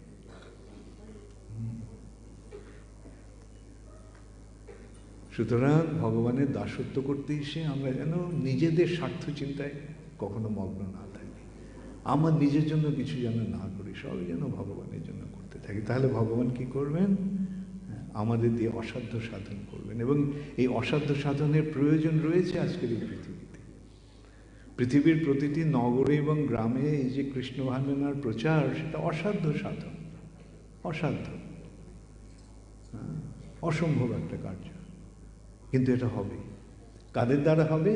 সুতরাং ভগবানের দাসত্ব করতে এসে আমরা যেন নিজেদের স্বার্থ চিন্তায় কখনো মগ্ন না থাকি, আমার নিজের জন্য কিছু যেন না করি, সবই যেন ভগবানের জন্য করতে থাকি। তাহলে ভগবান কি করবেন? আমাদের দিয়ে অসাধ্য সাধন করবেন। এবং এই অসাধ্য সাধনের প্রয়োজন রয়েছে আজকের এই পৃথিবীতে। পৃথিবীর প্রতিটি নগরে এবং গ্রামে এই যে কৃষ্ণ ভাবনার প্রচার, সেটা অসাধ্য সাধন, অসাধ্য, অসম্ভব একটা কার্য, কিন্তু এটা হবে। কাদের দ্বারা হবে?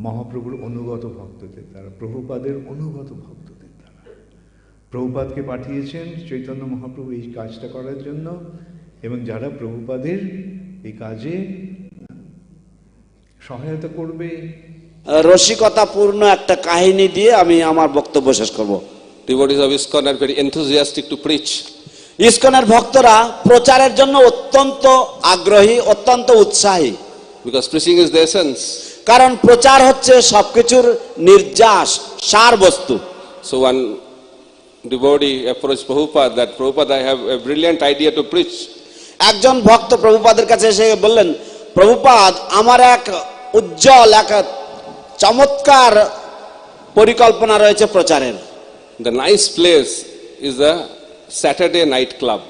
মহাপ্রভুর অনুগত ভক্তদের দ্বারা, প্রভুপাদের অনুগত ভক্তদের দ্বারা। প্রভুপাদকে পাঠিয়েছেন চৈতন্য মহাপ্রভু এই কাজটা করার জন্য, এবং যারা প্রভুপাদের এই কাজে সহায়তা করবে। রসিকতাপূর্ণ একটা কাহিনী দিয়ে আমি আমার বক্তব্য শেষ করব। Devotees of ISKCON are very enthusiastic to preach. ইসকনের ভক্তরা প্রচারের জন্য অত্যন্ত আগ্রহী, অত্যন্ত উৎসাহী। Because preaching is the essence. কারণ প্রচার হচ্ছে সবকিছুর নির্যাস, সার বস্তু। So one devotee approached Prabhupada that Prabhupada, I have a brilliant idea to preach. একজন ভক্ত প্রভুপাদের কাছে এসে বললেন, প্রভুপাদ, আমার এক উজ্জ্বল, এক চমৎকার পরিকল্পনা রয়েছে প্রচারের। The nice place is the Saturday night club.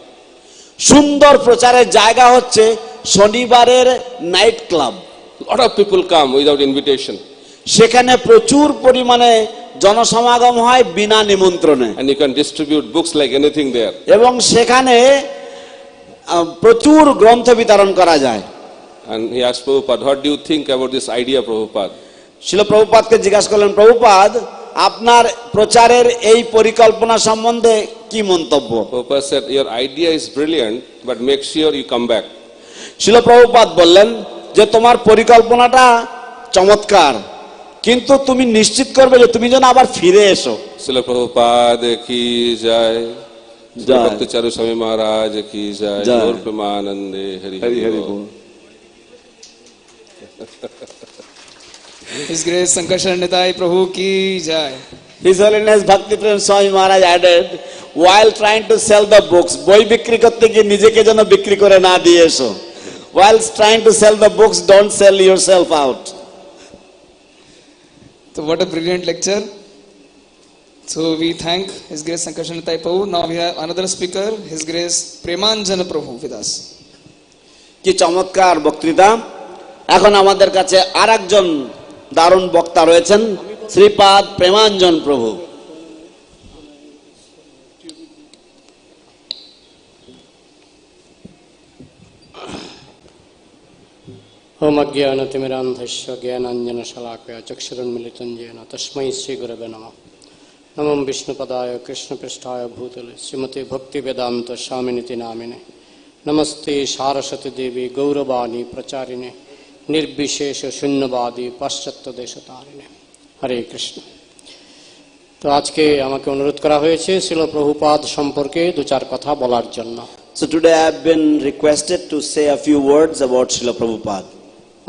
সুন্দর প্রচারের জায়গা হচ্ছে শনিবারের night club. Lot of people come without invitation. সেখানে প্রচুর পরিমাণে জনসমাগম হয় বিনা নিমন্ত্রণে। And you can distribute books like anything there. এবং সেখানে প্রচুর গ্রন্থ বিতরণ করা যায়। And he asked Prabhupada, what do you think about this idea, Prabhupada? শিল প্রভুপাদকে জিজ্ঞাসা করলেন, প্রভুপাদ, আপনার প্রচারের এই পরিকল্পনা সম্বন্ধে কি মন্তব্য? Prabhupada said, your idea is brilliant, but make sure you come back. শিল প্রভুপাদ বললেন যে তোমার পরিকল্পনাটা চমৎকার, কিন্তু তুমি নিশ্চিত করবে যে তুমি যেন আবার ফিরে এসো। Srila Prabhupada ki jai. Bhakti Charu Swami Maharaj ki jai. Gaur Premanande Hari Hari Bol. His Grace Sankarshan Nitai Prabhu ki jai. His Holiness Bhakti Swami Maharaj added, while trying to sell the books, বই বিক্রি করতে গিয়ে নিজেকে যেন বিক্রি করে না দিয়ে এসো। While trying to sell the books, don't sell yourself out. So what a brilliant lecture. So we thank His Grace Sankarshan Nitai Prabhu. Now we have another speaker, His Grace Premanjana Prabhu with us. কি চমৎকার বক্তৃতা। এখন আমাদের কাছে আরেকজন দারুণ বক্তা রয়েছেন, শ্রীপাদ প্রেমাঞ্জন প্রভু। ओम अज्ञानतिमिरान्धस्य ज्ञानाञ्जनशलाकया चक्षुरुन्मिलितं येन तस्मै श्रीगुरवे नमः। नमो विष्णुपदाय कृष्णपृष्ठाय भूतले श्रीमते भक्तिवेदान्त स्वामिनिति नामिने। नमस्ते सारस्वती देवी गौरवाणी प्रचारिणे निर्विशेष शून्यवादी पाश्चात्य देशतारिणे। हरे कृष्ण। তো আজকে আমাকে অনুরোধ করা হয়েছে শ্রীল প্রভুপাদ সম্পর্কে দু চার কথা বলার জন্য। So today I have been requested to say a few words about Srila Prabhupada.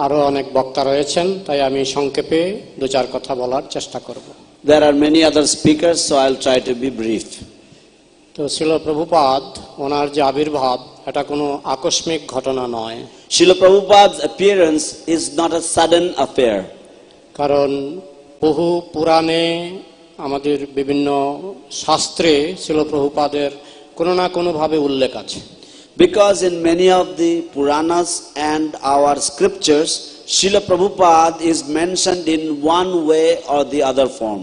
আরো অনেক বক্তা রয়েছেন, তাই আমি সংক্ষেপে দু চার কথা বলার চেষ্টা করব। There are many other speakers, so I'll try to be brief. তো শ্রীল প্রভুপাদ, ওনার যে আবির্ভাব, এটা কোনো আকস্মিক ঘটনা নয়। Srila Prabhupada's appearance is not a sudden affair. কারণ বহু পুরাণে, আমাদের বিভিন্ন শাস্ত্রে শ্রীল প্রভুপাদের কোনো না কোনো ভাবে উল্লেখ আছে। Because in many of the Puranas and our scriptures, Srila Prabhupada is mentioned in one way or the other form.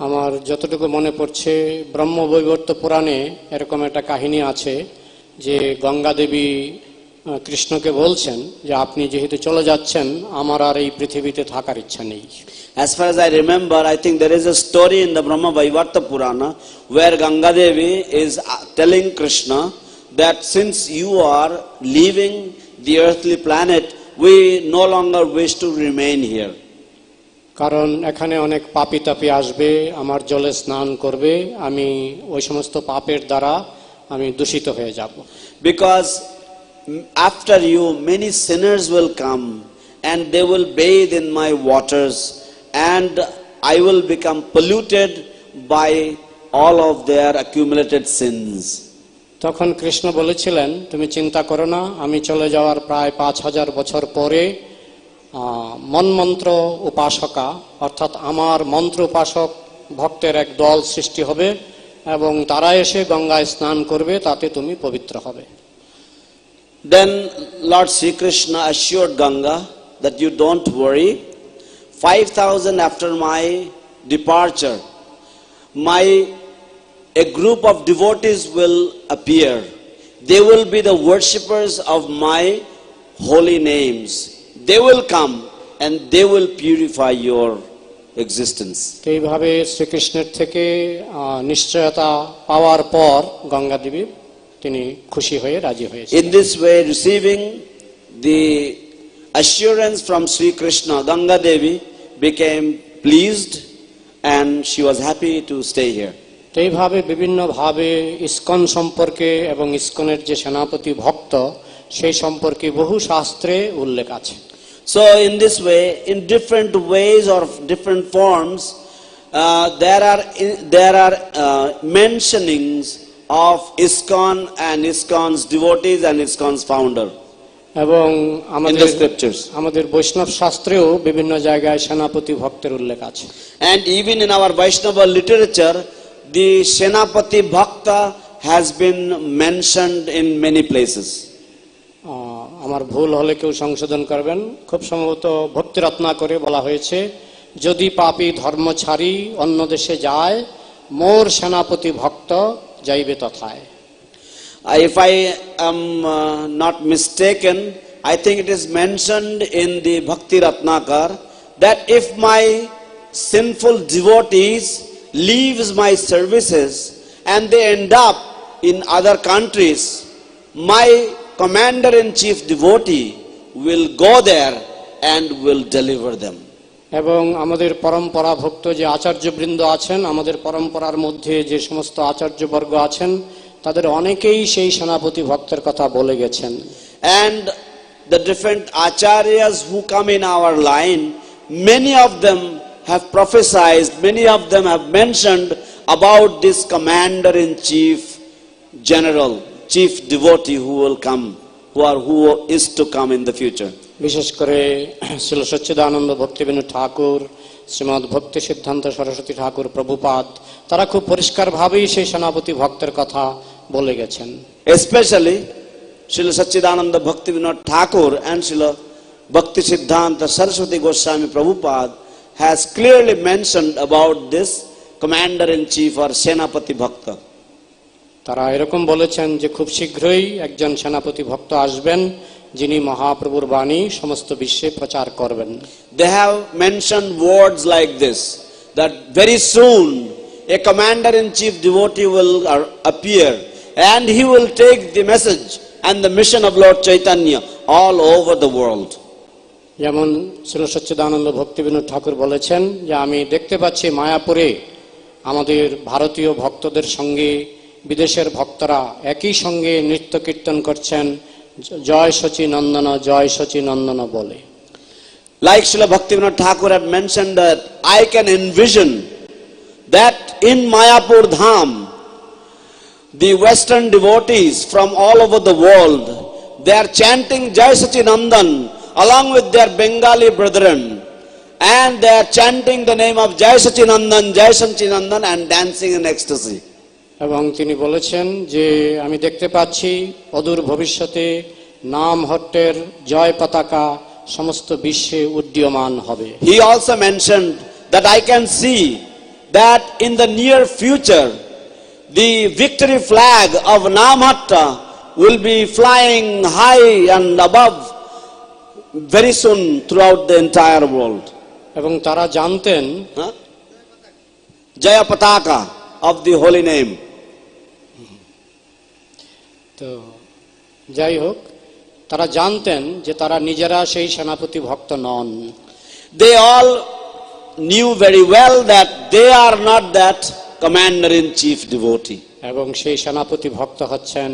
আমার যতটুকু মনে পড়ছে ব্রহ্মবৈবর্ত পুরাণে এরকম একটা কাহিনী আছে যে গঙ্গা দেবী কৃষ্ণকে বলছেন যে আপনি যেহেতু চলে যাচ্ছেন আমার আর এই পৃথিবীতে থাকার ইচ্ছা নেই। As far as I remember, I think there is a story in the Brahma Vaivarta Purana where Ganga Devi is telling Krishna that since you are leaving the earthly planet, we no longer wish to remain here. কারণ এখানে অনেক পাপী তাপী আসবে, আমার জলে স্নান করবে, আমি ওই সমস্ত পাপের দ্বারা আমি দূষিত হয়ে যাব। Because after you many sinners will come and they will bathe in my waters and I will become polluted by all of their accumulated sins. তখন কৃষ্ণ বলেছিলেন তুমি চিন্তা করো না, আমি চলে যাওয়ার প্রায় 5000 বছর পরে মন্মন্ত্র উপাসকা অর্থাৎ আমার মন্ত্র উপাসক ভক্তের এক দল সৃষ্টি হবে এবং তারা এসে গঙ্গায় স্নান করবে, তাতে তুমি পবিত্র হবে। Then Lord Sri Krishna assured Ganga that you don't worry, 5000 after my departure, a group of devotees will appear. They will be the worshippers of my holy names. They will come and they will purify your existence. এইভাবে শ্রীকৃষ্ণের থেকে নিশ্চয়তা পাওয়ার পর গঙ্গা দেবী তিনি খুশি হয়ে রাজি হয়েছেন। In this way, receiving the assurance from Sri Krishna, Ganga Devi became pleased and she was happy to stay here. এইভাবে বিভিন্ন ভাবে ইসকন সম্পর্কে এবং ইসকনের যে সেনাপতি ভক্ত সেই সম্পর্কে বহু শাস্ত্রে উল্লেখ আছে। So in this way, in different ways or different forms, there are mentionings of ISKCON and ISKCON's devotees and ISKCON's founder. এবং in the scriptures. আমাদের বৈষ্ণব শাস্ত্রেও বিভিন্ন জায়গায় সেনাপতি ভক্তের উল্লেখ আছে। And even in our Vaishnava literature, the Senapati Bhakta has been mentioned in many places. আমার ভুল হলে কেউ সংশোধন করবেন, খুব সম্ভবত ভক্তি রত্নাকরে বলা হয়েছে যদি পাপী ধর্ম ছাড়ি অন্য দেশে যায় মোর সেনাপতি ভক্ত যাইবে তথায়। If I am not mistaken, I think it is mentioned in the Bhakti Ratnakar that if my sinful devotees leaves my services and they end up in other countries, my commander-in-chief devotee will go there and will deliver them. এবং আমাদের পরম্পরা ভক্ত যে আচার্যবৃন্দ আছেন, আমাদের পরম্পরার মধ্যে যে সমস্ত আচার্যবর্গ আছেন তাদের অনেকেই সেই সেনাপতি ভক্তের কথা বলে গেছেন। And the different acharyas who come in our line, many of them have prophesied, many of them have mentioned about this commander-in-chief general, chief devotee who will come, who is to come in the future. বিশেষ করে শ্রীল সচ্চিদানন্দ ভক্তিবিনোদ ঠাকুর, শ্রীমদ্ ভক্তি সিদ্ধান্ত সরস্বতী ঠাকুর প্রভুপাদ তারা খুব পরিষ্কারভাবেই সেই সেনাপতি ভক্তের কথা বলে গেছেন। Especially Srila Satchidananda Bhaktivinoda Thakur and Srila Bhakti Siddhanta Saraswati Goswami Prabhupada has clearly mentioned about this commander-in-chief or Senapati Bhakta. তারা এরকম বলেছেন যে খুব শীঘ্রই একজন সেনাপতি ভক্ত আসবেন যিনি মহাপ্রভুর বাণী সমস্ত বিশ্বে প্রচার করবেন। They have mentioned words like this, that very soon a commander-in-chief devotee will appear and he will take the message and the mission of Lord Chaitanya all over the world. যেমন শ্রীল সচ্চিদানন্দ ভক্তিবিনোদ ঠাকুর বলেছেন যে আমি দেখতে পাচ্ছি মায়াপুরে আমাদের ভারতীয় ভক্তদের সঙ্গে বিদেশের ভক্তরা একই সঙ্গে নৃত্য কীর্তন করছেন জয় সচি নন্দন বলে। Like Srila Bhaktivinoda Thakur had mentioned that I can envision that in Mayapur Dham, the Western devotees from all over the world, they are chanting Jai Sachinandan along with their Bengali brethren, and they are chanting the name of Jai Sachinandan and dancing in ecstasy. এবং তিনি বলেছেন যে আমি দেখতে পাচ্ছি অদূর ভবিষ্যতে নাম হট্টের জয় পতাকা সমস্ত বিশ্বে উড্ডীয়মান হবে। He also mentioned that I can see that in the near future the victory flag of Namhatta will be flying high and above very soon throughout the entire world. এবং তারা জানতেন Jaya Pataka of the holy name. তো যাই হোক, তারা জানতেন যে তারা নিজেরা সেই সেনাপতি ভক্ত নন। They all knew very well that they are not that commander-in-chief devotee. এবং সেই সেনাপতি ভক্ত হচ্ছেন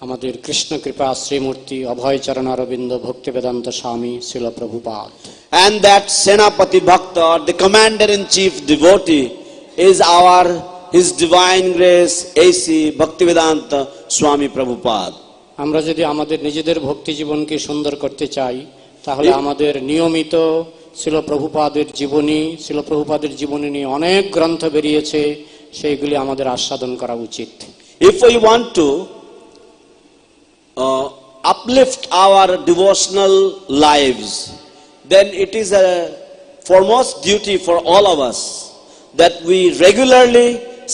আমাদের কৃষ্ণ কৃপা শ্রীমূর্তি অভয় চরণ অরবিন্দ ভক্তি বেদান্ত স্বামী শিল Prabhupada. And that Senapati Bhakta, the commander-in-chief devotee, is His Divine Grace A.C. Bhaktivedanta Swami Prabhupada. আমরা যদি আমাদের নিজেদের ভক্তি জীবনকে সুন্দর করতে চাই, তাহলে আমাদের নিয়মিত শিল প্রভুপাদের জীবনী নিয়ে অনেক গ্রন্থ বেরিয়েছে, সেইগুলি আমাদের আস্বাদন করা উচিত। If we want to uplift our devotional lives, then it is a foremost duty for all of us that we regularly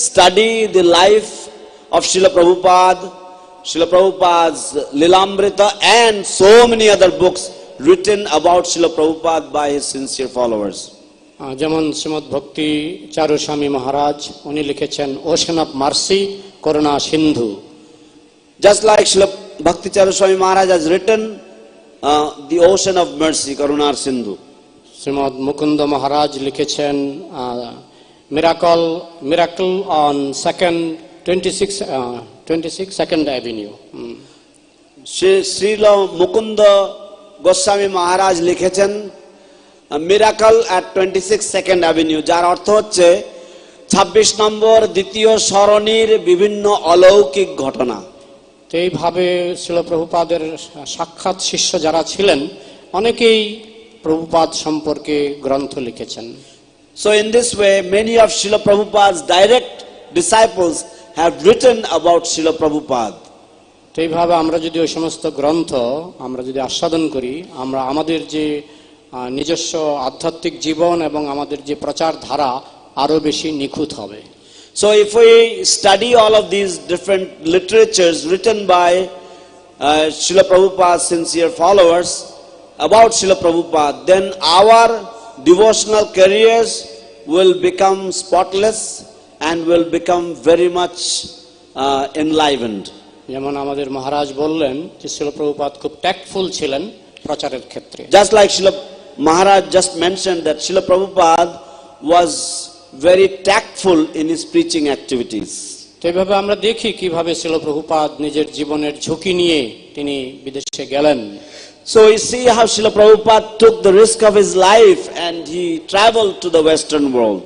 study the life of Srila Prabhupada's Lilamrita and so many other books written about Srila Prabhupada by his sincere followers. যেমন শ্রীমৎ ভক্তি চারু স্বামী মহারাজ, উনি লিখেছেন ocean of mercy, করুণা সিন্ধু। Just like Srila Bhakti Charu Swami Maharaj has written the ocean of mercy, Karuna Sindhu. Srimat Mukunda Maharaj লিখেছেন miracle on 26 second avenue. Srila Mukunda Goswami Maharaj লিখেছেন miracle at 26 second avenue, যার অর্থ হচ্ছে 26 নম্বর দ্বিতীয় সরণির বিভিন্ন অলৌকিক ঘটনা। তো এইভাবে শিল প্রভুপাদের সাক্ষাৎ শিষ্য যারা ছিলেন, অনেকেই প্রভুপাদ সম্পর্কে গ্রন্থ লিখেছেন। So in this way, many of Srila Prabhupada's direct disciples have written about Srila Prabhupada. তো এইভাবে আমরা যদি ওই সমস্ত গ্রন্থ আমরা যদি আস্বাদন করি, আমরা আমাদের যে নিজস্ব আধ্যাত্মিক জীবন এবং আমাদের যে প্রচার ধারা আরো বেশি নিখুঁত হবে। So if we study all of these different literatures written by Srila Prabhupada's sincere followers about Srila Prabhupada, then our devotional careers will become spotless and will become very much enlivened. যেমন আমাদের মহারাজ বললেন যে শিল প্রভুপাদ খুব tactful ছিলেন প্রচারের ক্ষেত্রে। Just like Srila Maharaj just mentioned that Srila Prabhupada was very tactful in his preaching activities. তো এইভাবে আমরা দেখি কিভাবে শিল প্রভুপাদ নিজের জীবনের ঝুঁকি নিয়ে তিনি বিদেশে গেলেন। So we see how Srila Prabhupada took the risk of his life and he traveled to the Western world.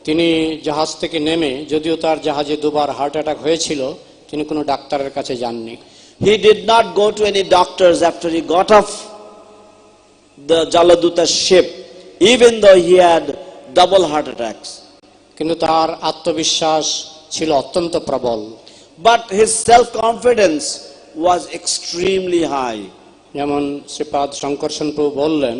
তিনি জাহাজ থেকে নেমে, যদিও তার জাহাজে দুবার হার্ট অ্যাটাক হয়েছিল, তিনি কোনো ডাক্তারের কাছে যাননি। He did not go to any doctors after he got off the Jaladuta ship, even though he had double heart attacks. কিন্তু তার আত্মবিশ্বাস ছিল অত্যন্ত প্রবল। But his self-confidence was extremely high. যেমন শ্রীপাদ শঙ্করসন প্রভু বললেন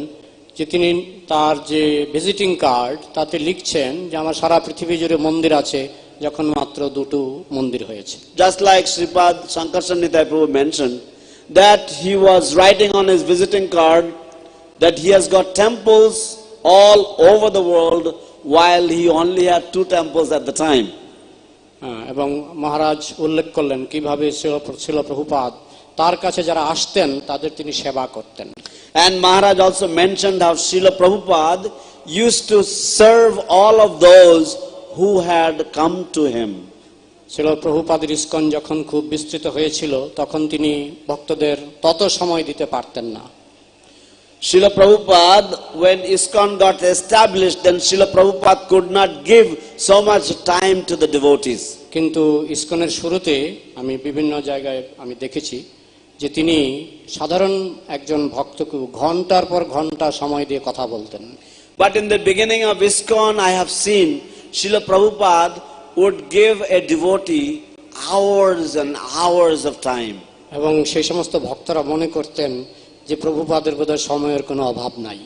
যে তিনি তার যে ভিজিটিং কার্ড তাতে লিখছেন যে আমার সারা পৃথিবী জুড়ে মন্দির আছে, যখন মাত্র 2টো মন্দির হয়েছে। Just like Sripad Shankarsan Nitai Prabhu mentioned that he was writing on his visiting card that he has got temples all over the world while he only had 2 temples at the time. এবং মহারাজ উল্লেখ করলেন কিভাবে শিল প্রভুপাদ তার কাছে যারা আসতেন তাদের তিনি সেবা করতেন। And Maharaj also mentioned how Srila Prabhupada used to serve all of those who had come to him. শিল প্রভুপাদের ইসকন যখন খুব বিস্তৃত হয়েছিল, তখন তিনি ভক্তদের তত সময় দিতে পারতেন না। Srila Prabhupada, when ISKCON got established, then Srila Prabhupada could not give so much time to the devotees. কিন্তু ইসকনের শুরুতে আমি বিভিন্ন জায়গায় আমি দেখেছি যে তিনি সাধারণ একজন ভক্তকে ঘন্টার পর ঘন্টা সময় দিয়ে কথা বলতেন। But in the beginning of ISKCON, I have seen Srila Prabhupada would give a devotee hours and hours of time. এবং সেই সমস্ত ভক্তরা মনে করতেন যে প্রভুপাদের বোধহয় সময়ের কোনো অভাব নাই।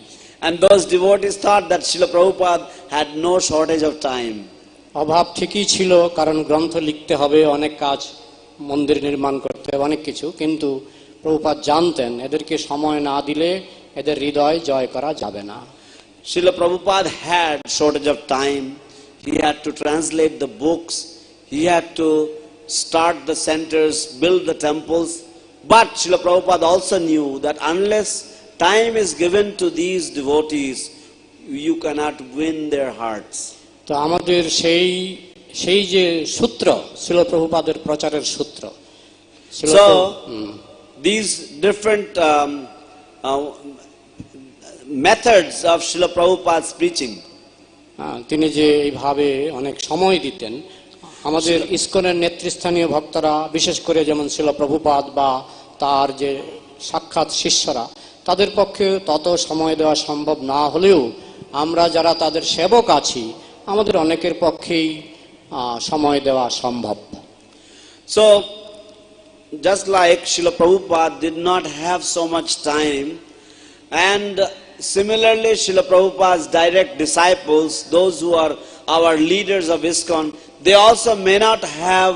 And those devotees thought that Srila Prabhupada had no shortage of time. অভাব ঠিকই ছিল, কারণ গ্রন্থ লিখতে হবে, অনেক কাজ, মন্দির নির্মাণ করতে হবে, অনেক কিছু, কিন্তু প্রভুপাদ জানতেন এদেরকে সময় না দিলে এদের হৃদয় জয় করা যাবে না। Srila Prabhupada had shortage of time. He had to translate the books. He had to start the centers, build the temples. But Srila Prabhupada also knew that unless time is given to these devotees, you cannot win their hearts. তো আমাদের সেই যে সূত্র, শিল প্রভুপাদের প্রচারের সূত্র। So these different methods of Srila Prabhupada's preaching. তিনি যে এইভাবে অনেক সময় দিতেন, আমাদের ইসকনের নেতৃস্থানীয় ভক্তরা, বিশেষ করে যেমন শিল প্রভুপাদ বা তার যে সাক্ষাৎ শিষ্যরা, তাদের পক্ষে তত সময় দেওয়া সম্ভব না হলেও আমরা যারা তাদের সেবক আছি, আমাদের অনেকের পক্ষেই সময় দেওয়া সম্ভব। So just like Srila Prabhupada did not have so much time, and similarly Srila Prabhupada's direct disciples, those who are our leaders of ISKCON, they also may not have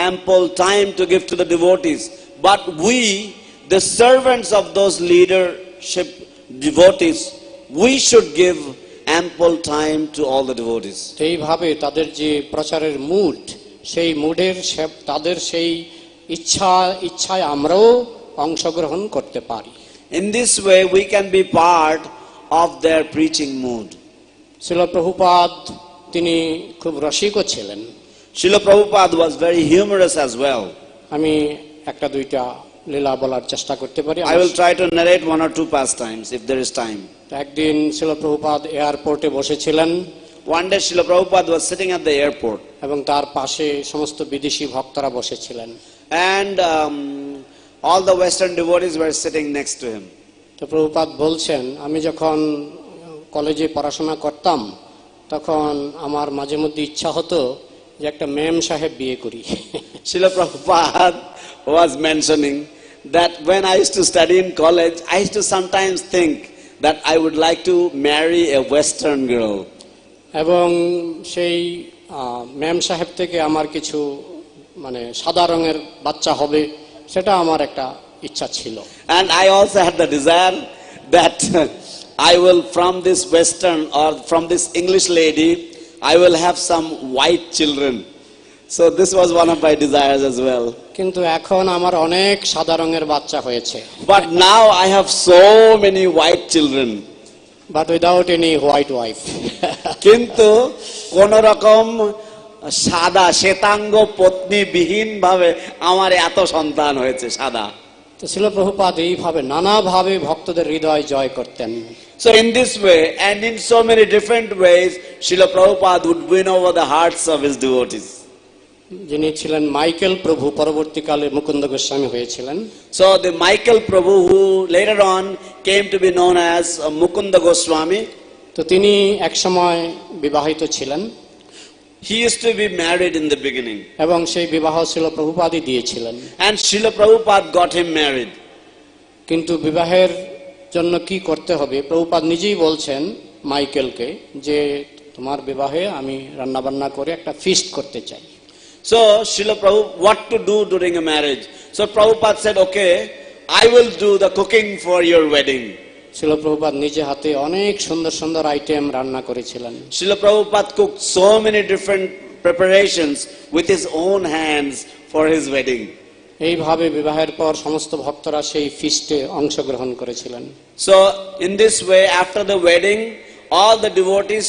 ample time to give to the devotees. But we, the servants of those leadership devotees, we should give ample time to all the devotees. এইভাবে তাদের যে প্রচারের mood, সেই মুডের তাদের সেই ইচ্ছায় আমরাও অংশগ্রহণ করতে পারি। In this way we can be part of their preaching mood. শিল প্রভুপাদ তিনি খুব রসিকও ছিলেন। Srila Prabhupada was very humorous as well. আমি একটা দুইটা লীলা বলার চেষ্টা করতে পারি। I will try to narrate one or two pastimes if there is time. একদিন শিল প্রভুপাদ এয়ারপোর্টে বসেছিলেন। One day Srila Prabhupada was sitting at the airport. এবং তার পাশে সমস্ত বিদেশি ভক্তরা বসেছিলেন। And all the Western devotees were sitting next to him. তো প্রভুপাদ বলছেন, আমি যখন কলেজে পড়াশোনা করতাম তখন আমার মাঝে মধ্যে ইচ্ছা হতো যে একটা ম্যাম সাহেব বিয়ে করি। Srila Prabhupada was mentioning that when I used to study in college, I used to sometimes think that I would like to marry a Western girl. এবং সেই ম্যাম সাহেব থেকে আমার কিছু সাদা রঙের বাচ্চা হবে, সেটা আমার একটা ইচ্ছা ছিল। And I also had the desire that I will, from this Western or from this English lady, I will have some white children. So this was one of my desires as well. কিন্তু এখন আমার অনেক সাদা রঙের বাচ্চা হয়েছে। But now I have so many white children. But without any white wife. কিন্তু কোন রকম সাদা শ্বেতাঙ্গ পত্নী বিহীন ভাবে আমার এত সন্তান হয়েছে সাদা। তো শিল প্রভুপাদ এইভাবে নানাভাবে ভক্তদের হৃদয় জয় করতেন। So in this way and in so many different ways, Srila Prabhupada would win over the hearts of his devotees. যিনি ছিলেন মাইকেল প্রভু, পরবর্তীকালে মুকুন্দ গোস্বামী হয়েছিলেন। So the Michael Prabhu, who later on came to be known as Mukunda Goswami, তো তিনি একসময় বিবাহিত ছিলেন। he used to be married in the beginning. এবং সেই বিবাহ শিল প্রভুপাদই দিয়েছিলেন। And Srila Prabhupada got him married. কিন্তু বিবাহের জন্য কি করতে হবে, প্রভুপাদ নিজেই বলছেন মাইকেলকে যে তোমার বিবাহে আমি রান্না বান্না করে একটা ফিস্ট করতে চাই। So Srila Prabhupada, what to do during a marriage? So Prabhupada said, okay, I will do the cooking for your wedding. শিল প্রভুপাদ নিজে হাতে অনেক সুন্দর সুন্দর আইটেম রান্না করেছিলেন। Srila Prabhupada cooked so many different preparations with his own hands for his wedding. এইভাবে বিবাহের পর সমস্ত ভক্তরা সেই ফিস্টে অংশগ্রহণ করেছিলেন। So in this way, after the wedding, all the devotees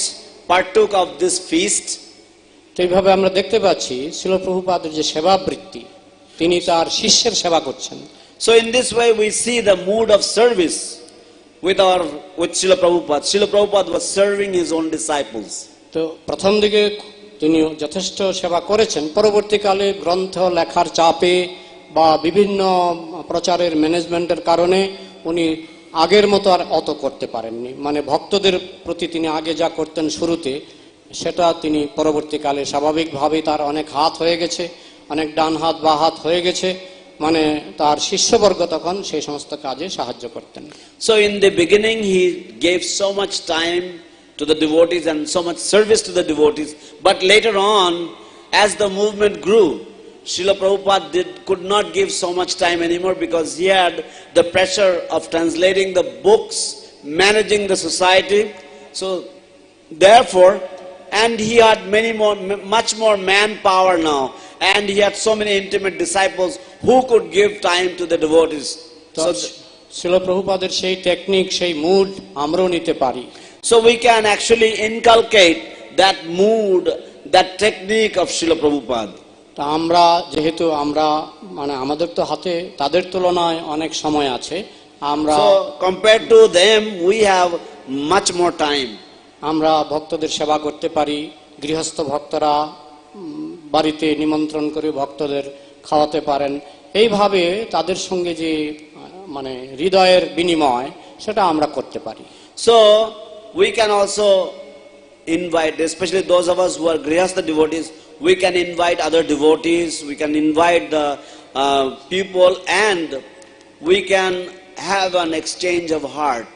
partook of this feast. এইভাবে আমরা দেখতে পাচ্ছি শিল প্রভুপাদের যে সেবাবৃত্তি, তিনি তার শিষ্যের সেবা করছেন। So in this way we see the mood of service with Srila Prabhupada. Srila Prabhupada was serving his own disciples. তো প্রথম দিকে তিনি যথেষ্ট সেবা করেছেন, পরবর্তীকালে গ্রন্থ লেখার চাপে বা বিভিন্ন প্রচারের ম্যানেজমেন্টের কারণে উনি আগের মতো আর অত করতে পারেননি। ভক্তদের প্রতি তিনি আগে যা করতেন শুরুতে, সেটা তিনি পরবর্তীকালে স্বাভাবিকভাবেই তার অনেক হাত হয়ে গেছে, অনেক ডান হাত বা হাত হয়ে গেছে, মানে তার শিষ্যবর্গ তখন সেই সমস্ত কাজে সাহায্য করতেন। So in the beginning he gave so much time to the devotees and so much service to the devotees, but later on as the movement grew, Srila Prabhupada could not give so much time anymore because he had the pressure of translating the books, managing the society. So therefore, and he had much more manpower now, and he had so many intimate disciples who could give time to the devotees. So Srila Prabhupada সেই technique, সেই mood আমরাও নিতে পারি। So we can actually inculcate that mood, that technique of Srila Prabhupada. তা আমরা যেহেতু আমরা মানে আমাদের তো হাতে তাদের তুলনায় অনেক সময় আছে, আমরা So compared to them we have much more time. আমরা ভক্তদের সেবা করতে পারি। গৃহস্থ ভক্তরা বাড়িতে নিমন্ত্রণ করে ভক্তদের খাওয়াতে পারেন। এইভাবে তাদের সঙ্গে যে মানে হৃদয়ের বিনিময় সেটা আমরা করতে পারি। So we can also invite, especially those of us who are grihastha devotees, we can invite other devotees, we can invite the people, and we can have an exchange of heart.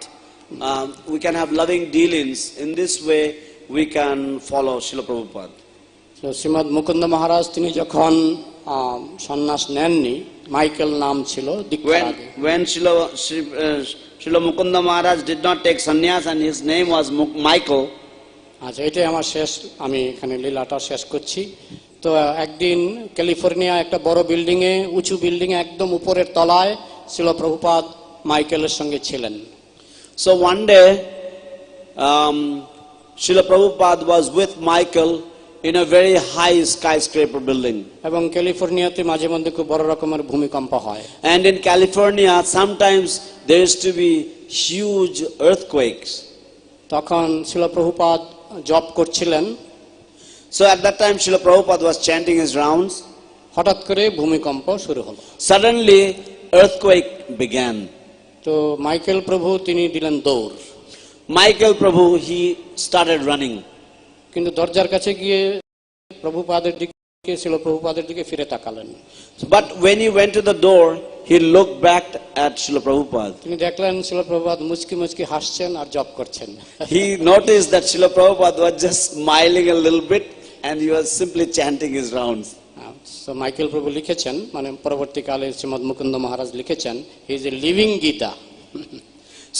We can have loving dealings. In this way we can follow Srila Prabhupada. So Srimat Mukunda মহারাজ তিনি যখন সন্ন্যাস নেননি, Michael নাম ছিল দীক্ষার আগে। When Srila Mukunda Maharaj did not take sannyas and his name was Michael. আচ্ছা, এটাই আমার শেষ, আমি এখানে লীলাটা শেষ করছি। তো একদিন ক্যালিফোর্নিয়া একটা বড় বিল্ডিং এ, উঁচু বিল্ডিং এ একদম উপরের তলায় শ্রীল প্রভুপাদ মাইকেলের সঙ্গে ছিলেন। So one day Srila Prabhupada was with Michael in a very high skyscraper building. এবং ক্যালিফোর্নিয়াতে মাঝে মধ্যে খুব বড় রকমের ভূমিকম্প হয়। And in California sometimes there used to be huge earthquakes. তখন শ্রীল প্রভুপাদ জপ করছিলেন। So at that time Srila Prabhupada was chanting his rounds. হঠাৎ করে ভূমিকম্প শুরু হলো। Suddenly earthquake began. তো মাইকেল প্রভু তিনি দিলেন দৌড়। Michael Prabhu, he started running. কিন্তু দরজার কাছে গিয়ে প্রভুপাদের দিকে, শ্রীল প্রভুপাদের দিকে ফিরে তাকালেন। But when he went to the door, he looked back at Srila Prabhupada. তিনি দেখলেন শ্রীল প্রভুপাদ মুচকি মুচকি হাসছেন আর জপ করছেন। He noticed that Srila Prabhupada was just smiling a little bit and he was simply chanting his rounds. So Michael প্রভু লিখেছেন, মানে পরবর্তীকালে শ্রীমৎ মুকুন্দ মহারাজ লিখেছেন, he is a living Gita.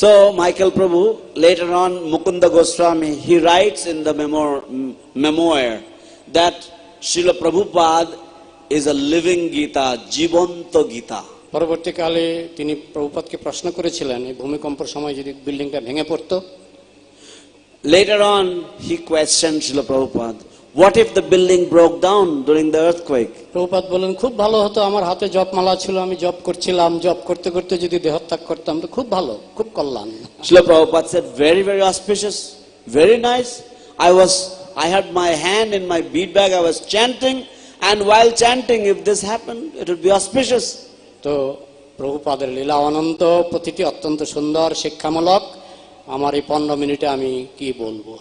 So Michael Prabhu, later on Mukunda Goswami, he writes in the memoir that Srila Prabhupada is a living Gita, Jivanta Gita. পরবর্তীকালে তিনি প্রভুপাদকে প্রশ্ন করেছিলেন, এই ভূমিকম্পের সময় যদি বিল্ডিংটা ভেঙে পড়তো। Later on he questioned Srila Prabhupada, what if the building broke down during the earthquake? Prabhupada বলেন, খুব ভালো হতো, আমার হাতে জপমালা ছিল, আমি জপ করছিলাম, জপ করতে করতে যদি দেহত্যাগ করতাম তো খুব ভালো, খুব কল্যাণ। Srila Prabhupada said, very, very auspicious, very nice. I had my hand in my bead bag, I was chanting, and while chanting, if this happened, it would be auspicious. তো প্রভুপাদের লীলা অনন্ত, প্রতিটি অত্যন্ত সুন্দর, শিক্ষামূলক। আমার এই 15 মিনিটে আমি কি বলবো?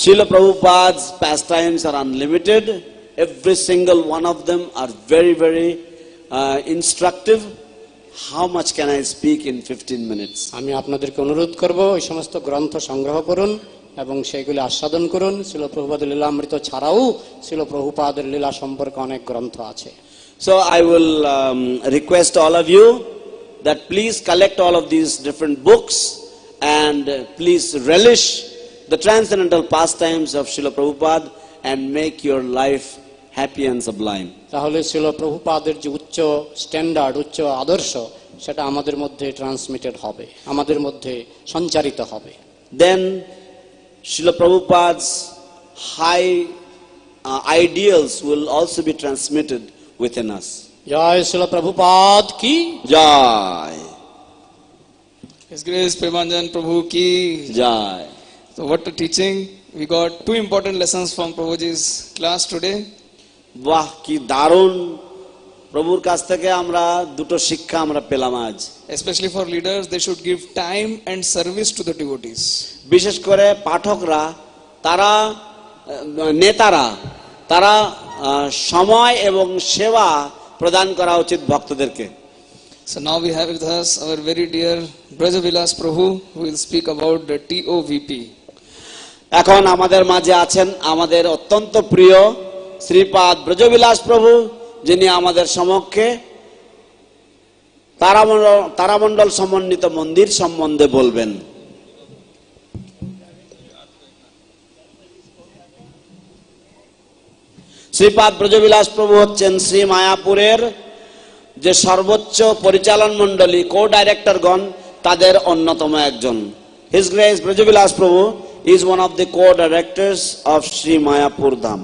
Srila Prabhupada's pastimes are unlimited. Every single one of them are very, very instructive. How much can I speak in 15 minutes? আমি আপনাদেরকে অনুরোধ করব, এই সমস্ত গ্রন্থ সংগ্রহ করুন এবং সেইগুলি আস্বাদন করুন। শ্রীল প্রভুপাদের লীলামৃত ছাড়াও শ্রীল প্রভুপাদের লীলা সম্পর্কে অনেক গ্রন্থ আছে। So I will request all of you that please collect all of these different books and please relish the transcendental pastimes of Srila Prabhupada and make your life happy and sublime. তাহলে শ্রীল প্রভুপাদের যে উচ্চ standard, উচ্চ আদর্শ, সেটা আমাদের মধ্যে transmitted হবে, আমাদের মধ্যে সঞ্চারিত হবে। Then Srila Prabhupada's high ideals will also be transmitted within us. জয় শ্রীল প্রভুপাদ কি Jai. His Grace Premanjan Prabhu ki Jai. So what a teaching. We got 2 important lessons from Prabhuji's class today. বাহ, কি দারুণ! প্রভুর কাছ থেকে আমরা দুটো শিক্ষা আমরা পেলাম আজ। Especially for leaders, they should give time and service to the devotees. বিশেষ করে পাঠকরা, তারা নেতারা, তারা সময় এবং সেবা প্রদান করা উচিত ভক্তদেরকে। So now we have with us our very dear Brajavilas Prabhu, who will speak about the TOVP. এখন আমাদের মাঝে আছেন আমাদের অত্যন্ত প্রিয় শ্রীপাদ ব্রজবিলাস প্রভু, যিনি আমাদের সমক্ষে তারামণ্ডল সমন্বিত মন্দির সম্বন্ধে বলবেন। শ্রীপাদ ব্রজবিলাস প্রভু হচ্ছেন শ্রী মায়াপুরের যে সর্বোচ্চ পরিচালন মণ্ডলী কো ডাইরেক্টরগণ তাদের অন্যতম একজন। হিজ গ্রেস ব্রজবিলাস প্রভু is one of the co-directors of Sri Mayapur Dham.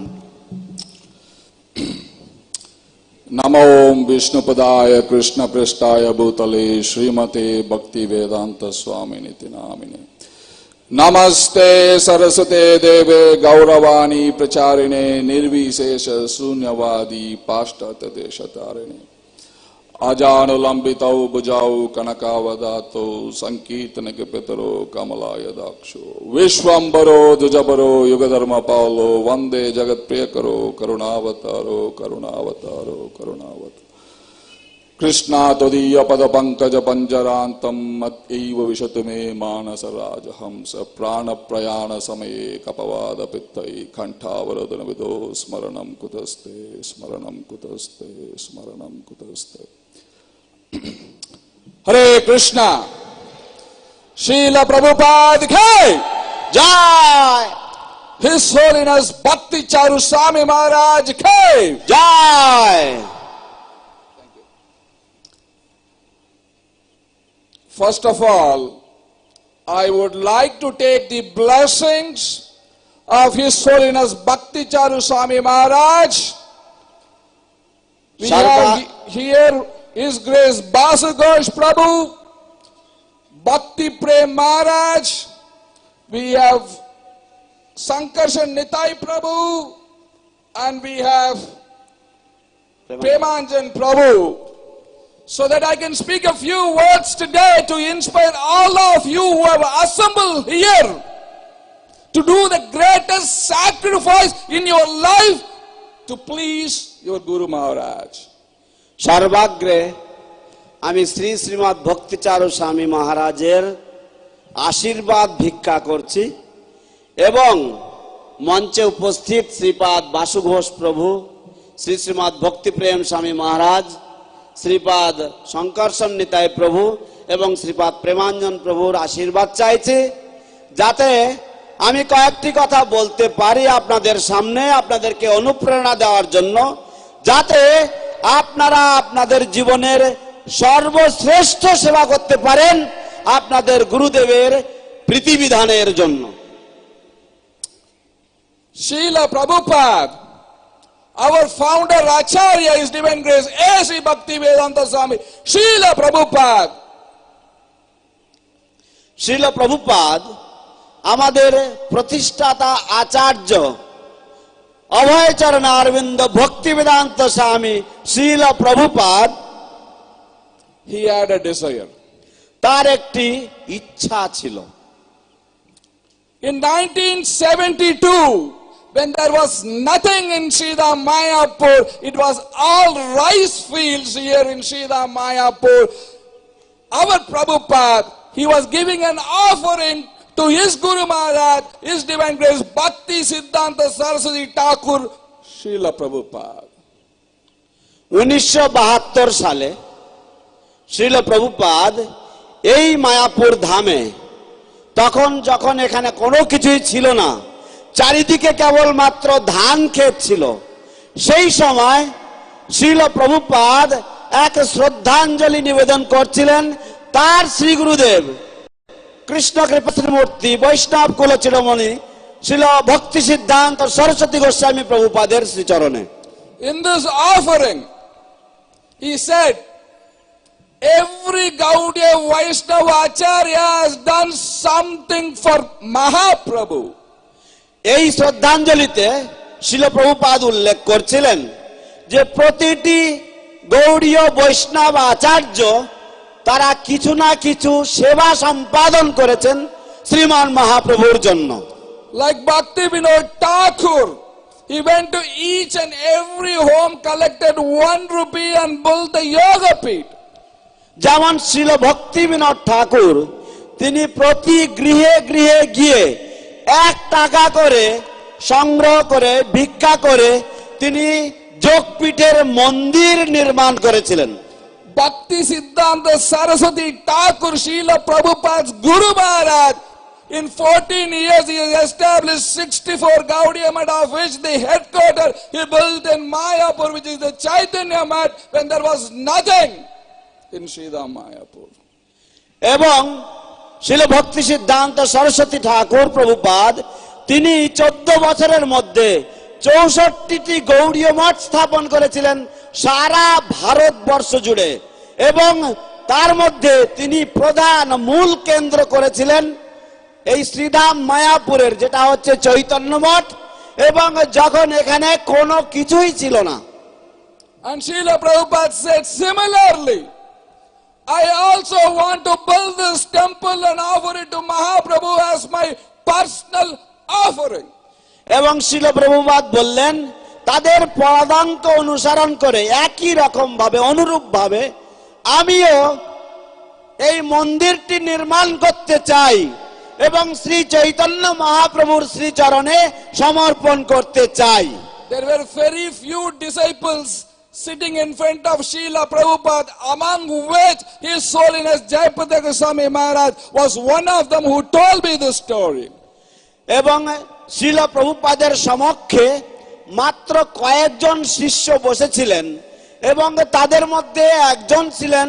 Namo Vishnupadaya Krishna Prestaya Bhutale Srimate Bhakti Vedanta Swami Niti Namine. Namaste Saraswate Deve Gauravani Pracharine Nirvisesha Sunyavadi Pashtata Deshatarine. Ajanulambitau bujau kanakavadato sankirtanake petaro kamalaya daksho Vishwambaro dujabaro yugadharma paulo vande jagat priyakaro karunavataro karunavataro karunavataro Krishna todiya pada pankaja panjarantam mat eva vishatume manasa rajahamsa prana prayana samaye kapavada pittai kantavaradana vido smaranam kutaste smaranam kutaste smaranam kutaste. Hare Krishna, Srila Prabhupada Ki Jai, His Holiness Bhakti Charu Swami Maharaj Ki Jai. First of all, I would like to take the blessings of His Holiness Bhakti Charu Swami Maharaj. We have here His Grace Basagosh Prabhu, Bhakti Prem Maharaj, we have Sankarshan Nitai Prabhu, and we have Premanjan Prabhu. So that I can speak a few words today to inspire all of you who have assembled here to do the greatest sacrifice in your life to please your Guru Maharaj. সর্বাগ্রে আমি শ্রী শ্রীমৎ ভক্তি চারু স্বামী মহারাজের আশীর্বাদ ভিক্ষা করছি এবং মঞ্চে উপস্থিত শ্রীপাদ বাসু ঘোষ প্রভু, শ্রী শ্রীমৎ ভক্তি প্রেম স্বামী মহারাজ, শ্রীপাদ শঙ্করসন নিতাই প্রভু এবং শ্রীপাদ প্রেমাঞ্জন প্রভুর আশীর্বাদ চাইছি, যাতে আমি কয়েকটি কথা বলতে পারি আপনাদের সামনে, আপনাদেরকে অনুপ্রেরণা দেওয়ার জন্য, যাতে আপনারা আপনাদের জীবনের সর্বশ্রেষ্ঠ সেবা করতে পারেন আপনাদের গুরুদেবের প্রীতিবিধানের জন্য। Srila Prabhupada, our founder Acharya, His Divine Grace A.C. Bhakti Vedanta Swami, Srila Prabhupada. Srila Prabhupada আমাদের প্রতিষ্ঠাতা আচার্য অভয় চরণ অরবিন্দ ভক্তি বেদান্ত স্বামী Srila Prabhupada, he had a desire. তার একটি ইচ্ছা ছিল। In 1972, when there was nothing in Sridha Mayapur, it was all rice fields here in Sridha Mayapur. Our Prabhupada, he was giving an offering to his Guru Maharaj, His Divine Grace Bhakti Siddhanta Saraswati Thakur, Srila Prabhupada. 1972 সালে শ্রীল প্রভুপাদ এই মায়াপুর ধামে, তখন যখন এখানে কোনো কিছুই ছিল না, চারিদিকে কেবলমাত্র ধান ক্ষেত ছিল, সেই সময় শ্রীল প্রভুপাদ এক শ্রদ্ধাঞ্জলি নিবেদন করছিলেন তার শ্রী গুরুদেব কৃষ্ণ কৃপামূর্তি বৈষ্ণব কুলচিরমণি শ্রীল ভক্তি সিদ্ধান্ত সরস্বতী গোস্বামী প্রভুপাদের শ্রীচরণে। In this offering, he said, every Gaudiya Vaishnava Acharya has done something for Mahaprabhu. এই শ্রদ্ধাঞ্জলিতে শ্রীল প্রভুপাদ উল্লেখ করছিলেন যে প্রতিটি গৌড়ীয় বৈষ্ণব আচার্য তারা কিছু না কিছু সেবা সম্পাদন করেছেন শ্রীমান মহাপ্রভুর জন্য। Like Bhakti Vinod Thakur, he went to each and every home, collected 1 rupee and built the yoga pit. যেমন শ্রীল ভক্তি বিনোদ ঠাকুর তিনি প্রতি গৃহে গৃহে গিয়ে 1 টাকা করে সংগ্রহ করে ভিক্ষা করে তিনি যোগপীঠের মন্দির নির্মাণ করেছিলেন। Bhakti Siddhanta Saraswati Thakur Srila Prabhupada's Guru Maharaj, in 14 years he has established 64 Gaudiya Math, of which the headquarters he built in Mayapur, which is the Chaitanya Math, when there was nothing in Sridham Mayapur. এবং শ্রীল ভক্তি সিদ্ধান্ত সরস্বতী ঠাকুর প্রভুপাদ তিনি 14 বছরের মধ্যে 64টি গৌড়ীয় মঠ স্থাপন করেছিলেন সারা ভারতবর্ষ জুড়ে, এবং তার মধ্যে তিনি প্রধান মূল কেন্দ্র করেছিলেন এই শ্রীধাম মায়াপুরের, যেটা হচ্ছে চৈতন্য মঠ, এবং যখন এখানে কোনো কিছুই ছিল না। And Srila Prabhupada said similarly, I also want to build this temple and offer it to Mahaprabhu as my personal offering. এবং শ্রীল প্রভুপাদ বললেন তাদের পদাঙ্ক অনুসরণ করে একই রকম ভাবে অনুরূপ ভাবে আমিও এই মন্দিরটি নির্মাণ করতে চাই এবং শ্রী চৈতন্য মহাপ্রভুর শ্রীচরণে সমর্পণ করতে চাই। There were very few disciples sitting in front of Srila Prabhupada, among which His Holiness Jayapataka Swami Maharaj was one of them who told me the story. এবং শ্রীল প্রভুপাদের সমক্ষে মাত্র কয়েকজন শিষ্য বসেছিলেন এবং তাদের মধ্যে একজন ছিলেন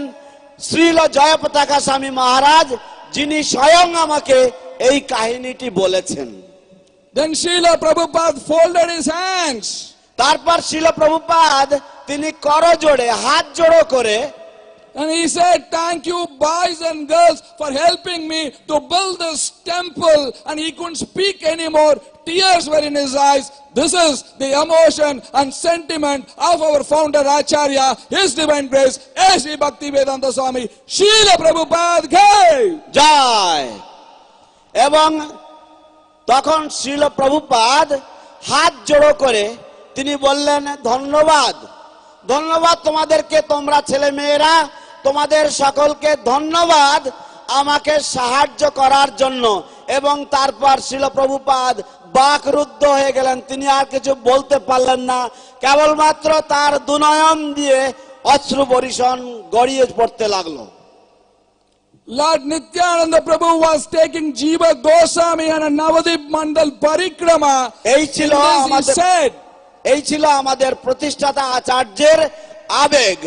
শ্রীল জয়পতাকা স্বামী মহারাজ, যিনি স্বয়ং আমাকে এই কাহিনীটি বলেছেন। Then Srila Prabhupada folded his hands. তারপর শ্রীল প্রভুপাদ তিনি করজোড়ে হাত জোড়ো করে and he said, thank you boys and girls for helping me to build this temple, and he couldn't speak anymore. Tears were in his eyes. This is the emotion and sentiment of our founder Acharya, His Divine Grace, A.C. Bhaktivedanta Swami, Srila Prabhupada Jai. Jai. এবং তখন শ্রীল প্রভুপাদ হাত জোড়ো করে তিনি বললেন, ধন্যবাদ, ধন্যবাদ তোমাদেরকে, তোমরা ছেলে মেয়েরা, তোমাদের সকলকে ধন্যবাদ আমাকে সাহায্য করার জন্য। এবং তারপর শ্রীল প্রভুপাদ বাকরুদ্ধ হয়ে গেলেন, তিনি আর কিছু বলতে পারলেন না, কেবলমাত্র তার দুনয়ন দিয়ে অশ্রু বর্ষণ গড়িয়ে পড়তে লাগলো। Lord Nityananda Prabhu was taking Jiva Goswami and a Navadip Mandal Parikrama. এই ছিল আমাদের প্রতিষ্ঠাতা আচার্যের আবেগ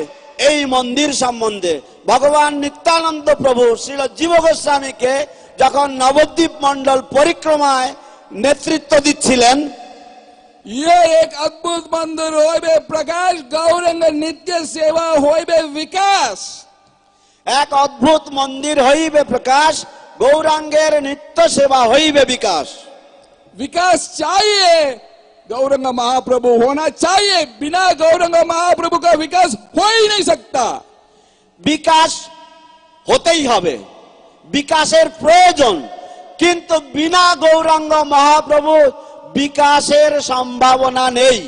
এই মন্দির সম্বন্ধে। ভগবান নিত্যানন্দ প্রভু শ্রীল জীব গোস্বামীকে যখন নবদ্বীপ মন্ডল পরিক্রমায় নেতৃত্ব দিচ্ছিলেন, ये एक अद्भुत मंदिर होइबे प्रकाश, गौरंग नित्य सेवा होइबे विकास। এক অদ্ভুত মন্দির হইবে প্রকাশ, গৌরাঙ্গের নিত্য সেবা হইবে বিকাশ। विकास चाहिए, गौरंग महाप्रभु होना चाहिए, बिना गौरंग महाप्रभु का विकास हो ही नहीं सकता। বিকাশ হতেই হবে, বিকাশের প্রয়োজন, কিন্তু বিনা গৌরাঙ্গ মহাপ্রভু বিকাশের সম্ভাবনা নেই।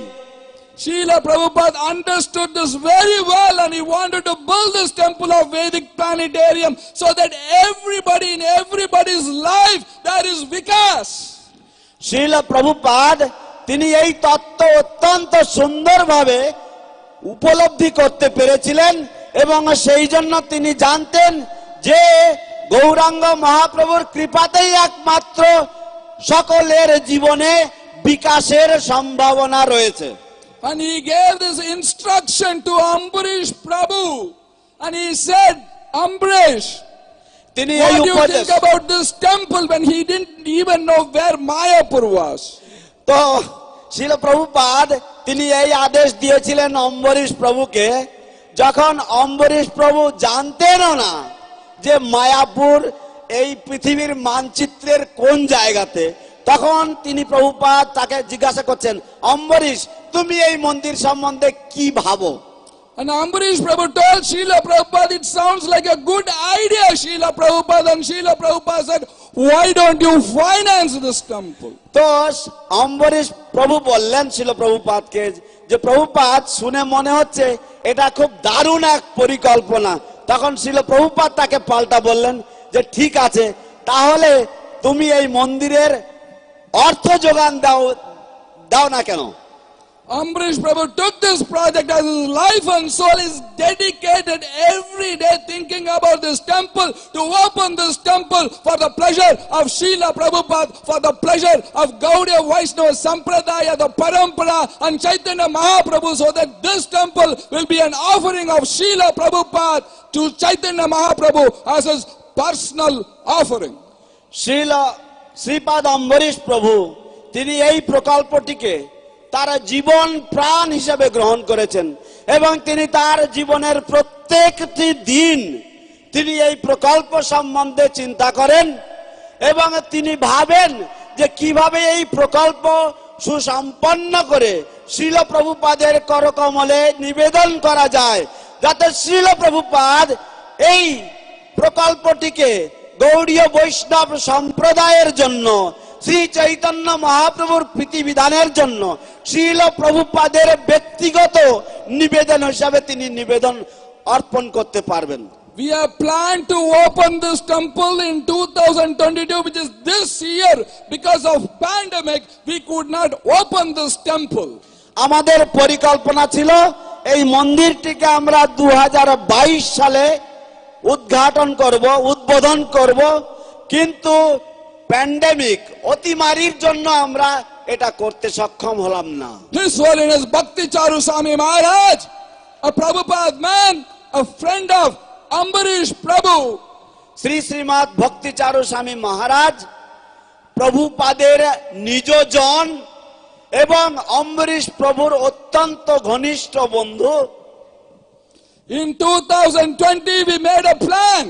Srila Prabhupada understood this very well, and he wanted to build this temple of Vedic planetarium so that everybody in everybody's life there is vikas. Srila Prabhupada তিনি এই তত্ত্ব অত্যন্ত সুন্দরভাবে উপলব্ধি করতে পেরেছিলেন এবং সেই জন্য তিনি জানতেন যে গৌরাঙ্গ মহাপ্রভুর কৃপাতেই একমাত্র সকলের জীবনে বিকাশের সম্ভাবনা রয়েছে। And he gave this instruction to Ambarish Prabhu, and he said, Ambarish, what do you think about this temple, when he didn't even know where Mayapur was? তো শ্রীল প্রভুপাদ তিনি এই আদেশ দিয়েছিলেন অম্বরীশ প্রভুকে, যখন অম্বরীশ প্রভু জানতেনও না যে মায়াপুর এই পৃথিবীর মানচিত্রের কোন জায়গাতে, তখন তিনি প্রভুপাদ তাকে জিজ্ঞাসা করছেন, অম্বরীশ তুমি এই মন্দির সম্বন্ধে কি ভাবো? And Ambarish Prabhu told Srila Prabhupada, it sounds like a good idea, Srila Prabhupada. And Srila Prabhupada said, why don't you finance this temple? তো অম্বরীশ প্রভু বললেন শ্রীল প্রভুপাদকে যে প্রভুপাদ শুনে মনে হচ্ছে এটা খুব দারুণ এক পরিকল্পনা, তখন শ্রীল প্রভুপাদ তাকে পাল্টা বললেন যে ঠিক আছে, তাহলে তুমি এই মন্দিরের অর্থ যোগান দাও না কেন? Ambrish Prabhu took this project as his life and soul is dedicated every day thinking about this temple, to open this temple for the pleasure of Srila Prabhupada, for the pleasure of Gaudiya Vaishnava Sampradaya, the Parampara and Chaitanya Mahaprabhu, so that this temple will be an offering of Srila Prabhupada to Chaitanya Mahaprabhu as his personal offering. শ্রীপাদ Ambarish প্রভু তিনি এই প্রকল্পটিকে তার জীবন প্রাণ হিসেবে গ্রহণ করেছেন এবং তিনি তার জীবনের প্রত্যেকটি দিন তিনি এই প্রকল্প সম্বন্ধে চিন্তা করেন এবং তিনি ভাবেন যে কিভাবে এই প্রকল্প সুসম্পন্ন করে শ্রীল প্রভুপাদের করকমলে নিবেদন করা যায়, যাতে শ্রীল প্রভুপাদ এই প্রকল্পটিকে গৌড়ীয় বৈষ্ণব সম্প্রদায়ের জন্য, শ্রী চৈতন্য মহাপ্রভুর প্রীতিবিধানের জন্য, শ্রীল প্রভুপাদের ব্যক্তিগত নিবেদন হিসাবে তিনি নিবেদন অর্পণ করতে পারবেন। We have planned to open this temple in 2022, which is this year. Because of pandemic, we could not open this temple. আমাদের পরিকল্পনা ছিল এই মন্দিরটিকে আমরা 2022 সালে উদ্ঘাটন করব, উদ্বোধন করব, কিন্তু প্যান্ডেমিক অতিমারির জন্য আমরা এটা করতে সক্ষম হলাম না। His Holiness Bhakti Charu Swami Maharaj, a Prabhupada man, a friend of Ambarish Prabhu, Srimat ভক্তি চারু স্বামী মহারাজ প্রভুপাদের নিজজন এবং অম্বরীশ প্রভুর অত্যন্ত ঘনিষ্ঠ বন্ধু। In 2020 we made a plan.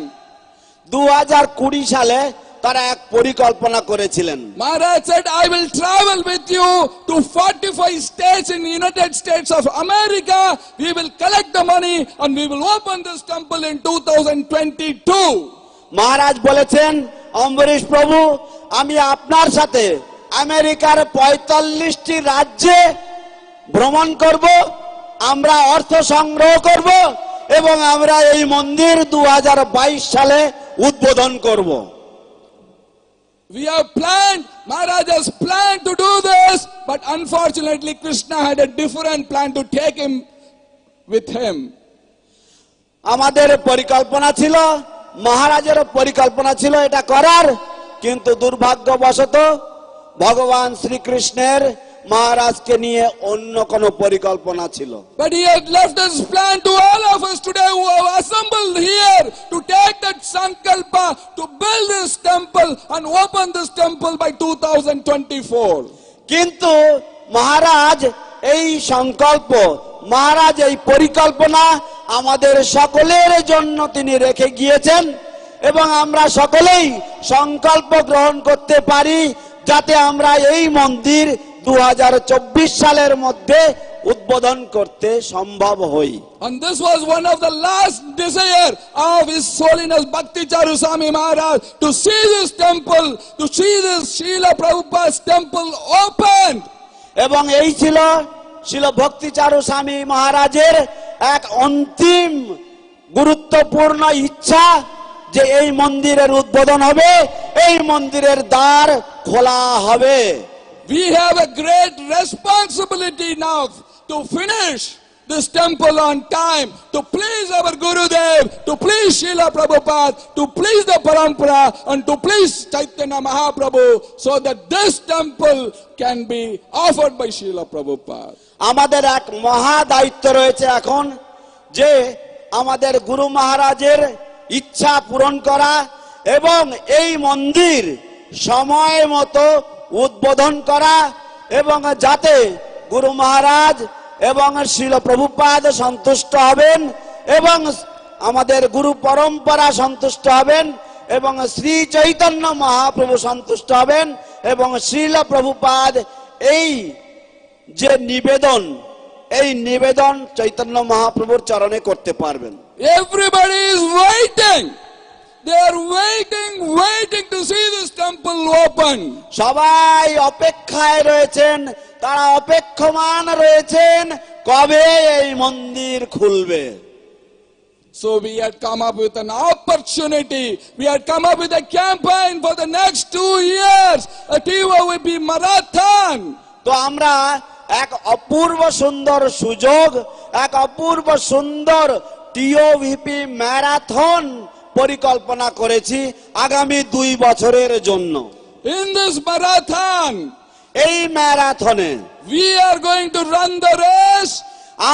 2020 সালে তারা এক পরিকল্পনা করেছিলেন। Maharaj said, I will travel with you to 45 states in the United States of America. We will collect the money and we will open this temple in 2022. মহারাজ বলেছেন, অম্বরীশ প্রভু, আমি আপনার সাথে আমেরিকার 45টি রাজ্যে ভ্রমণ করব, আমরা অর্থ সংগ্রহ করব এবং আমরা এই মন্দির 2022 সালে উদ্বোধন করব। We have planned, Maharaj has planned to do this, but unfortunately Krishna had a different plan to take him with him. আমাদের পরিকল্পনা ছিল, মহারাজের পরিকল্পনা ছিল এটা করার, কিন্তু দুর্ভাগ্যবশত ভগবান শ্রীকৃষ্ণের মহারাজকে নিয়ে অন্য কোন পরিকল্পনা ছিল। But he had left his plan to all of us today who have assembled here to take that sankalpa to build this temple and open this temple by 2024. কিন্তু মহারাজ এই সংকল্প, মহারাজ এই পরিকল্পনা আমাদের সকলের জন্য তিনি রেখে গিয়েছেন এবং আমরা সকলেই সংকল্প গ্রহণ করতে পারি যাতে আমরা এই মন্দির 2024 সালের মধ্যে উদ্বোধন করতে সম্ভব হই। And this was one of the last desire of His Holiness Bhakti Charu Swami Maharaj, to see this temple, to see this Srila Prabhupada's temple opened. এবং এই ছিল শ্রীল ভক্তি চারু স্বামী মহারাজের এক অন্তিম গুরুত্বপূর্ণ ইচ্ছা যে এই মন্দিরের উদ্বোধন হবে, এই মন্দিরের দ্বার খোলা হবে। We have a great responsibility now to finish this temple on time, to please our Gurudev, to please Srila Prabhupada, to please the Parampara and to please Chaitanya Mahaprabhu, so that this temple can be offered by Srila Prabhupada. আমাদের এক মহা দায়িত্ব রয়েছে এখন, যে আমাদের গুরু মহারাজের ইচ্ছা পূরণ করা এবং এই মন্দির সময় মতো উদ্বোধন করা, এবং যাতে গুরু মহারাজ এবং শ্রীল প্রভুপাদ সন্তুষ্ট হবেন এবং আমাদের গুরু পরম্পরা সন্তুষ্ট হবেন এবং শ্রী চৈতন্য মহাপ্রভু সন্তুষ্ট হবেন এবং শ্রীল প্রভুপাদ এই যে নিবেদন, এই নিবেদন চৈতন্য মহাপ্রভুর চরণে করতে পারবেন। Everybody is waiting. They are waiting to see this temple open. সবাই অপেক্ষায় রয়েছেন, তারা অপেক্ষমান রয়েছেন কবে এই মন্দির খুলবে। So we had come up with an opportunity. We had come up with a campaign for the next 2 years. A TOVP marathon. তো আমরা এক অপূর্ব সুন্দর সুযোগ, এক অপূর্ব সুন্দর টিওভিপি ম্যারাথন পরিকল্পনা করেছি আগামী 2 বছরের জন্য। In this marathon, এই ম্যারাথনে we are going to run the race,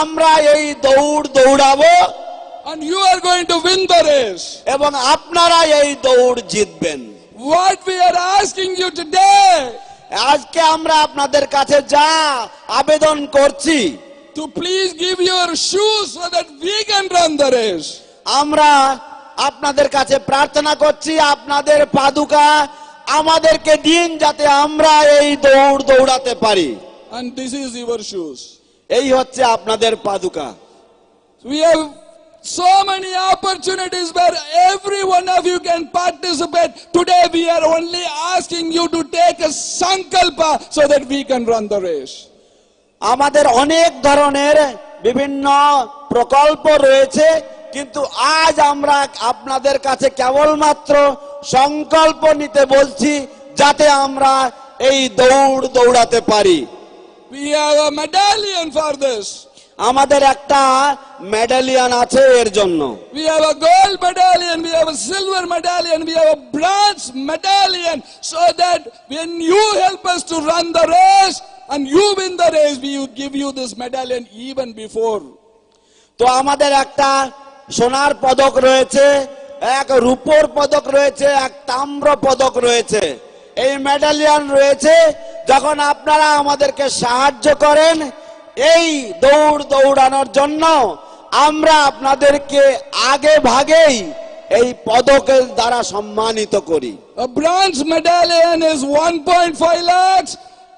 আমরা এই দৌড় দৌড়াবো, and you are going to win the race. এবং আপনারা এই দৌড় জিতবেন। What we are asking you today, আজকে আমরা আপনাদের কাছে যা আবেদন করছি, to please give your shoes so that we can run the race. আমরা আপনাদের কাছে প্রার্থনা করছি আপনাদের পাদুকা আমাদেরকে দিন যাতে আমরা এই দৌড় দৌড়াতে পারি। And this is your shoes. এই হচ্ছে আপনাদের পাদুকা। We have so many opportunities where every one of you can participate. Today we are only asking you to take a sankalpa so that we can run the race. আমাদের অনেক ধরনের বিভিন্ন প্রকল্প রয়েছে, কিন্তু আজ আমরা আপনাদের কাছে কেবলমাত্র সংকল্প নিতে বলছি যাতে আমরা এই দৌড় দৌড়াতে পারি। We have a medallion for this. আমাদের একটা মেডালিয়ান আছে এর জন্য। We have a gold medallion, we have a silver medallion, we have a bronze medallion, so that when you help us to run the race and you win the race, we will give you this medallion even before. তো আমাদের একটা সোনার পদক রয়েছে, এক রূপোর পদক রয়েছে, এক তাম্র পদক রয়েছে, এই মেডালিয়ান রয়েছে। যখন আপনারা আমাদেরকে সাহায্য করেন এই দৌড় দৌড়ানোর জন্য, আমরা আপনাদেরকে আগে ভাগেই এই পদকের দ্বারা সম্মানিত করি। A bronze medallion is 1.5 lakhs,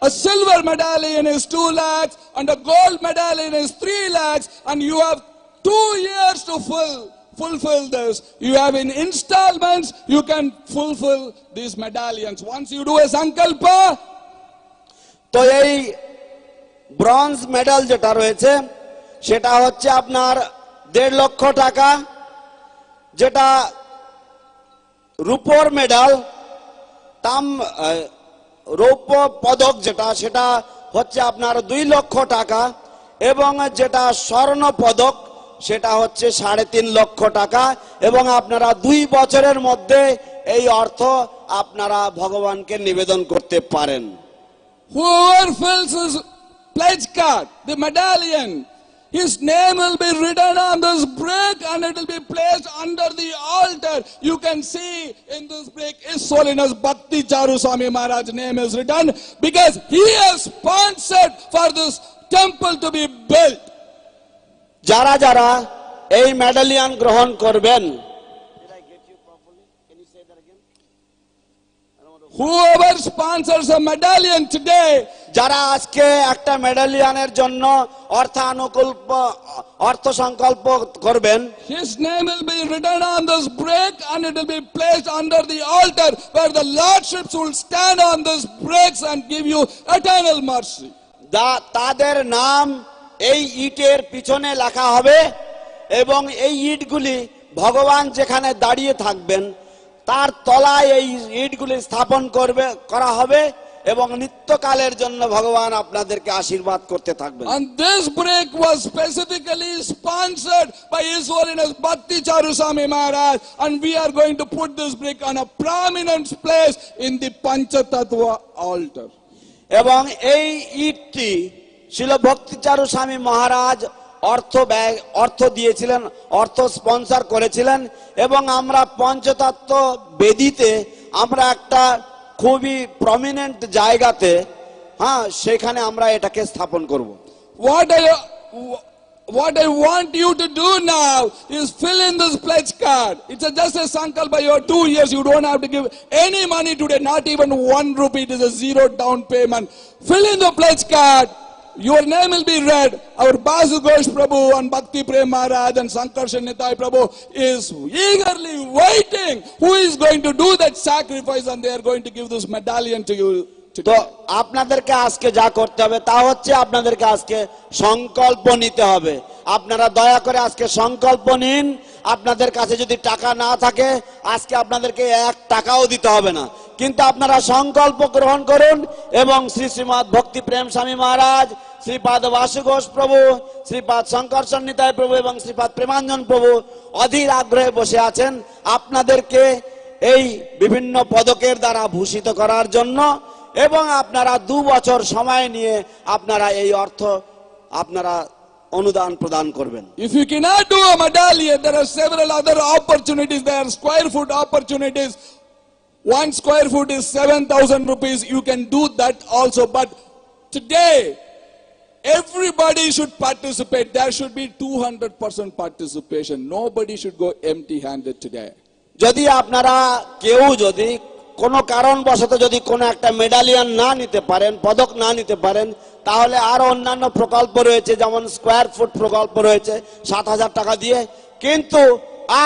a silver medallion is 2 lakhs, and a gold medallion is 3 lakhs, and you have 2 years to fulfill this. You have in installments, you can fulfill these medallions. Once you do a sankalpa, তো এই bronze medal যেটা রয়েছে সেটা হচ্ছে আপনার 1.5 লক্ষ টাকা, যেটা রূপোর মেডাল রৌপ্য পদক যেটা সেটা হচ্ছে আপনার 2 লক্ষ টাকা, এবং যেটা স্বর্ণ পদক সেটা হচ্ছে 3.5 লক্ষ টাকা। এবং আপনারা 2 বছরের মধ্যে এই অর্থ আপনারা ভগবানকে নিবেদন করতে পারেন। whoever fills his pledge card, the medallion, his name will be written on this brick and it will be placed under the altar. You can see in this brick His Holiness Bhakti Charu Swami Maharaj's name is written, because he has sponsored for this temple to be built. যারা যারা এই মেডালিয়ান গ্রহণ করবেন, whoever sponsors a medallion today, যারা আজকে একটা মেডালিয়ানের জন্য অর্থ সংকল্প করবেন, his name will be written on this brick and it will be placed under the altar where the lordships will stand on this bricks and give you eternal mercy. তাদের নাম এই ইটের পিছনে লেখা হবে, এবং এই ইটগুলি ভগবান যেখানে দাঁড়িয়ে থাকবেন তার তলায় এই ইটগুলি স্থাপন করা হবে, এবং নিত্যকালের জন্য ভগবান আপনাদেরকে আশীর্বাদ করতে থাকবেন। And this brick was specifically sponsored by His Holiness Bhakti Charu Swami Maharaj, and we are going to put this brick on a prominent place in the Panchatattva altar. এবং এই ইটটি ছিল ভক্তি চারু স্বামী মহারাজ অর্থ দিয়েছিলেন, অর্থ স্পন্সর করেছিলেন, এবং আমরা পঞ্চতত্ত্ব বেদিতে আমরা একটা খুবই প্রমিনেন্ট জায়গাতে সেখানে আমরা এটাকে স্থাপন করব। What I want you to do now is fill in this pledge card. It's just a sankalpa. You have 2 years. You don't have to give any money today, not even 1 rupee. It is a 0 down payment. Fill in the pledge card. Your name will be read. Our Basu Ghosh Prabhu and Bhakti Prem Maharaj and Sankarshan Nitai Prabhu is eagerly waiting. Who is going to do that sacrifice, and they are going to give this medallion to you. তো আপনাদেরকে আজকে যা করতে হবে তা হচ্ছে আপনাদেরকে আজকে সংকল্প নিতে হবে। আপনারা দয়া করে আজকে সংকল্প নিন। আপনাদের কাছে যদি টাকা না থাকে আজকে আপনাদেরকে 1 টাকাও দিতে হবে না, কিন্তু আপনারা সংকল্প গ্রহণ করুন এবং শ্রী শ্রীমৎ ভক্তি প্রেম স্বামী মহারাজ, শ্রীপাদ বাসু ঘোষ প্রভু, শ্রীপাদ শঙ্করচরণ নিতাই প্রভু এবং শ্রীপাদ প্রেমাঞ্জন প্রভু অধীর আগ্রহে বসে আছেন আপনাদেরকে এই বিভিন্ন পদকের দ্বারা ভূষিত করার জন্য। এবং আপনারা 2 বছর সময় নিয়ে আপনারা এই অর্থ আপনারা অনুদান প্রদান করবেন। If you cannot do a medallion, there are several other opportunities. There are square foot opportunities. 1 square foot is 7,000 rupees. You can do that also. But today, everybody should participate. There should be 200% participation. Nobody should go empty-handed today. যদি আপনারা কেউ যদি কোনো কারণবশত যদি কোনো একটা মেডালিয়ান না নিতে পারেন, পদক না নিতে পারেন, তাহলে আরো অন্যান্য প্রকল্প রয়েছে, যেমন স্কয়ার ফুট প্রকল্প রয়েছে 7,000 টাকা দিয়ে। কিন্তু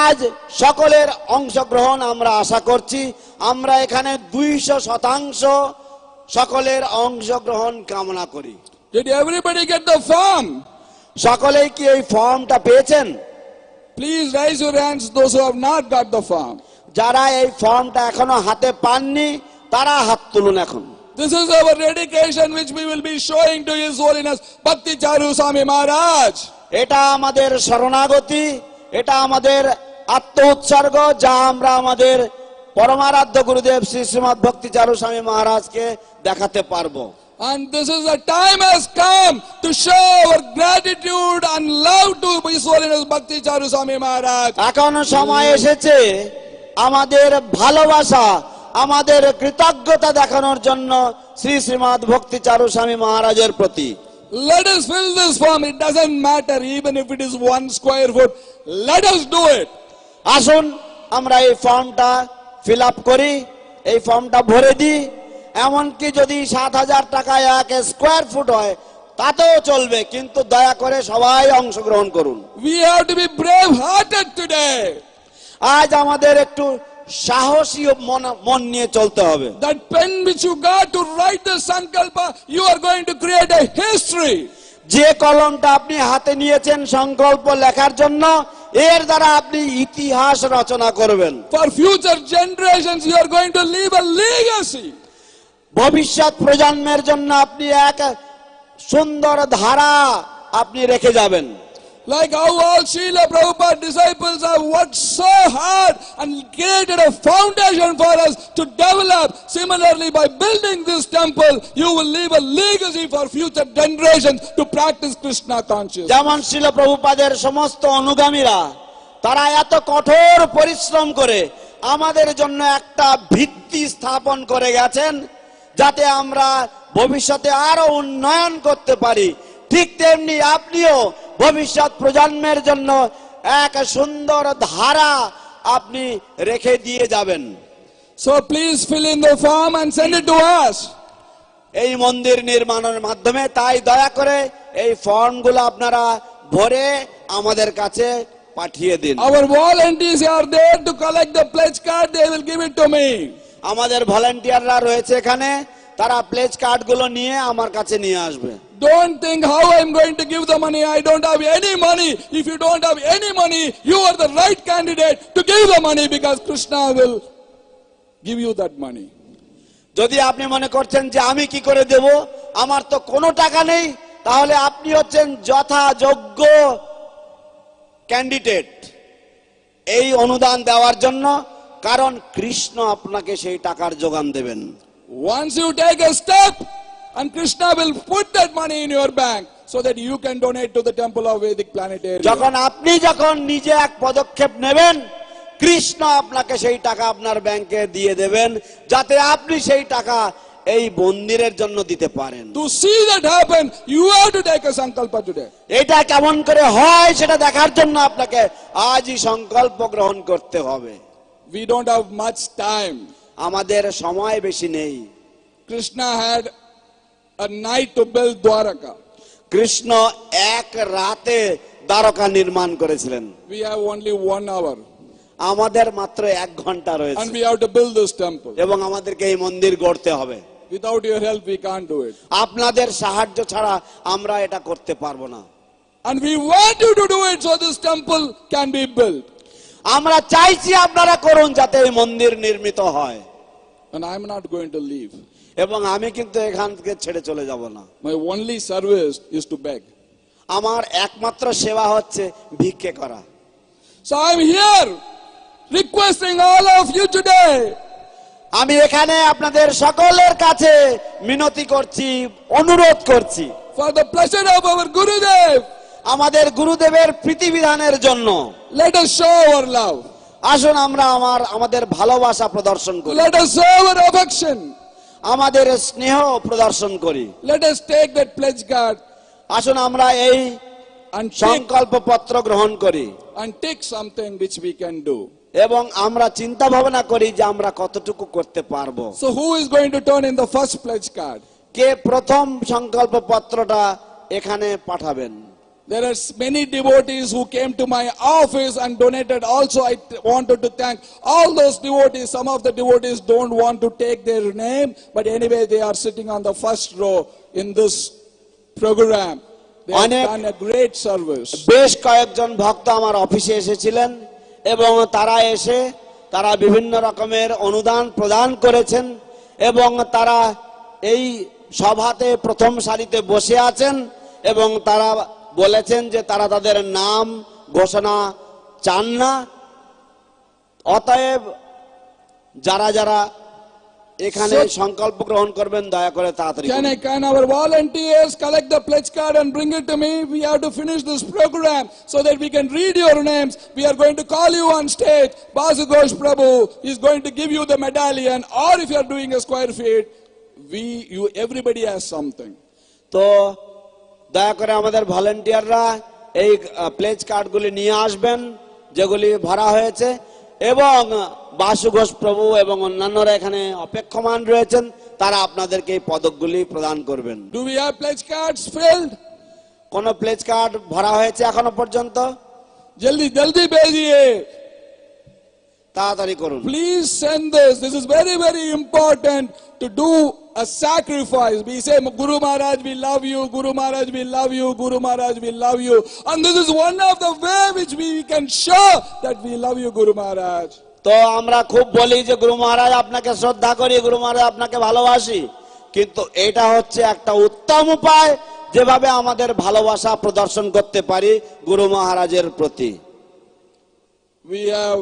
আজ সকলের অংশগ্রহণ আমরা আশা করছি। আমরা এখানে 200% সকলের অংশগ্রহণ কামনা করি। Did everybody get the form? সকলেই কি এই ফর্মটা পেয়েছেন? Please raise your hands, those who have not got the form. যারা এই ফর্মটা এখনো হাতে পাননি তারা হাত তুলুন এখন। This is our dedication which we will be showing to His Holiness Bhakti Charu Swami Maharaj. এটা আমাদের শরণাগতি, এটা আমাদের আত্ম উৎসর্গ, যা আমরা আমাদের পরমারাধ্য গুরুদেব শ্রী শ্রীমৎ ভক্তি চারু স্বামী মহারাজকে দেখাতে পারবো। And this is the time has come to show our gratitude and love to His Holiness Bhakti Charu Swami Maharaj. এখন সময় এসেছে আমাদের ভালোবাসা, আমাদের কৃতজ্ঞতা দেখানোর জন্য শ্রী শ্রীমৎ ভক্তি চারু স্বামী মহারাজের প্রতি। Let us fill this form. It doesn't matter even if it is 1 square foot. Let us do it. আসুন আমরা এই ফর্মটা ফিল আপ করি, এই ফর্মটা ভরে দিই। এমনকি যদি 7,000 টাকায় 1 স্কয়ার ফুট হয় তাতেও চলবে, কিন্তু দয়া করে সবাই অংশগ্রহণ করুন। We have to be brave hearted today. আজ আমাদের একটু সাহসী মন নিয়ে চলতে হবে। That pen which you got to write the sankalpa, you are going to create a history. যে কলমটা আপনি হাতে নিয়েছেন সংকল্প লেখার জন্য, এর দ্বারা আপনি ইতিহাস রচনা করবেন। For future generations you are going to leave a legacy. ভবিষ্যৎ প্রজন্মের জন্য আপনি এক সুন্দর ধারা আপনি রেখে যাবেন। Like how all Srila Prabhupada disciples have worked so hard and created a foundation for us to develop. Similarly, by building this temple, you will leave a legacy for future generations to practice Krishna consciousness. যেমন শ্রীল প্রভুপাদের সমস্ত অনুগামীরা তারা এত কঠোর পরিশ্রম করে আমাদের জন্য একটা ভিত্তি স্থাপন করে গেছেন, যাতে আমরা ভবিষ্যতে আরো উন্নয়ন করতে পারি। ঠিক তেমনি আপনিও ভবিষ্যৎ প্রজন্মের জন্য এক সুন্দর ধারা আপনি রেখে দিয়ে যাবেন। So please fill in the form and send it to us. এই মন্দির নির্মাণের মাধ্যমে তাই দয়া করে এই ফর্মগুলো আপনারা ভরে আমাদের কাছে পাঠিয়ে দিন। Our volunteers are there to collect the pledge card. They will give it to me. আমাদের ভলান্টিয়াররা রয়েছে এখানে, তারা প্লেজ কার্ডগুলো নিয়ে আমার কাছে নিয়ে আসবে। Don't think how I'm going to give the money. I don't have any money. If you don't have any money, you are the right candidate to give the money, because Krishna will give you that money. যদি আপনি মনে করছেন যে আমি কি করে দেব, আমার তো কোনো টাকা নেই, তাহলে আপনি হচ্ছেন যথাযোগ্য ক্যান্ডিডেট এই অনুদান দেওয়ার জন্য, কারণ কৃষ্ণ আপনাকে সেই টাকার যোগান দেবেন। Once you take a step, and Krishna will put that money in your bank so that you can donate to the temple of Vedic planetarium. যখন আপনি নিজে এক পদক্ষেপ নেবেন, কৃষ্ণ আপনাকে সেই টাকা আপনার ব্যাংকে দিয়ে দেবেন, যাতে আপনি সেই টাকা এই মন্দিরের জন্য দিতে পারেন। To see that happen, you have to take a sankalpa today. এটা কেমন করে হয় সেটা দেখার জন্য আপনাকে আজই সংকল্প গ্রহণ করতে হবে। We don't have much time. আমাদের সময় বেশি নেই। Krishna had a night to build Dwaraka. Krishna এক রাতে দ্বারকা নির্মাণ করেছিলেন। We have only 1 hour. আমাদের মাত্র 1 ঘন্টা And রয়েছে, we have to build this temple. এবং আমাদেরকে এই মন্দির গড়তে হবে। Without your help, we can't do it. আপনাদের সাহায্য ছাড়া আমরা এটা করতে পারবো না। And we want you to do it so this temple can be built. আমরা চাইছি আপনারা করুন যাতে এই মন্দির নির্মিত হয়। And I am not going to leave. এবং আমি কিন্তু এখান থেকে ছেড়ে চলে যাব না। My only service is to beg. আমার একমাত্র সেবা হচ্ছে ভিক্ষে করা। So I am here requesting all of you today. আমি এখানে আপনাদের সকলের কাছে মিনতি করছি, অনুরোধ করছি। For the pleasure of our Gurudev. আমাদের গুরুদেবের প্রীতিবিধানের জন্য। Let us show our love. আসুন আমরা আমাদের ভালোবাসা প্রদর্শন করি। Let us show our affection. আমাদের স্নেহ প্রদর্শন করি। Let us take that pledge card. আসুন আমরা এই সংকল্প পত্র গ্রহণ করি। And take something which we can do. এবং আমরা চিন্তা ভাবনা করি যে আমরা কতটুকু করতে পারবো। So who is going to turn in the first pledge card? কে প্রথম সংকল্প পত্রটা এখানে পাঠাবেন? There are many devotees who came to my office and donated. Also, I wanted to thank all those devotees. Some of the devotees don't want to take their name, but anyway, they are sitting on the first row in this program. They have done a great service. বেশ কয়েকজন ভক্ত আমার অফিসে এসেছিলেন এবং তারা এসে তারা বিভিন্ন রকমের অনুদান প্রদান করেছেন এবং তারা এই সভাতে প্রথম সারিতে বসে আছেন এবং তারা বলেছেন যে তারা তাদের নাম ঘোষণা চান না। অতএব যারা যারা এখানে সংকল্প গ্রহণ করবেন দয়া করে তাড়াতাড়ি Can our volunteers collect the pledge card and bring it to me? We have to finish this program so that we can read your names. We are going to call you on stage. Basu Ghosh Prabhu is going to give you the medallion, or if you are doing a square feet, everybody has something. তো দয়া করে আমাদের ভলান্টিয়াররা এই plays কার্ডগুলি নিয়ে আসবেন যেগুলি ভরা হয়েছে এবং বাসু ঘোষ প্রভু এবং অন্যান্যরা এখানে অপেক্ষমান রয়েছেন, তারা আপনাদেরকে এই পদকগুলি প্রদান করবেন। Do we have pledge cards filled? কোন প্লেজ কার্ড ভরা হয়েছে এখনো পর্যন্ত? জলদি জলদি भेजिए, তাড়াতাড়ি করুন। Please send this. This is very very important to do a sacrifice. We say, Guru Maharaj, we love you. Guru Maharaj, we love you. Guru Maharaj, we love you. And this is one of the way which we can show that we love you, Guru Maharaj. তো আমরা খুব বলি যে গুরু মহারাজ আপনাকে শ্রদ্ধা করি, গুরু মহারাজ আপনাকে ভালোবাসি, কিন্তু এটা হচ্ছে একটা উত্তম উপায় যেভাবে আমাদের ভালোবাসা প্রদর্শন করতে পারি গুরু মহারাজের প্রতি। We have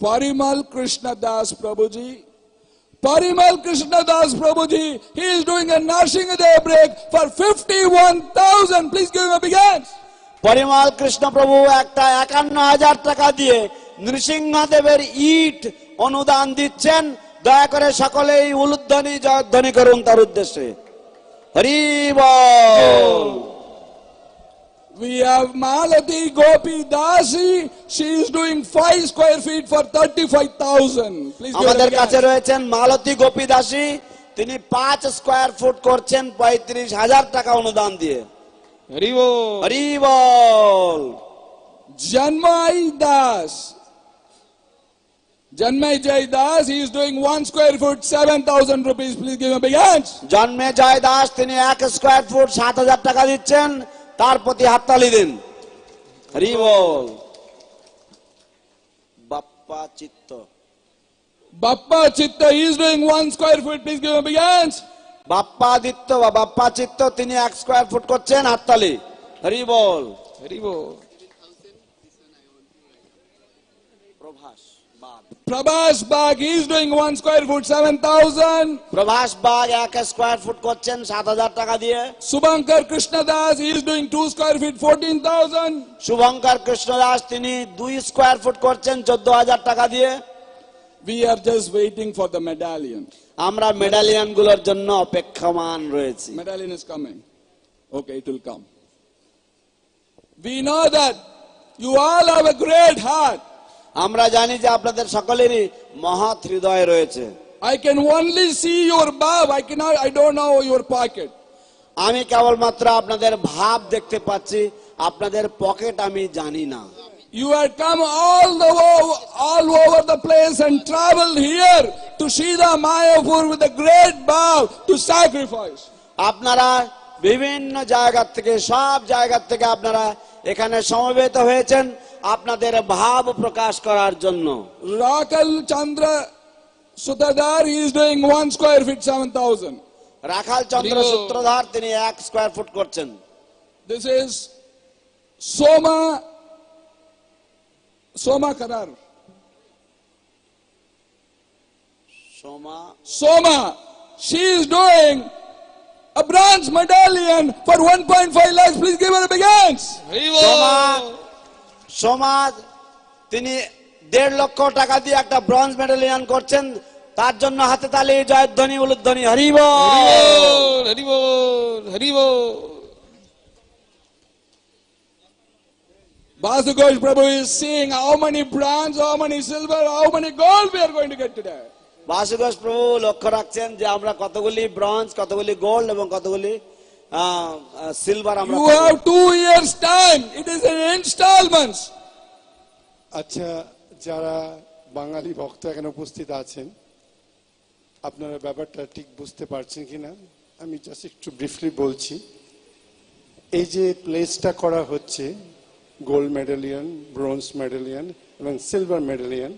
Parimal Krishna Das Prabhuji. Parimal Krishna Das Prabhuji, he is doing a Narsingadev break for 51,000. Please give him a big hand. Parimal Krishna প্রভু একটা 51,000 টাকা দিয়ে নৃসিংহদেবের ইট অনুদান দিচ্ছেন। দয়া করে সকলেই উলুধ্বনি জয়ধ্বনি করুন তার উদ্দেশ্যে। হরি বল। We have Malati Gopi Dasi. She is doing 5 square feet for 35,000. Please give আমাদের her a কাছে hand. রয়েছেন মালতী গোপী দাসী, তিনি 5 স্কয়ার ফুট করছেন 35,000 টাকা অনুদান দিয়ে। হরি বল। হরি বল। Janmai Das. Janmai Jai Das, he is doing 1 square foot, 7,000 rupees. Please give him a big hand. জন্মে জয় দাস, তিনি 1 স্কয়ার ফুট 7,000 টাকা দিচ্ছেন, তার প্রতি হাততালি দিন। হরি বল। বাপ্পা চিত্ত। Bappa Chitta, he is doing 1 square foot. Please give him a big hand. Bappa Aditya বা বাপ্পা চিত্ত, তিনি 1 স্কয়ার ফুট করছেন, হাততালি। হরি বল। হরি বল। Prabhas Bag, he is doing 1 square foot, 7,000. Prabhas Bag 1 square foot করছেন 7,000 টাকা দিয়ে। Subhankar Krishna Das, he is doing 2 square feet, 14,000. Shubhankar Krishna Das, তিনি 2 স্কয়ার ফুট করছেন 14,000 টাকা দিয়ে। We are just waiting for the medallion. আমরা মেডালিয়ান গুলোর জন্য অপেক্ষমান রয়েছি। Medallion is coming. Okay, it will come. We know that you all have a great heart. আমরা জানি যে আপনাদের সকলেরই মহৎ হৃদয় রয়েছে। I can only see your bow. I don't know your pocket. আমি কেবলমাত্র আপনাদের ভাব দেখতে পাচ্ছি, আপনাদের পকেট আমি জানি না। You had come all over the place and traveled here to Sridhar Mayapur with a great bow to sacrifice. আপনারা বিভিন্ন জায়গা থেকে, সব জায়গা থেকে আপনারা এখানে সমবেত হয়েছেন আপনাদের ভাব প্রকাশ করার জন্য। Rakal Chandra Sutadar, he is doing 1 square feet 7,000. রাখাল চন্দ্র সূত্রধার তিনি 1 স্কয়ার ফুট করছেন। This is Soma Karar. Soma, she is doing a bronze medallion for 1.5 lakhs. Please give her a big hands. Soma তিনি 1.5 লক্ষ টাকা দিয়ে একটা ব্রোঞ্জ মেডালিয়ান করছেন, তার জন্য হাতে তালি, জয়ধ্বনি, উলুধ্বনি, হরি বল, হরি বল, হরি বল। Basu Ghosh Prabhu is seeing how many bronze, how many silver, how many gold we are going to get today. Basu Ghosh প্রভু লক্ষ্য রাখছেন যে আমরা কতগুলি ব্রোঞ্জ, কতগুলি গোল্ড এবং কতগুলি সিলভার আমরা You have 2 years time. It is in installments. আচ্ছা, যারা বাঙালি ভক্ত এখানে উপস্থিত আছেন, আপনারা ব্যাপারটা ঠিক বুঝতে পারছেন কিনা আমি জাস্ট একটু ব্রিফলি বলছি। এই যে প্লেসটা করা হচ্ছে, গোল্ড মেডালিয়ান, ব্রোঞ্জ মেডালিয়ান এবং সিলভার মেডালিয়ান,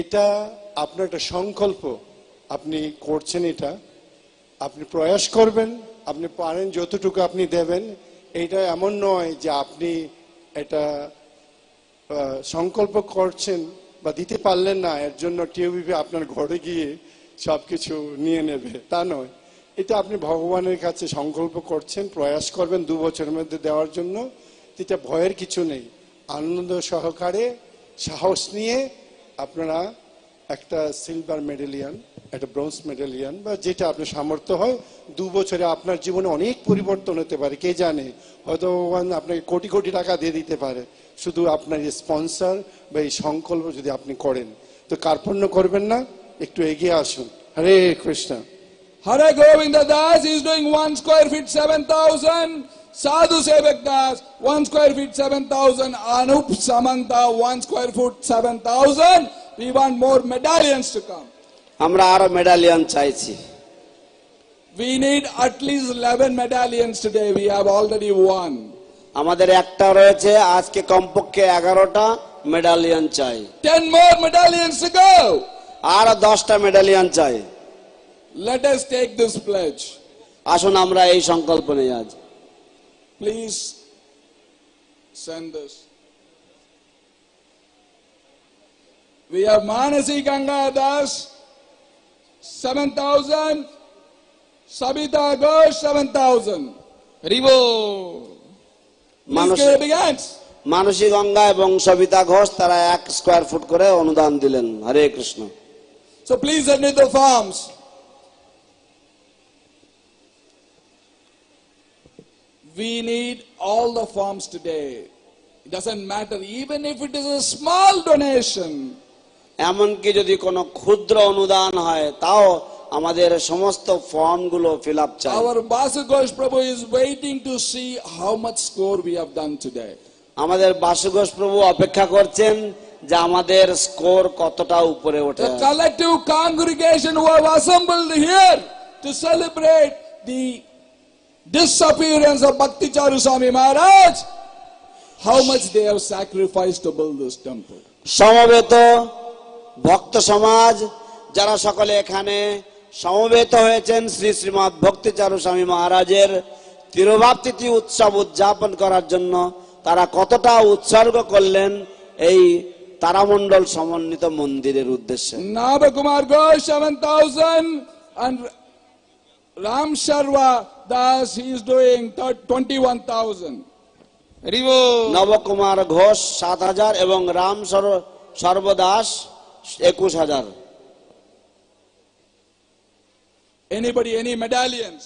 এটা আপনার একটা সংকল্প, আপনি করছেন, এটা আপনি প্রয়াস করবেন, আপনি পারেন যতটুকু আপনি দেবেন। এটা এমন নয় যে আপনি এটা সংকল্প করছেন বা দিতে পারলেন না, এর জন্য টিওবিপি আপনার ঘরে গিয়ে সবকিছু নিয়ে নেবে, তা নয়। এটা আপনি ভগবানের কাছে সংকল্প করছেন, প্রয়াস করবেন 2 বছরের মধ্যে দেওয়ার জন্য। এটা ভয়ের কিছু নেই, আনন্দ সহকারে সাহস নিয়ে আপনারা একটা সিলভার মেডালিয়ান, একটা ব্রোঞ্জ মেডালিয়ান বা যেটা আপনার সামর্থ্য হয়, 2 বছরে আপনার জীবনে অনেক পরিবর্তন হতে পারে। কে জানে, হয়তো ভগবান আপনাকে কোটি কোটি টাকা দিয়ে দিতে পারে, শুধু আপনার এই স্পন্সর বা এই সংকল্প যদি আপনি করেন। তো কার্পণ্য করবেন না, একটু এগিয়ে আসুন। হরে Krishna. Hare Govinda Das is doing 1 square feet 7,000. Sadhu Sevak Das 1 square feet 7,000. Anup Samanta 1 square foot 7,000. We want more medallions to come. আমরা আরো মেডালিয়ান চাইছি। We need at least 11 medallions today. We have already 1. আমাদের একটা রয়েছে, আজকে কমপক্ষে 11টা মেডালিয়ান চাই। 10 more medallions to go. আর 10টা মেডালিয়ান চাই। Let us take this pledge. আসুন আমরা এই সংকল্প নেই আজ। Please send this. We have Manasi Ganga Das 7,000. Sabita Ghosh 7,000. হরিবো। মানসী গঙ্গা এবং সবিতা ঘোষ তারা 1 স্কয়ার ফুট করে অনুদান দিলেন। হরে Krishna. So please submit the forms. We need all the forms today. It doesn't matter, even if it is a small donation. এমনকি যদি কোনো ক্ষুদ্র অনুদান হয়, তাও আমাদের সমস্ত ফর্মগুলো ফিল আপ চাই। Our Basu Ghosh Prabhu is waiting to see how much score we have done today. আমাদের বাসু ঘোষ প্রভু অপেক্ষা করছেন যে আমাদের স্কোর কতটা উপরে ওঠে। The collective congregation who have assembled here to celebrate the disappearance of Bhakti Charu Swami Maharaj, how much they have sacrificed to build this temple. সমবেত ভক্ত সমাজ যারা সকলে এখানে সমবেত হয়েছেন শ্রী শ্রীমৎ ভক্তি চারু স্বামী মহারাজের তিরোভাব তিথি উৎসব উদযাপন করার জন্য তারা কতটা উৎসর্গ করলেন এই তারামণ্ডল সমন্বিত মন্দিরের উদ্দেশ্যে। Navakumar Ghosh 7,000 and Ram Sharva Das, he is doing 21,000. Nabakumar Ghosh 7,000 এবং রাম সর্বদাস 21,000। Anybody, any medallions?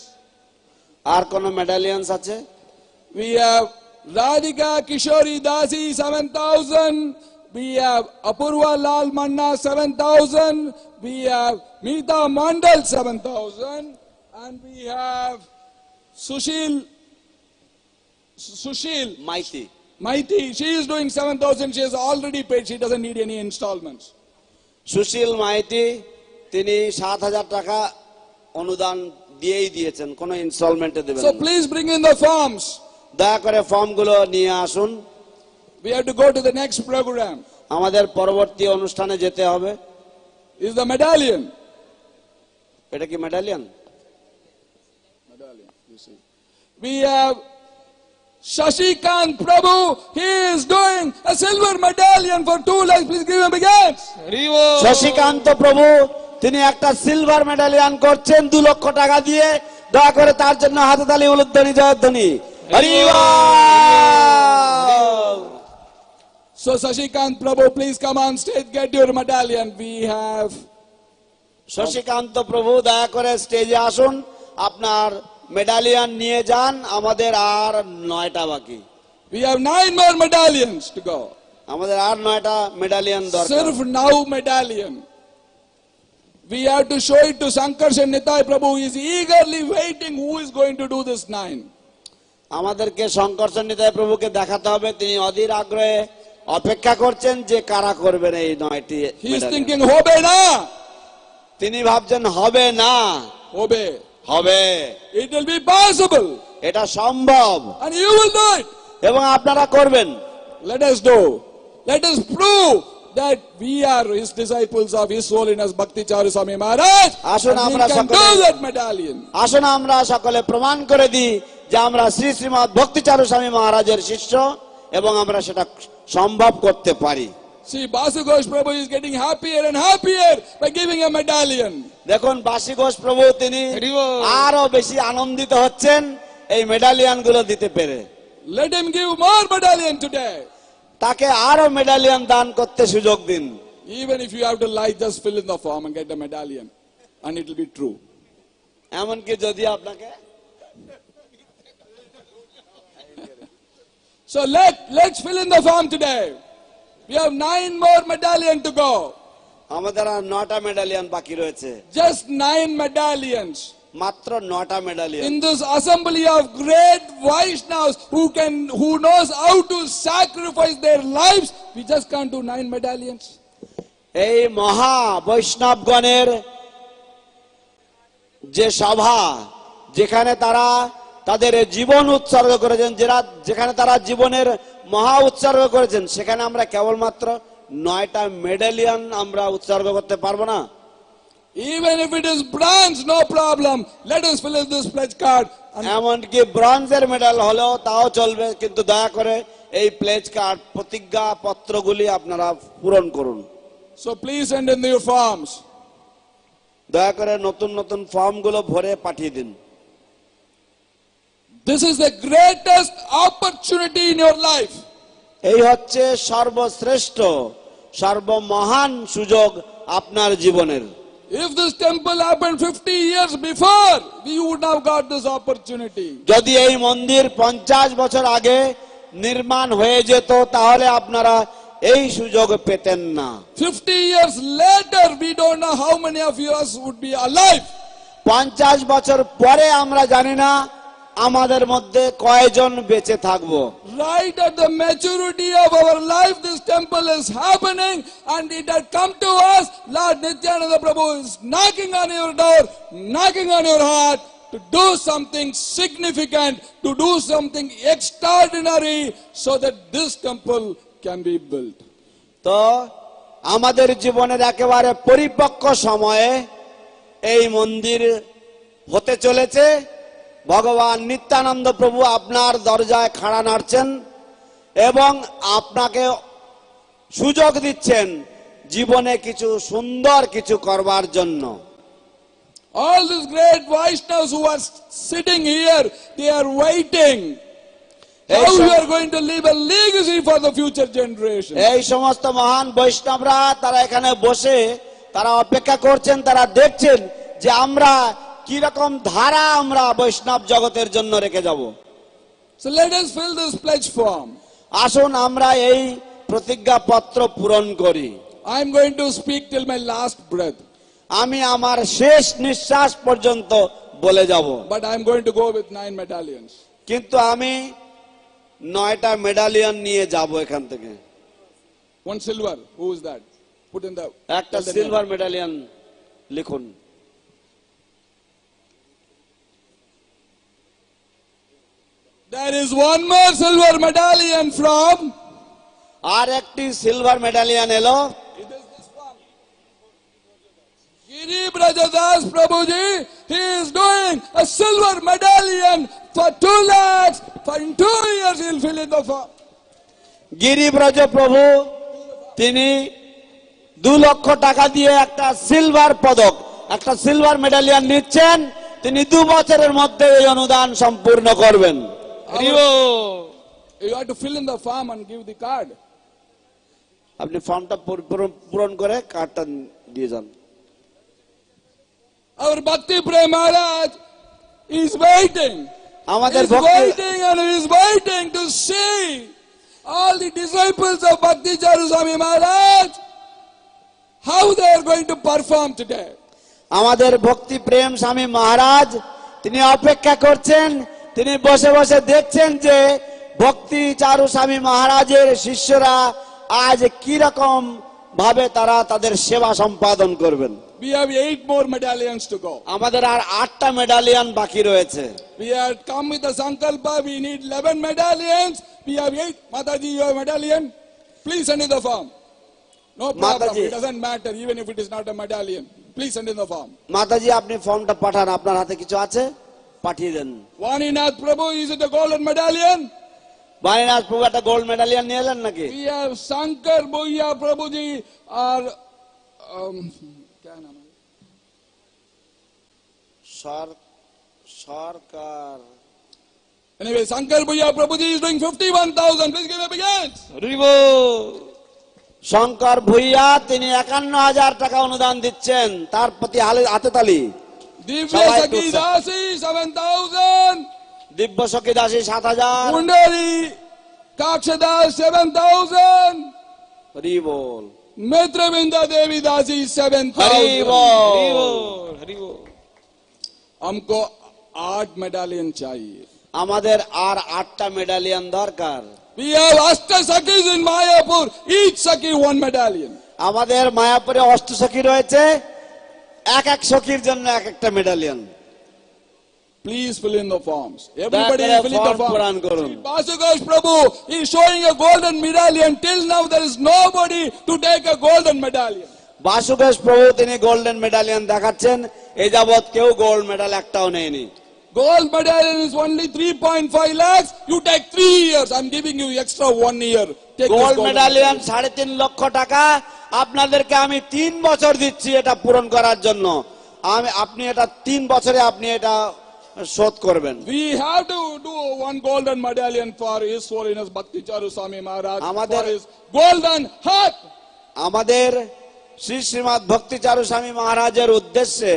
আর কোন মেডালিয়ানস আছে? We have Radhika Kishori Dasi 7,000. We have Apurva Lal Manna 7,000. We have Meeta Mandal 7,000. And we have Sushil Maiti. She is doing 7,000. She has already paid. She doesn't need any installments. সুশীল মাইতি তিনি 7,000 টাকা অনুদান দিয়েই দিয়েছেন, কোনো ইনস্টলমেন্টে দেবেন So না। please bring in the forms. দয়া করে ফর্মগুলো নিয়ে আসুন। We have to go to the next program. আমাদের পরবর্তী অনুষ্ঠানে যেতে হবে। Is the medallion. এটা কি মেডালিয়ান? Medallion, you see. We have Shashikant Prabhu. He is doing a silver medallion for 2 lakhs. Please give him big hands. Shashikanta প্রভু তিনি একটা সিলভার মেডালিয়ান করছেন 2 লক্ষ টাকা দিয়ে। দয়া করে তার জন্য হাততালি, উলুধ্বনি, জয়ধ্বনি। হরি বল। So Shashikant Prabhu, please come on stage, get your medallion. We have Shashikanta প্রভু দয়া করে স্টেজে আসুন, আপনার মেডালিয়ান নিয়ে যান। আমাদের আর 9টা বাকি। We have 9 more medallions to go. আমাদের আর 9টা মেডালিয়ান দরকার। Sirf now medallion. We have to show it to Sankarshan Nitai Prabhu. He is eagerly waiting who is going to do this 9. আমাদেরকে শঙ্করচন্দ নিতাই প্রভুকে দেখাতে হবে, তিনি অধীর আগ্রহে অপেক্ষা করছেন যে কারা করবেন এই 9টি। He is thinking hobe na. তিনি ভাবছেন হবে না, Hobe. হবে। It will be possible. এটা সম্ভব And you will do it. এবং আপনারা করবেন। Let us do. Let us prove that we are his disciples of His Holiness Bhakti Charu Swami Maharaj. আসুন And আমরা we can do সকলে that medallion. আসুন আমরা সকলে প্রমাণ করে দিই যে আমরা শ্রী শ্রীমৎ ভক্তি চারু স্বামী মহারাজের শিষ্য এবং আমরা সেটা সম্ভব করতে পারি। See, Basu Ghosh Prabhu is getting happier and happier by giving a medallion. দেখুন বাসি ঘোষ প্রভু তিনি আরো বেশি আনন্দিত হচ্ছেন এই মেডালিয়ান গুলো দিতে পেরে। Let him give more medallion today. তাকে আরো মেডালিয়ান দান করতে সুযোগ দিন। Even if you have to lie, just fill in the form and get the medallion. And it will be true. এমনকি যদি আপনাকে So let's fill in the form today. We have 9 more medallion to go. আমাদের আর 9টা মেডালিয়ান বাকি রয়েছে। Just 9 medallions. মাত্র 9টা মেডালিয়ান। In this assembly of great Vaishnavas who knows how to sacrifice their lives, we just can't do 9 medallions. এই মহা বৈষ্ণবগণের যে সভা, যেখানে তারা তাদের জীবন উৎসর্গ করেছেন, যেখানে তারা জীবনের মহা উৎসর্গ করেছেন, সেখানে আমরা কেবলমাত্র 9টা মেডালিয়ান আমরা উৎসর্গ করতে পারবো না। Even if it is bronze, no problem. Let us fill in this pledge card. এমনকি ব্রঞ্জের মেডাল হলেও তাও চলবে, কিন্তু দয়া করে এই প্লেজ কার্ড, প্রতিজ্ঞা পত্রগুলি আপনারা পূরণ করুন। So please send in your forms. দয়া করে নতুন নতুন ফর্মগুলো ভরে পাঠিয়ে দিন। This is the greatest opportunity in your life. এই হচ্ছে সর্বশ্রেষ্ঠ সর্বমহান সুযোগ আপনার জীবনের। If this temple happened 50 years before, we would have got this opportunity. যদি এই মন্দির 50 বছর আগে নির্মাণ হয়ে যেত তাহলে আপনারা এই সুযোগ পেতেন না। 50 years later, we don't know how many of us would be alive. 50 বছর পরে আমরা জানি না আমাদের মধ্যে কয়জন বেঁচে থাকবো। Right at the maturity of our life, this temple is happening, and it had come to us. Lord Nityananda Prabhu is knocking on your door, knocking on your heart to do something significant, to do something extraordinary, so that this temple can be built. তো আমাদের জীবনের একেবারে পরিপক্ক সময়ে এই মন্দির হতে চলেছে। ভগবান নিত্যানন্দ প্রভু আপনার দরজায় খাড়া নাড়ছেন এবং আপনাকে সুযোগ দিচ্ছেন জীবনে কিছু সুন্দর কিছু করবার জন্য। All these great Vaishnavas who are sitting here, they are waiting. How you are going to leave a legacy for the future generation. এই সমস্ত মহান বৈষ্ণবরা তারা এখানে বসে তারা অপেক্ষা করছেন, তারা দেখছেন যে আমরা কি রকম ধারা আমরা বৈষ্ণব জগতের জন্য রেখে যাব। So let us fill this pledge form. আসুন আমরা এই প্রতিজ্ঞা পত্র পূরণ করি। I am going to speak till my last breath. আমি আমার শেষ নিঃশ্বাস পর্যন্ত বলে যাব। But I am going to go with 9 medallions. কিন্তু আমি 9টা মেডালিয়ন নিয়ে যাব এখান থেকে। One silver. Who is that? Put in the. একটা সিলভার মেডালিয়ন লিখুন। There is one more silver medallion from. আর একটি সিলভার মেডালিয়ান এলো Giri Brajadas Prabhuji, he is doing a silver medallion for 2 lakhs. For in 2 years he will fill in the form. গিরিব্রজ প্রভু তিনি 2 লক্ষ টাকা দিয়ে একটা সিলভার পদক একটা সিলভার মেডালিয়ান নিচ্ছেন তিনি 2 বছরের মধ্যে এই অনুদান সম্পূর্ণ করবেন You have to fill in the form and give the card. আপনি ফর্মটা পূরণ করে কার্ডটা দিয়ে যান Our Bhakti Prem Maharaj is waiting. আমাদের He is waiting and he is waiting to see all the disciples of Bhakti Charu Swami Maharaj how they are going to perform today. আমাদের ভক্তি প্রেম স্বামী মহারাজ তিনি অপেক্ষা করছেন তিনি বসে বসে দেখছেন যে ভক্তি চারু স্বামী মহারাজের শিষ্যরা আজ কি রকম ভাবে তারা তাদের সেবা সম্পাদন করবেন We have 8 more medallions to go. আমাদের আর 8টা মেডালিয়ান বাকি রয়েছে We have come with a sankalpa. We need 11 medallions. We have 8. Mataji, your medallion. Please send in the form. No problem. Mataji. It doesn't matter even if it is not a medallion. Please send in the form. মাতাজি আপনি ফর্মটা পাঠান আপনার হাতে কিছু আছে পাঠিয়ে দেন Vaninath Prabhu, is it a golden medallion? Baninath প্রভু একটা gold মেডালিয়ান নিয়ে এলেন নাকি We have Shankar Bhuya Prabhuji or Sarkar anyway, Shankar Bhuya Prabhuji is doing 51,000. Please give a big hand. Shankar Bhuiyan তিনি ৫১,০০০ টাকা অনুদান দিচ্ছেন তার প্রতি হাতে তালি Divya Sakhi Dasi 7,000. দিব্য সখী দাসী ৭০০০ Kundari Kakshadas 7,000. হরি বল Mitravinda Devi Dasi 7,000. হরি বল হরি বল हमको 8 मेडालियन चाहिए. আমাদের আর 8টা মেডালিয়ান দরকার We have Ashta Sakhis in Mayapur. Each Sakhi 1 medallion. আমাদের মায়াপুরে অষ্টসখী রয়েছে এক এক সখীর জন্য এক একটা মেডালিয়ান Please fill in the forms. Everybody is filling the পূরণ forms. করুন Basugosh Prabhu is showing a golden medallion. Till now there is nobody to take a golden medallion. বাসুকেশ প্রভু তিনি গোল্ডেন মেডালিয়ান দেখাচ্ছেন এই যাবৎ কেউ গোল্ড মেডাল একটাও নেয়নি Gold medallion is only 3.5 lakhs. You take 3 years. I'm giving you extra 1 year. Take gold মেডালিয়ান 3.5 লক্ষ টাকা আপনাদেরকে আমি 3 বছর দিচ্ছি এটা পূরণ করার জন্য আপনি এটা 3 বছরে আপনি এটা শোধ করবেন We have to do 1 golden medallion for His Holiness Bhakti Charu Swami Maharaj for his golden heart. আমাদের শ্রী শ্রীমৎ ভক্তি চারু স্বামী মহারাজের উদ্দেশ্যে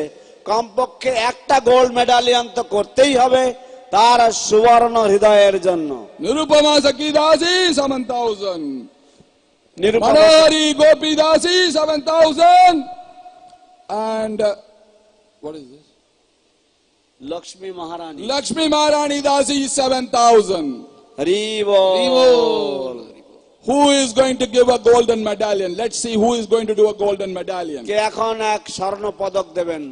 কমপক্ষে একটা গোল্ড মেডালিয়ান তো করতেই হবে তার সুবর্ণ হৃদয়ের জন্য Nirupama Sakhi Dasi 7,000. Manori Gopi Dasi 7,000. And what is this? Lakshmi Maharani Lakshmi Maharani Dasi 7,000. Hari ball Who is going to give a golden medallion? Let's see who is going to do a golden medallion. কে এখন এক স্বর্ণ পদক দেবেন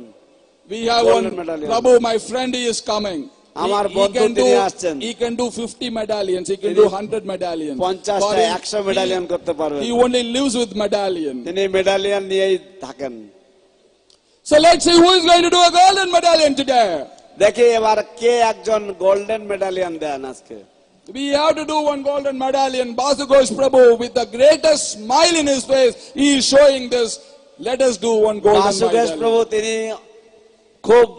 We have golden one medallion. Prabhu, my friend, he is coming. আমার বন্ধু তিনি আসছেন He can do 50 medallions. He can do 100 medallions. 50টা 100 মেডালিয়ান করতে পারবেন He only lives with medallion. তিনি মেডালিয়ান নিয়েই থাকেন So let's see who is going to do a golden medallion today. দেখি এবার কে একজন গোল্ডেন মেডালিয়ান দেন আজকে We have to do 1 golden medallion. Basugosh Prabhu, with the greatest smile in his face, he is showing this. Let us do 1 golden বাসুদেশ প্রভু medallion. তিনি খুব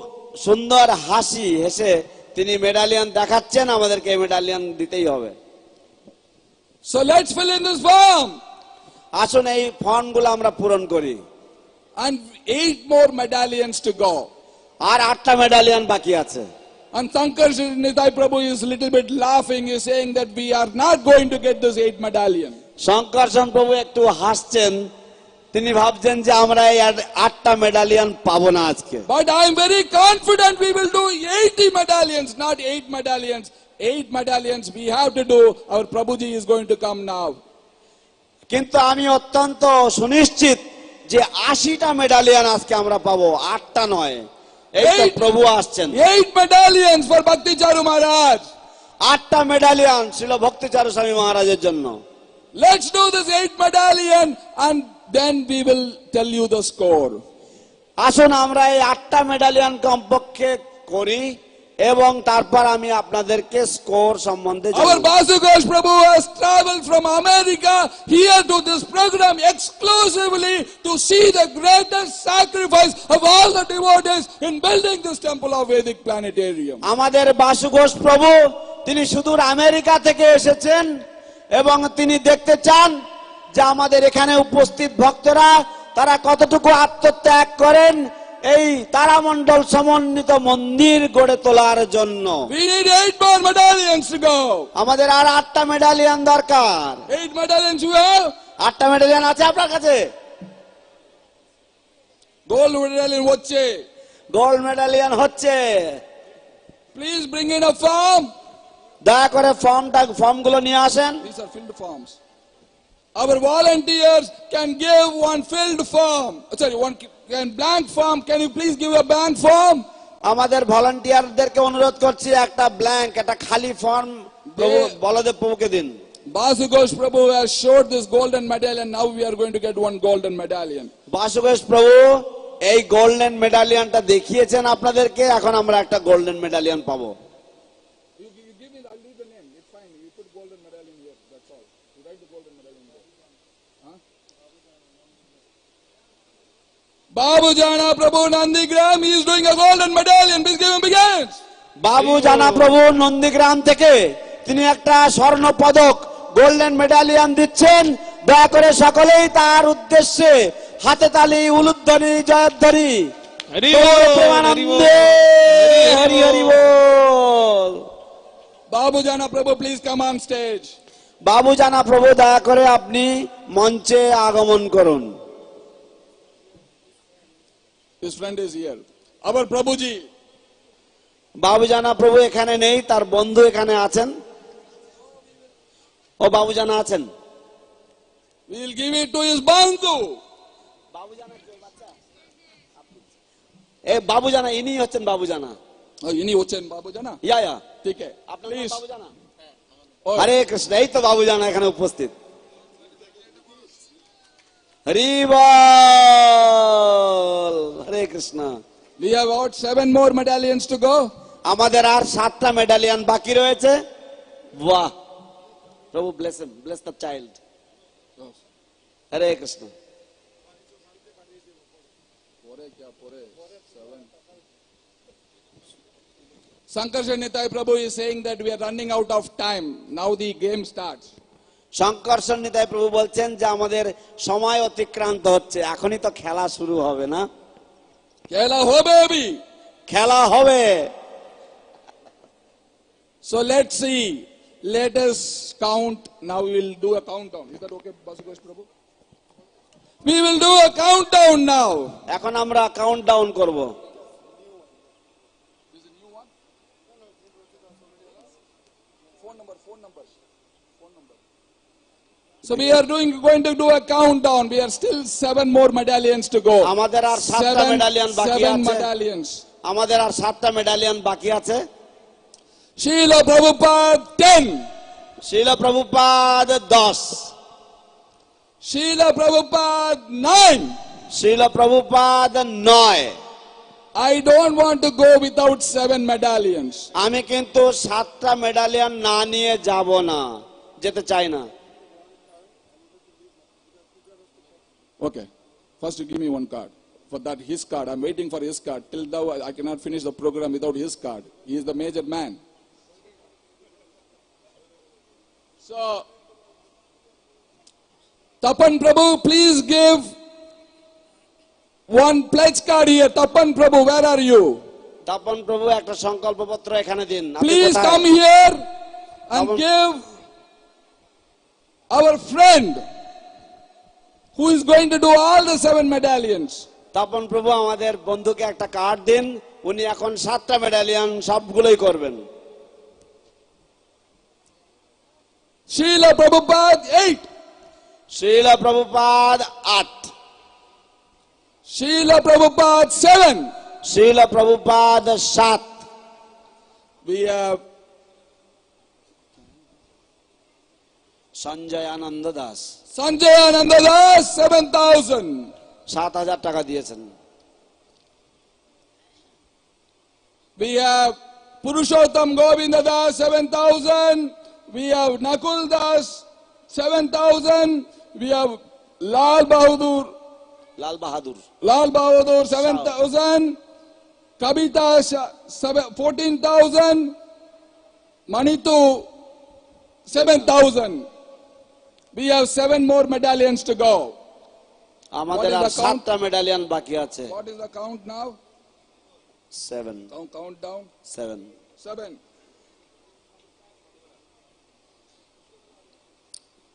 সুন্দর হাসি হেসে তিনি মেডালিয়ান দেখাচ্ছেন আমাদেরকে এই মেডালিয়ান দিতেই হবে So let's fill in this form. আসুন এই ফর্মগুলো আমরা পূরণ করি And 8 more medallions to go. আর 8টা মেডালিয়ান বাকি আছে And Shankar Nitai Prabhu is a little bit laughing. He is saying that we are not going to get this 8 medallion. শঙ্করসন প্রভু একটু হাসছেন তিনি ভাবছেন যে আমরা এই 8টা মেডালিয়ান পাবো না আজকে But I am very confident we will do 80 medallions, not 8 medallions. 8 medallions we have to do. Our Prabhuji is going to come now. কিন্তু আমি অত্যন্ত সুনিশ্চিত যে 80টা মেডালিয়ান আজকে আমরা পাবো 8টা নয় এই তো প্রভু আসছেন 8 medallions for Bhakti Charu Maharaj. 8টা মেডালিয়ান ছিল ভক্তি চারু স্বামী মহারাজের জন্য। Let's do this 8 medallion and then we will tell you the score. আসুন আমরা এই 8টা মেডালিয়ান কমপক্ষে করি এবং তারপর আমি আপনাদেরকে স্কোর সম্বন্ধে Our Basugosh Prabhu has traveled from America here to this program exclusively to see the greatest sacrifice of all the devotees in building this temple of Vedic planetarium. আমাদের বাসুঘোষ প্রভু তিনি সুদূর আমেরিকা থেকে এসেছেন এবং তিনি দেখতে চান যে আমাদের এখানে উপস্থিত ভক্তরা তারা কতটুকু আত্মত্যাগ করেন এই তারামণ্ডল সমন্বিত মন্দির গড়ে তোলার জন্য। We need 8 more medallions to go. আমাদের আর 8টা মেডালিয়ান দরকার। 8 medallions you have? 8টা মেডালিয়ান আছে আপনার কাছে? Gold medallion হচ্ছে। গোল্ড মেডালিয়ান হচ্ছে। Please bring in a form. দয়া করে ফর্মগুলো নিয়ে আসেন। These are filled forms. Our volunteers can give one filled form. Sorry, one blank form. Can you please give a blank form? আমাদের ভলান্টিয়ারদেরকে অনুরোধ করছি একটা ব্ল্যাঙ্ক একটা খালি ফর্ম বলদেব প্রভুকে দিন। Basugosh Prabhu has showed this golden medallion. Now we are going to get one golden medallion. বাসুঘোষ প্রভু এই গোল্ডেন মেডালিয়ানটা দেখিয়েছেন আপনাদেরকে, এখন আমরা একটা গোল্ডেন মেডালিয়ান পাবো। Babu Jana Prabhu Nandigram, he is doing a golden medallion. Please give him big hands. বাবু জানা প্রভু নন্দীগ্রাম থেকে তিনি একটা স্বর্ণ পদক গোল্ডেন মেডালিয়ান দিচ্ছেন। দয়া করে সকলেই তার উদ্দেশ্যে হাতে তালি উলুধ্বনি জয়ধ্বনি। হরি হরি বল। Babu Jana Prabhu, please come on stage. বাবু জানা প্রভু দয়া করে আপনি মঞ্চে আগমন করুন। His friend is here. Our Prabhuji. বাবু জানা প্রভু এখানে নেই, তার বন্ধু এখানে আছেন। ও বাবু জানা আছেন। We will give it to his bandhu. এ বাবু জানা ইনি হচ্ছেন বাবু জানা। ইনি হচ্ছেন বাবু জানা? ইয়া ইয়া ঠিক আছে। প্লিজ বাবু জানা। হরে কৃষ্ণ, এই তো বাবু জানা এখানে উপস্থিত। হরি বল। হরে Krishna. We have got 7 more medallions to go. আমাদের আর 7টা মেডালিয়ান বাকি রয়েছে। বাহ, প্রভু bless him, bless the child. Hare Krishna. Sankarshan Nitai Prabhu is saying that we are running out of time. Now the game starts. Sankarshan Nitai Prabhu বলছেন যে আমাদের সময় অতিক্রান্ত হচ্ছে, এখনই তো খেলা শুরু হবে না? খেলা হবে abhi. খেলা হবে। So let's see. Let us count. Now we will do a countdown. Is that okay, Basugosh Prabhu? We will do a countdown now. এখন আমরা কাউন্টডাউন করব। So we are going to do a countdown. We are still 7 more medallions to go. আমাদের আর 7টা মেডালিয়ান বাকি 7 আছে। medallions. আমাদের আর 7টা মেডালিয়ান বাকি আছে। Srila Prabhupada 10. শিল প্রভুপাদ 10। Srila Prabhupada 9. শিল Prabhupada 9। I don't want to go without 7 medallions. আমি কিন্তু 7টা মেডালিয়ান না নিয়ে যাব না, যেতে চাই না। Okay. First you give me one card. For that his card. I'm waiting for his card. Till now I cannot finish the program without his card. He is the major man. So, Tapan Prabhu, please give one pledge card here. Tapan Prabhu, where are you? Tapan প্রভু একটা সংকল্পপত্র এখানে দিন। Please come here and give our friend who is going to do all the 7 medallions. Tapan প্রভু আমাদের বন্ধুকে একটা card দিন, উনি এখন 7টা মেডালিয়ান সবগুলোই করবেন। Srila Prabhupada 8. Srila Prabhupada 8. Srila Prabhupada 7. Srila Prabhupada 7. We have Sanjay Ananda Das. Sanjay Ananda Das, 7,000. 7,000 টাকা দিয়েছেন। We have Purushottam Govinda Das, 7,000. We have Nakul Das, 7,000. We have Lal Bahadur, Lal Bahadur 7,000. Kavita 14,000. Manitu 7,000. We have 7 more medallions to go. আমাদের আর 7টা মেডালিয়ান বাকি আছে। What is the count now? 7 Count down. 7 7.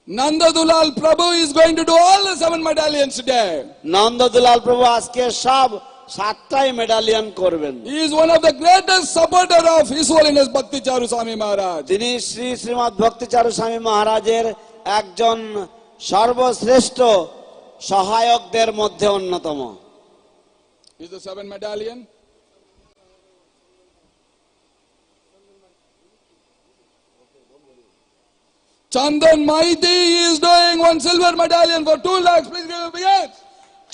Nandadulal Prabhu is going to do all the 7 medallions today. Nandadulal প্রভু আজকে সব 7টাই মেডালিয়ান করবেন। He is one of the greatest supporter of His Holiness Bhakti Charu Swami Maharaj. তিনি শ্রী শ্রীমৎ ভক্তিচারু স্বামী মহারাজের একজন সর্বশ্রেষ্ঠ সহায়কদের মধ্যে অন্যতম। Is the 7 medallion? Chandan Maiti is doing 1 silver medallion for 2 lakhs. Please give him a big hand.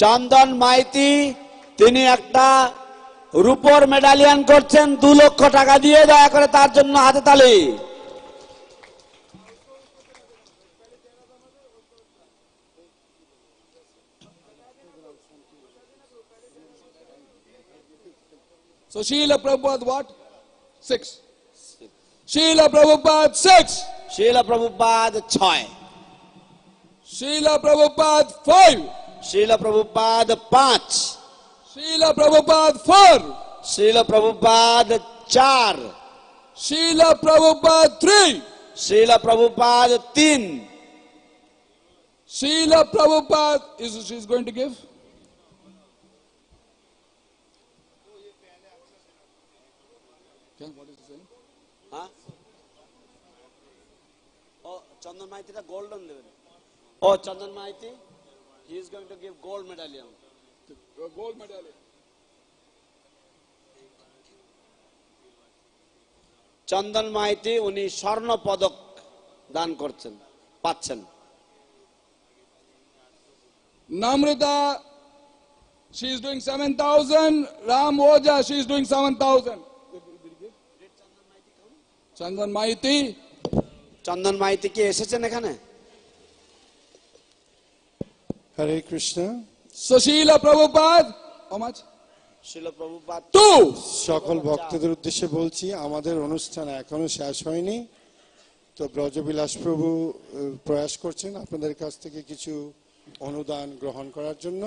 চন্দন মাইতি তিনি একটা রূপোর মেডালিয়ান করছেন 2 লক্ষ টাকা দিয়ে, দয়া করে তার জন্য হাতে তালি। So Srila Prabhupada what? 6. Srila Prabhupada 6. Shila Prabhupada 6, Srila Prabhupada 5. Shila Prabhupada 5, Srila Prabhupada 4. Shila Prabhupada 4, Srila Prabhupada 3. Shila Prabhupada 3, Srila Prabhupada is going to give. Okay, what is he saying? ও চন্দন মাইতিটা গোল্ডেন দেবেন। ও Chandan Maiti he is going to give gold medallion. Gold medallion. Chandan Maiti উনি স্বর্ণ পদক দান করছেন, পাচ্ছেন। Namrita, she is doing 7,000. Ram Oja, she is doing 7,000. Chandan Maiti. চন্দন মাইতি কি এসেছেন এখানে? হরে Krishna. So Srila Prabhupada, how much? শিলা প্রভুপাদ 2. সকল ভক্তদের উদ্দেশ্যে বলছি, আমাদের অনুষ্ঠান এখনো শেষ হয়নি, তো ব্রজবিলাস প্রভু প্রয়াস করছেন আপনাদের কাছ থেকে কিছু অনুদান গ্রহণ করার জন্য।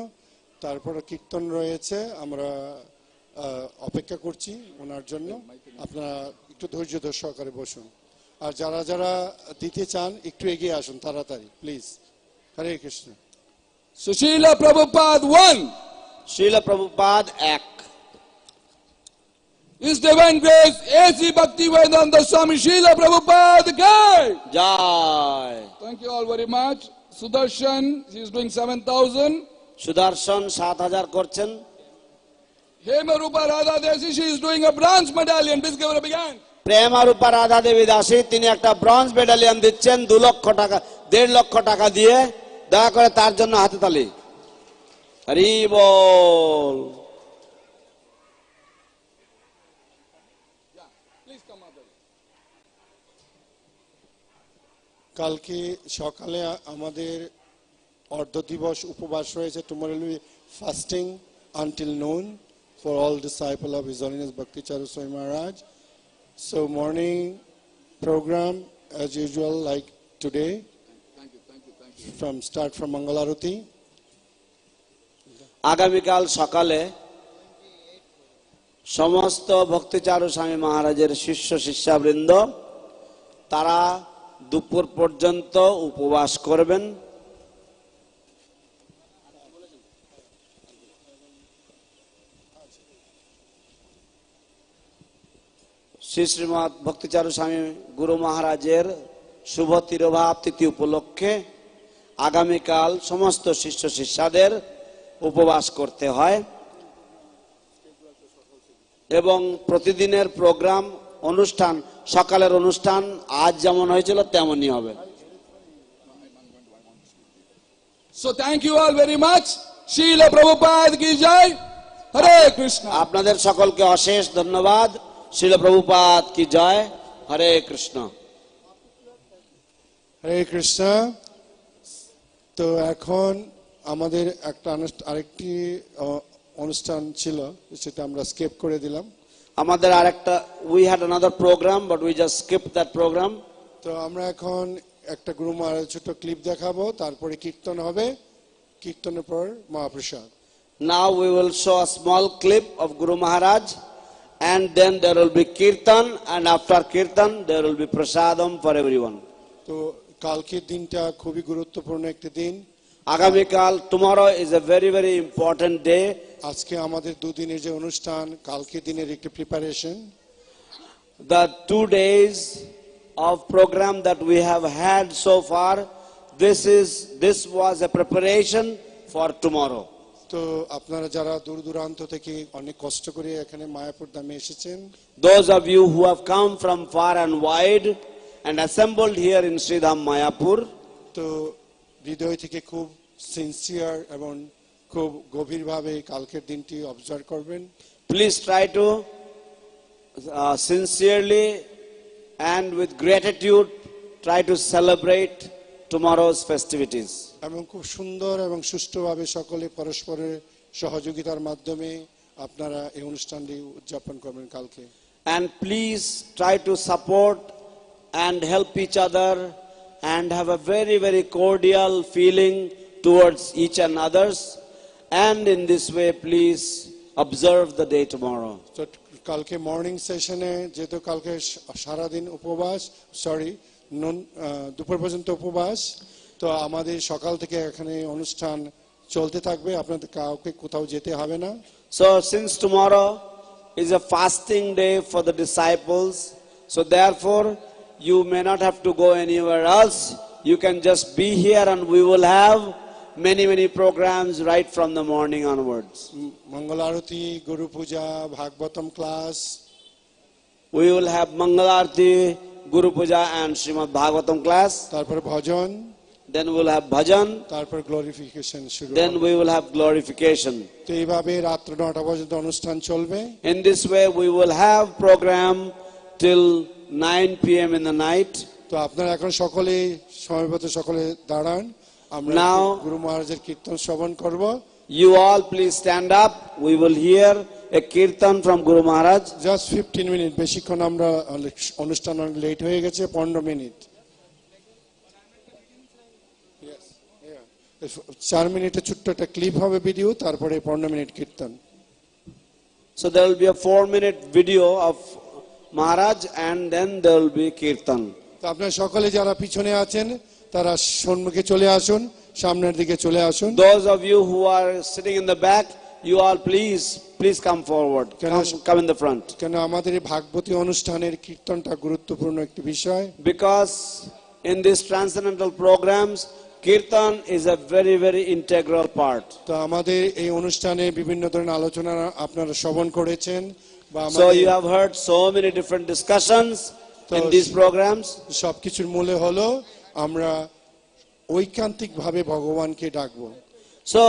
তারপরে কীর্তন রয়েছে, আমরা অপেক্ষা করছি ওনার জন্য। আপনারা একটু ধৈর্য সহকারে বসুন, আর যারা যারা দিতে চান একটু এগিয়ে আসুন তাড়াতাড়ি please. Hare Krishna. So Srila Prabhupada 1. Shila Prabhupada 1, His Divine Grace A.C. Bhakti Vedanta Swami Srila Prabhupada Jai. জয়। Thank you all very much. Sudarshan, he is doing 7,000. সুদর্শন 7,000 করছেন। Hemarupa Radha Desi, she is doing a bronze medallion. Please give her a big hand. প্রেমারূপা Radha দেবী দাসী তিনি একটা bronze মেডালিয়ান দিচ্ছেন 2 লক্ষ টাকা, 1.5 লক্ষ টাকা দিয়ে, দয়া করে তার জন্য হাতে তালি। হরি বল। কালকে সকালে আমাদের অর্ধ দিবস উপবাস রয়েছে। Tomorrow will be fasting until noon for all disciples of His Holiness Bhakti Charu Swami Maharaj. So morning program as usual like today. From start from Mangalarati. আগামীকাল সকালে সমস্ত ভক্তিচারু স্বামী মহারাজের শিষ্য শিষ্যাবৃন্দ তারা দুপুর পর্যন্ত উপবাস করবেন। শ্রী শ্রীমৎ ভক্তিচারু স্বামী গুরু মহারাজের শুভ তিরোভাব তিথি উপলক্ষে আগামীকাল সমস্ত শিষ্য শিষ্যাদের উপবাস করতে হয় এবং প্রতিদিনের প্রোগ্রাম অনুষ্ঠান, সকালের অনুষ্ঠান আজ যেমন হয়েছিল তেমনই হবে। So thank you all very much. Srila Prabhupada ki jai. Hare Krishna. আপনাদের সকলকে অশেষ ধন্যবাদ। শ্রীল প্রভুপাদ কি জয়। হরে কৃষ্ণ। হরে কৃষ্ণ। তো এখন আমাদের একটা আরেকটি অনুষ্ঠান ছিল, সেটা আমরা স্কিপ করে দিলাম। আমাদের আরেকটা we had another program but we just skipped that program. তো আমরা এখন একটা গুরু মহারাজ ছোট ক্লিপ দেখাবো, তারপরে কীর্তন হবে, কীর্তনের পর মহাপ্রসাদ। Now we will show a small clip of Guru Maharaj and then there will be kirtan and after kirtan there will be prasadam for everyone. তো কালকের দিনটা খুবই গুরুত্বপূর্ণ একটি দিন। আগামীকাল tomorrow is a very very important day. আজকে আমাদের দুদিনের যে অনুষ্ঠান, কালকের দিনের একটি preparation. The 2 days of program that we have had so far, this was a preparation for tomorrow. তো আপনারা যারা দূর দূরান্ত থেকে অনেক কষ্ট করে এখানে মায়াপুর ধামে এসেছেন, Those of you who have come from far and wide and assembled here in Sridham Mayapur, তো হৃদয় থেকে খুব সিনসিয়ার এবং খুব গভীরভাবে কালকের দিনটি অবজার্ভ করবেন। please try to sincerely and with gratitude try to celebrate tomorrow's festivities. এবং খুব সুন্দর এবং সুষ্ঠুভাবে সকলে পরস্পরের সহযোগিতার মাধ্যমে আপনারা এই অনুষ্ঠানটি উদযাপন করবেন কালকে। And please try to support and help each other and have a very very cordial feeling towards each and others, and in this way please observe the day tomorrow. তো কালকে মর্নিং সেশনে যেহেতু কালকে সারাদিন উপবাস, দুপুর পর্যন্ত উপবাস, তো আমাদের সকাল থেকে এখানে অনুষ্ঠান চলতে থাকবে, আপনাদের কাউকে কোথাও যেতে হবে না। So since tomorrow is a fasting day for the disciples, so therefore you may not have to go anywhere else. You can just be here and we will have many programs right from the morning onwards. Mangal Arati, Guru Puja, Bhagavatam class. We will have Mangalarti, Guru Puja and Srimad Bhagavatam class. তারপর ভজন। Then we will have bhajan. তারপর glorification শুরু। Then we will have glorification. তো এইভাবে রাত 9টা পর্যন্ত অনুষ্ঠান চলবে। In this way we will have program till 9 p.m. in the night. তো আপনারা এখন সকলে সময়মতো সকলে দাঁড়ান, আমরা Now গুরু মহারাজের কীর্তন শ্রবণ করব। You all please stand up. We will hear a kirtan from Guru Maharaj. Just 15 minutes, বেশিক্ষণ আমরা অনুষ্ঠান লেট হয়ে গেছে, 15 মিনিট। 4 মিনিটের ছোট্ট একটা ক্লিপ হবে ভিডিও, তারপরে 15 minute kirtan. So there will be a 4-minute video of Maharaj and then there will be kirtan. তো আপনারা সকলে যারা পিছনে আছেন তারা সম্মুখে চলে আসুন, সামনের দিকে চলে আসুন। Those of you who are sitting in the back, you all please come forward. Come in the front. কেন আমাদের এই ভাগবতী অনুষ্ঠানের কীর্তনটা গুরুত্বপূর্ণ একটি বিষয়। Because in these transcendental programs, kirtan is a very very integral part. তো আমাদের এই অনুষ্ঠানে বিভিন্ন ধরনের আলোচনা আপনারা শ্রবণ করেছেন, বা So you have heard so many different discussions in these programs. সবকিছুর মূলে হলো আমরা ঐকান্তিকভাবে ভগবানকে ডাকবো। So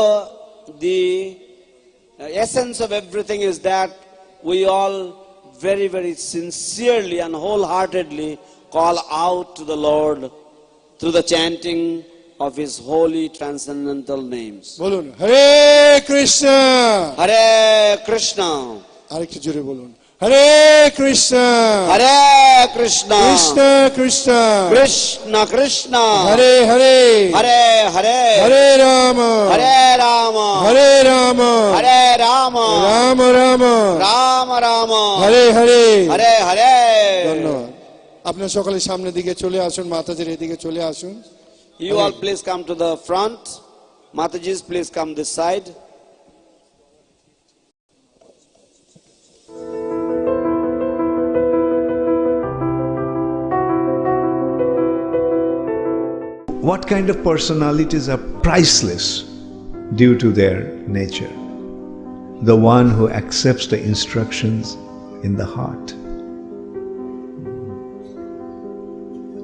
the essence of everything is that we all very very sincerely and wholeheartedly call out to the Lord through the chanting of his holy transcendental names. বলুন হরে Krishna. Hare Krishna. আরেকটু জোরে বলুন হরে Krishna. Hare Krishna. Krishna Krishna. Krishna Krishna. Hare Hare. Hare Hare. হরে Ram. Hare Rama. হরে Ram. Hare Rama. Ram Ram. Rama Rama. Hare Hare. Hare Hare. ধন্যবাদ। আপনারা সকলে সামনের দিকে চলে আসুন, মাতাজির এদিকে চলে আসুন। You all please come to the front. Matajis, please come this side. What kind of personalities are priceless due to their nature? The one who accepts the instructions in the heart.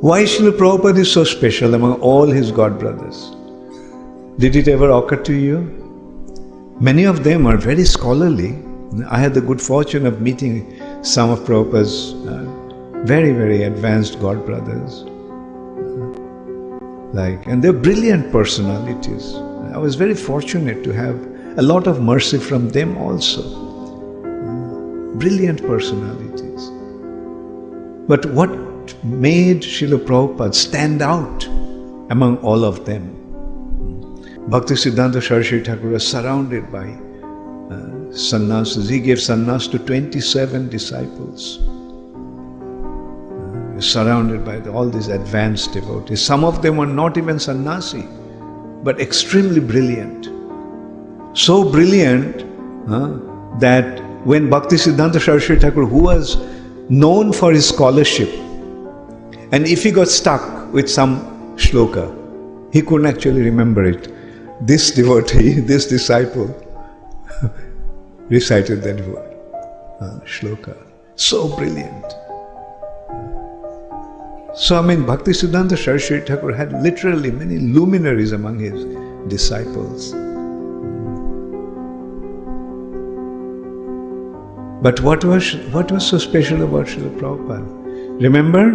Why Srila Prabhupada is so special among all his god brothers? Did it ever occur to you? Many of them are very scholarly. I had the good fortune of meeting some of Prabhupada's very, very advanced God brothers. And they're brilliant personalities. I was very fortunate to have a lot of mercy from them also. Brilliant personalities. But what made Srila Prabhupada stand out among all of them? Bhaktisiddhanta Saraswati Thakur was surrounded by sannyasis. He gave sannyas to 27 disciples. He was surrounded by all these advanced devotees. Some of them were not even sannyasi, but extremely brilliant. So brilliant that when Bhaktisiddhanta Saraswati Thakur, who was known for his scholarship, and if he got stuck with some shloka, he couldn't actually remember it. This devotee, this disciple, recited that word, shloka. So brilliant. So, Bhaktisiddhanta Saraswati Thakur had literally many luminaries among his disciples. But what was so special about Srila Prabhupada? Remember,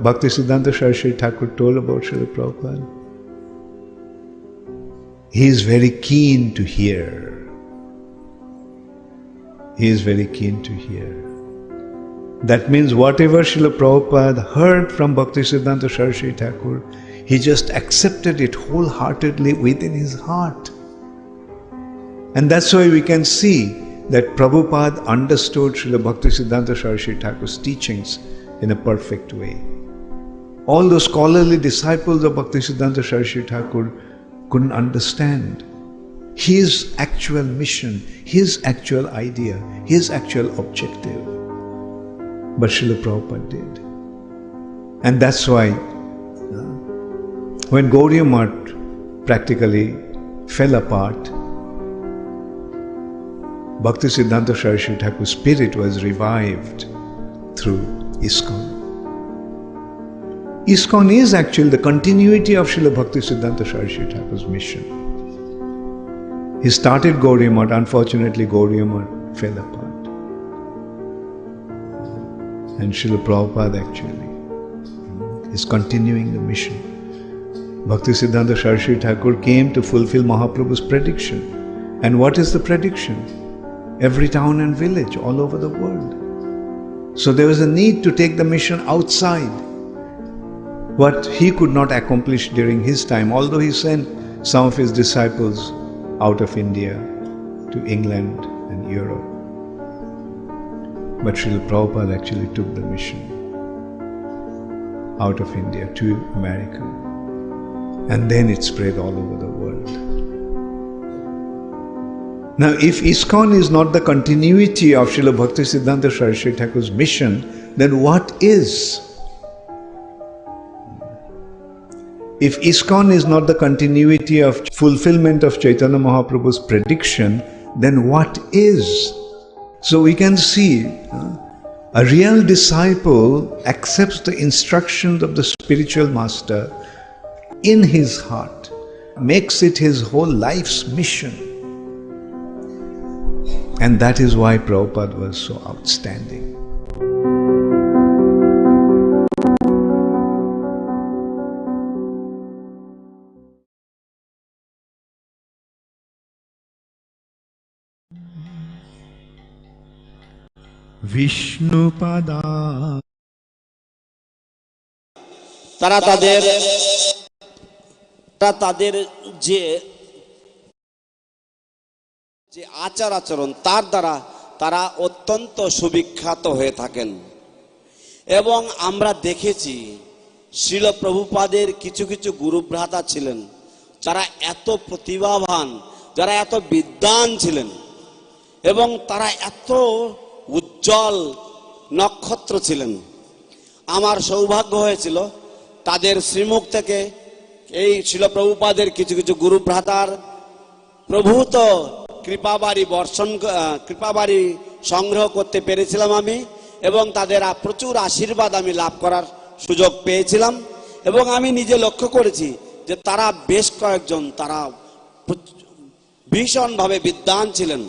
Bhaktisiddhanta Saraswati Thakur told about Srila Prabhupada? He is very keen to hear. He is very keen to hear. That means whatever Srila Prabhupada heard from Bhaktisiddhanta Saraswati Thakur, he just accepted it wholeheartedly within his heart. And that's why we can see that Prabhupada understood Srila Bhaktisiddhanta Saraswati Thakur's teachings in a perfect way. All those scholarly disciples of Bhaktisiddhanta Saraswati Thakur couldn't understand his actual mission, his actual idea, his actual objective. But Srila Prabhupada did. And that's why when Gaudiya Math practically fell apart, Bhaktisiddhanta Saraswati Thakur's spirit was revived through ISKCON. ISKCON is actually the continuity of Srila Bhaktisiddhanta Saraswati Thakur's mission. He started Gaudiya Math, unfortunately Gaudiya Math fell apart. And Srila Prabhupada actually is continuing the mission. Bhaktisiddhanta Saraswati Thakur came to fulfill Mahaprabhu's prediction. And what is the prediction? Every town and village all over the world. So there was a need to take the mission outside. What he could not accomplish during his time, although he sent some of his disciples out of India to England and Europe. But Srila Prabhupada actually took the mission out of India to America. And then it spread all over the world. Now, if ISKCON is not the continuity of Srila Bhaktisiddhanta Saraswati Thakur's mission, then what is? If ISKCON is not the continuity of fulfillment of Chaitanya Mahaprabhu's prediction, then what is? So we can see a real disciple accepts the instructions of the spiritual master in his heart, makes it his whole life's mission. And that is why Prabhupada was so outstanding. Vishnupada. তারা তাদের যে আচার আচরণ তার দ্বারা তারা অত্যন্ত সুবিখ্যাত হয়ে থাকেন। এবং আমরা দেখেছি শ্রীল প্রভুপাদের কিছু কিছু গুরুভ্রাতা ছিলেন যারা এত প্রতিভাবান, যারা এত বিদ্বান ছিলেন এবং তারা এত উজ্জ্বল নক্ষত্র ছিলেন। আমার সৌভাগ্য হয়েছিল তাদের শ্রীমুখ থেকে এই শ্রীল প্রভুপাদের কিছু কিছু গুরুভ্রাতার প্রভূত কৃপাবাড়ি সংগ্রহ করতে পেরেছিলাম আমি, এবং তাদের প্রচুর আশীর্বাদ আমি লাভ করার সুযোগ পেয়েছিলাম। এবং আমি নিজে লক্ষ্য করেছি যে তারা বেশ কয়েকজন তারা ভীষণভাবে বিদ্বান ছিলেন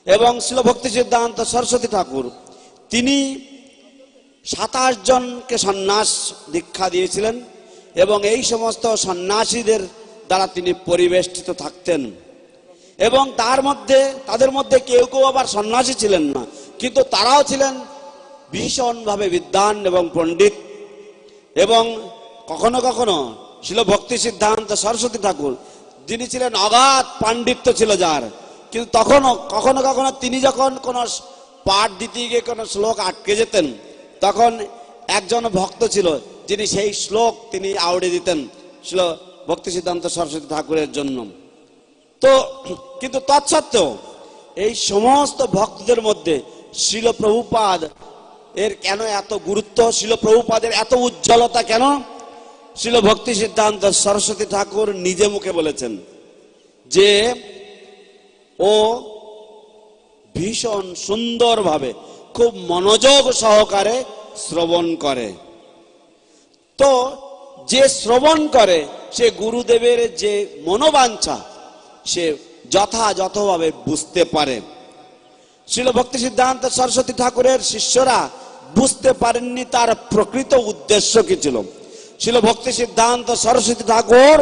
এবং শিল ভক্তি সিদ্ধান্ত সরস্বতী ঠাকুর তিনি 27 জনকে সন্ন্যাস দীক্ষা দিয়েছিলেন এবং এই সমস্ত সন্ন্যাসীদের দ্বারা তিনি পরিবেষ্টিত থাকতেন এবং তাদের মধ্যে কেউ কেউ আবার সন্ন্যাসী ছিলেন না, কিন্তু তারাও ছিলেন ভীষণভাবে বিদ্বান এবং পণ্ডিত। এবং কখনো কখনো শিল ভক্তি সিদ্ধান্ত সরস্বতী ঠাকুর যিনি ছিলেন অগাধ পাণ্ডিত্য ছিল যার, কিন্তু কখনো কখনো তিনি যখন কোনো পাঠ দিতে গিয়ে কোনো শ্লোক আটকে যেতেন তখন একজন ভক্ত ছিল যিনি সেই শ্লোক তিনি আউড়ে দিতেন শিল ভক্তি সিদ্ধান্ত সরস্বতী ঠাকুরের জন্য। তো কিন্তু তৎসত্ত্বেও এই সমস্ত ভক্তদের মধ্যে শিল প্রভুপাদ এর কেন এত গুরুত্ব, শিল প্রভুপাদের এত উজ্জ্বলতা কেন? শিল ভক্তি সিদ্ধান্ত সরস্বতী ঠাকুর নিজে মুখে বলেছেন যে ও ভীষণ সুন্দরভাবে খুব মনোযোগ সহকারে শ্রবণ করে। তো যে শ্রবণ করে সে গুরুদেবের যে মনোবাঞ্ছা সে যথাযথভাবে বুঝতে পারে। শিল ভক্তি সিদ্ধান্ত সরস্বতী ঠাকুরের শিষ্যরা বুঝতে পারেননি তার প্রকৃত উদ্দেশ্য কি ছিল। শিল ভক্তি সিদ্ধান্ত সরস্বতী ঠাকুর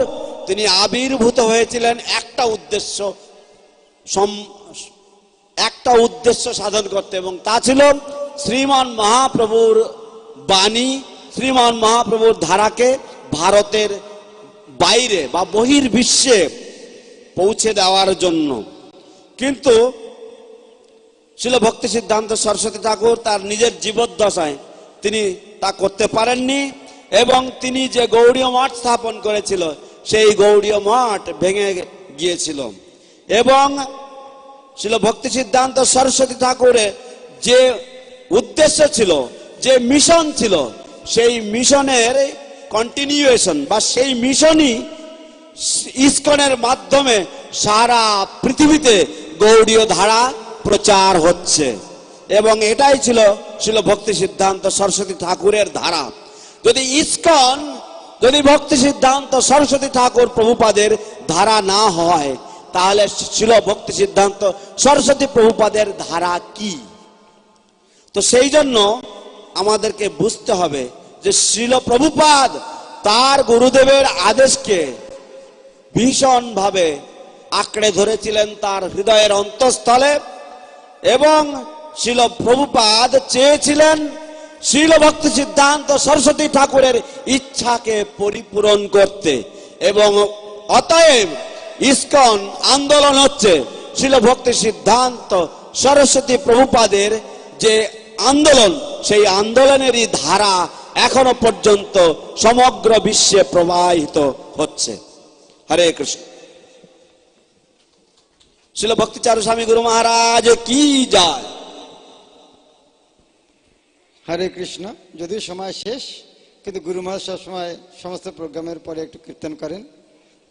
তিনি আবির্ভূত হয়েছিলেন একটা উদ্দেশ্য সাধন করতে, এবং তা ছিল শ্রীমান মহাপ্রভুর বাণী, শ্রীমান মহাপ্রভুর ধারাকে ভারতের বাইরে বা বহির্বিশ্বে পৌঁছে দেওয়ার জন্য। কিন্তু শিল ভক্তি সিদ্ধান্ত সরস্বতী ঠাকুর তার নিজের জীবদ্দশায় তিনি তা করতে পারেননি এবং তিনি যে গৌড়ীয় মঠ স্থাপন করেছিল সেই গৌড়ীয় মঠ ভেঙে গিয়েছিল। এবং শিল ভক্তি সিদ্ধান্ত সরস্বতী ঠাকুরের যে উদ্দেশ্য ছিল, যে মিশন ছিল, সেই মিশনের কন্টিনিউয়েশন বা সেই মিশনই ইসকনের মাধ্যমে সারা পৃথিবীতে গৌড়ীয় ধারা প্রচার হচ্ছে এবং এটাই ছিল শিল ভক্তি সিদ্ধান্ত সরস্বতী ঠাকুরের ধারা। যদি ইসকন, যদি ভক্তি সিদ্ধান্ত সরস্বতী ঠাকুর প্রভুপাদের ধারা না হয় তাহলে শিল ভক্তি সিদ্ধান্ত সরস্বতী প্রভুপাদের ধারা কি? তো সেই জন্য আমাদেরকে বুঝতে হবে যে শিল প্রভুপাদ তার গুরুদেবের আদেশকে ভীষণভাবে আঁকড়ে ধরেছিলেন তার হৃদয়ের অন্তঃস্থলে এবং শিল প্রভুপাদ চেয়েছিলেন শিল ভক্তি সিদ্ধান্ত সরস্বতী ঠাকুরের ইচ্ছাকে পরিপূরণ করতে। এবং অতএব ইসকন আন্দোলন হচ্ছে শিল ভক্তি সিদ্ধান্ত সরস্বতী প্রভুপাদের যে আন্দোলন, সেই আন্দোলনেরই ধারা এখনো পর্যন্ত সমগ্র বিশ্বে প্রবাহিত হচ্ছে। হরে কৃষ্ণ। শিল ভক্তি চারু স্বামী গুরু মহারাজ কি জয়। হরে কৃষ্ণ। যদিও সময় শেষ, কিন্তু গুরু মহারাজ সবসময় সমস্ত প্রোগ্রামের পরে একটু কীর্তন করেন।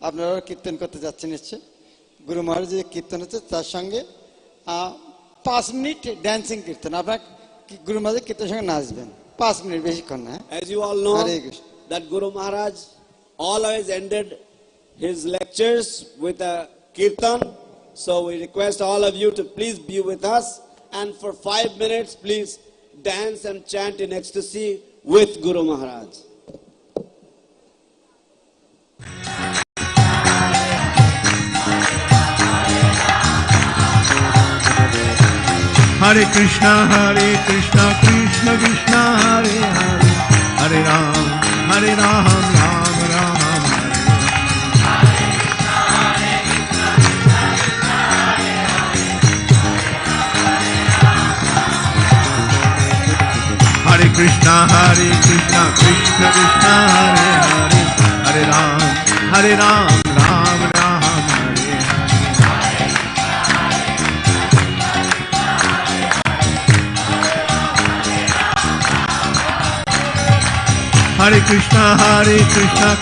আপনারা কীর্তন করতে যাচ্ছেন নিশ্চয়। গুরু মহারাজ যে কীর্তন হচ্ছে তার সঙ্গে 5 মিনিট ড্যান্সিং কীর্তন। আপনার গুরু মহারাজ কীর্তনের সঙ্গে নাচবেন 5 মিনিট, বেশিক্ষণ না। As you all know that Guru Maharaj always ended his lectures with a kirtan, so we request all of you to please be with us and for 5 minutes please dance and chant in ecstasy with Guru Maharaj. Hare Krishna, Krishna Krishna, Hare Hare, Hare Ram, Ram Ram, Hare Krishna, Krishna Krishna, Hare Hare, Hare Ram, Ram Ram, Hare Krishna,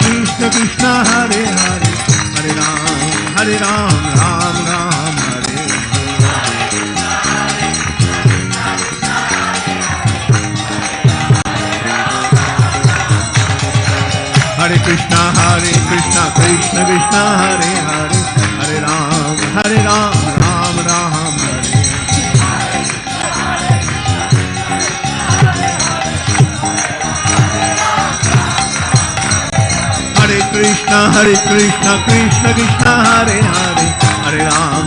Krishna Krishna, Hare Hare, Hare Ram, Ram Ram, Hare Hare Krishna Krishna Krishna Hare Hare, Hare Ram Ram Ram Hare Hare Krishna Krishna Krishna Hare Hare, Hare Ram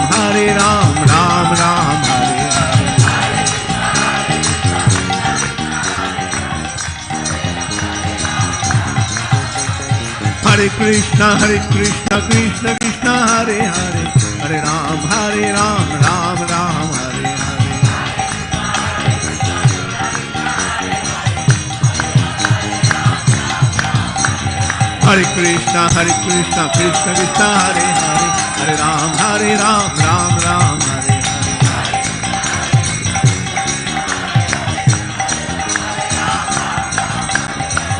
Ram Ram Hare Hare Krishna Krishna Krishna Hare Hare, Hare Ram Ram Ram Hare Hare Hare Krishna Krishna Krishna Hare Hare, Hare Ram Ram Ram Hare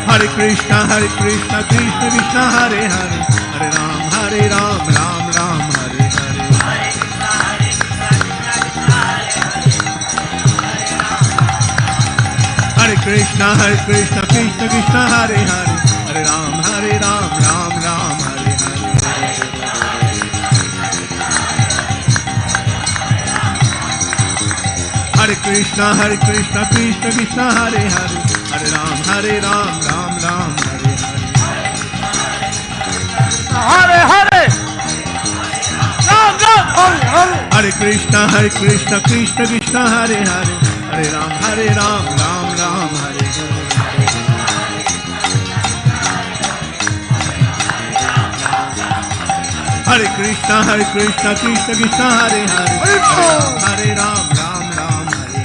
Hare Krishna Krishna Krishna Hare Hare, Hare Ram Ram Ram Hare Hare Hare Krishna Krishna Krishna Hare Hare, Hare Ram Ram Ram Hare Hare Hare Krishna Krishna Krishna Hare Hare, Hare Ram Ram Ram Hare Hare Hare Ram Ram Hare Krishna Krishna Krishna Hare Hare, Hare Ram Ram Ram Hare Hare Krishna Krishna Krishna Hare Hare, Hare Ram Ram Ram Hare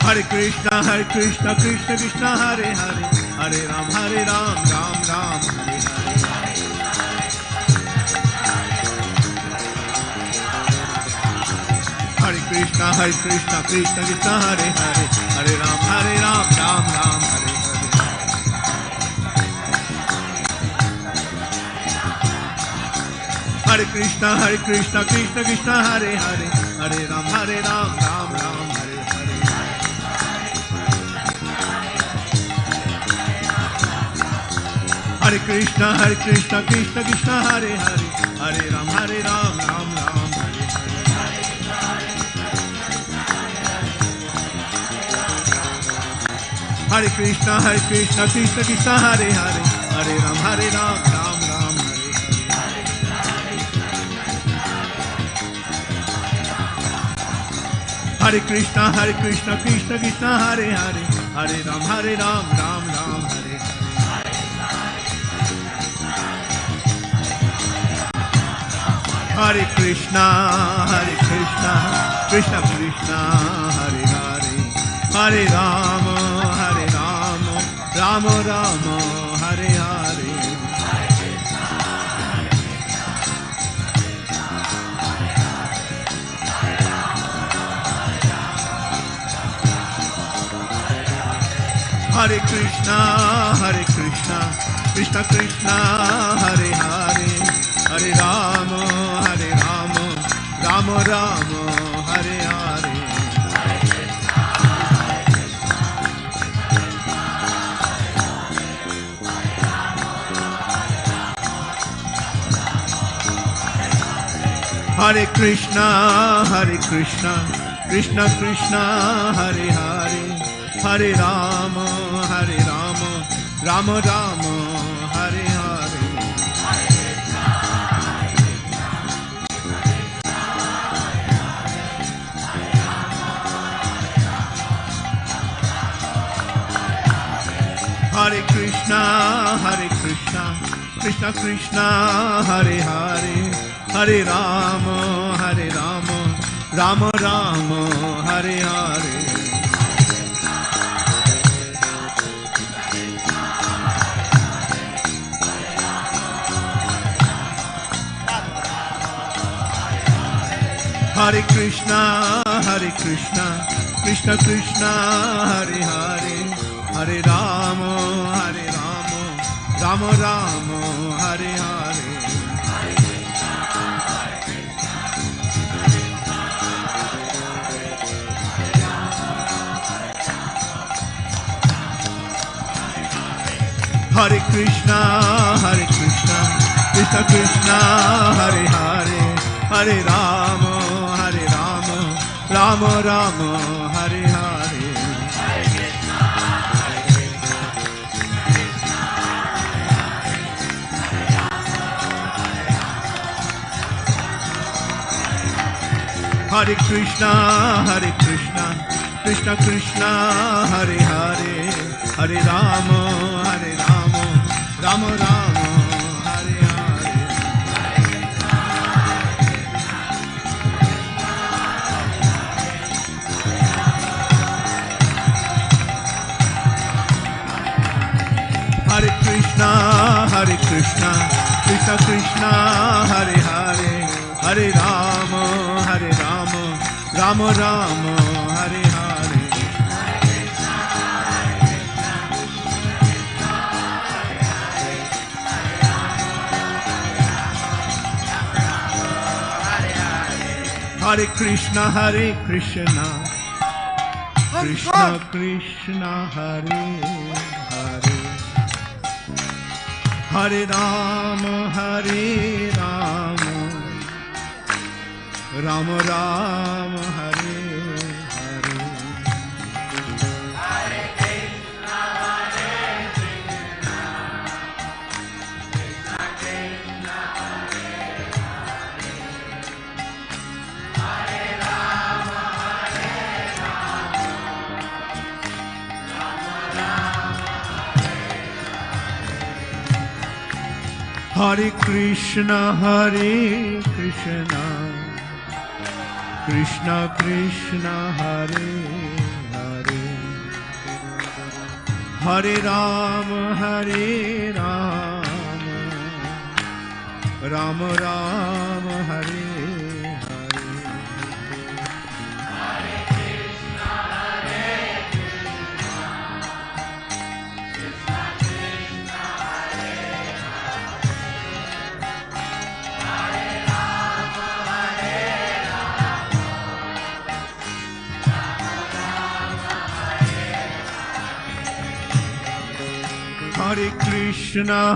Hare Krishna Krishna Krishna Hare Hare, Hare Ram Ram Ram Hare Hare Krishna Krishna Hare Hare, Hare Ram Ram Ram Hare Hare Krishna Krishna Hare Hare, Hare Ram Ram Ram Hare Hare Hare Krishna Krishna Hare Hare, Hare Ram Ram Ram Hare Hare Krishna Krishna Hare Hare, Hare Ram Ram Ram Hare Hare Krishna Krishna Hare Hare, Hare Ram Ram Ram Hare Hare Krishna Krishna Krishna Hare Hare, Hare Ram Ram Hare Hare Hare Krishna Krishna Hare Hare, Hare Ram Ram Hare Hare Hare Krishna Krishna Hare Hare, Hare Ram Ram Hare Hare Hare Krishna Krishna Hare Hare, Hare Ram Ram Hare Hare Hare Krishna Krishna Hare Hare, Hare Ram Ram Hare Hare Hare Krishna, Krishna Krishna, Hare Hare, Hare Rama, Rama Rama, Hare Hare. Hare Krishna, Krishna Krishna, Hare Hare, Hare Rama, Rama Rama, Hare Hare. Hare Krishna, Krishna Krishna, Hare Hare, Hare Rama, Rama Rama, Hare Hare. Hare Krishna, Krishna Krishna, Hare Hare, Hare Rama, Rama Rama, Hare Hare. Hare Krishna, Krishna Krishna, Hare Hare, Hare Rama, Rama Rama, Hare Hare.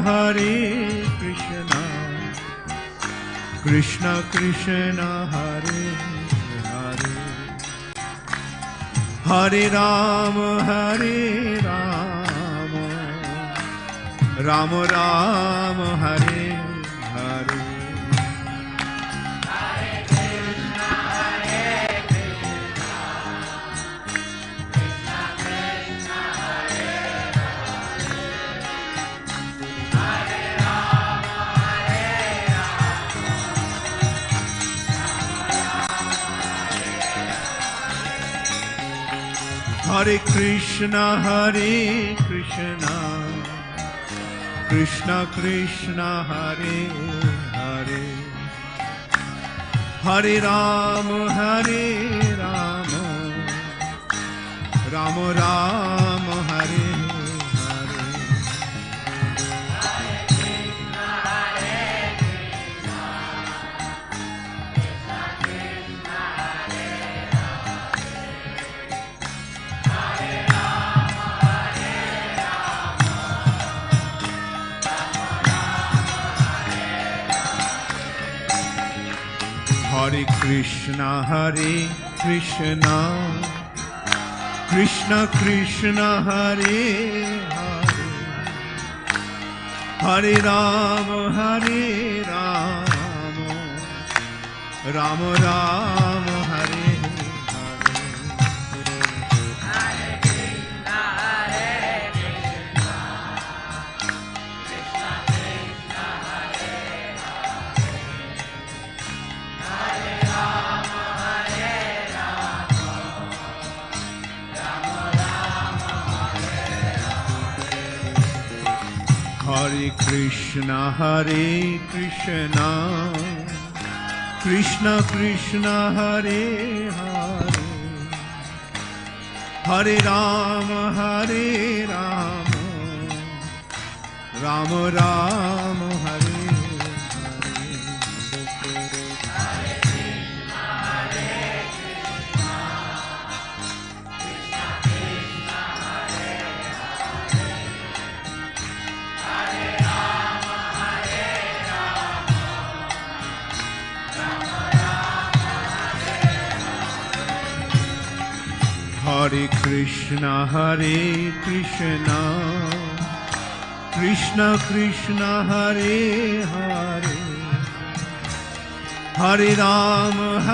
Hare Krishna, Krishna Krishna, Hare Hare, Hare Rama, Rama Rama, Hare Hare. Hare Krishna, Krishna Krishna, Hare Hare, Hare Rama, Rama Rama, Hare Hare. Hare Krishna, Krishna Krishna, Hare Hare, Hare Rama, Rama Rama, Hare Hare. Hare Krishna, Krishna Krishna, Hare Hare, Hare Rama, Rama Rama, Hare Hare Krishna Krishna Krishna Hare Hare Hare Rama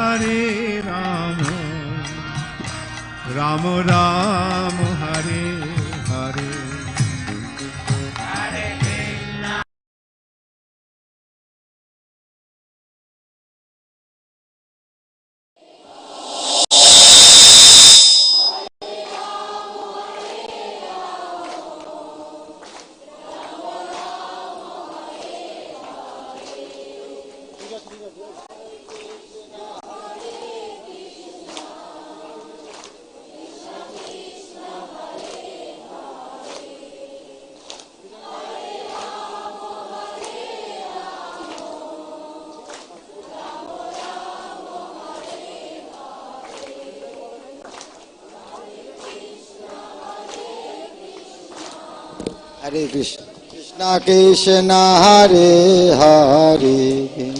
Rama Rama Hare Hare Hare Krishna Krishna Krishna Hare Hare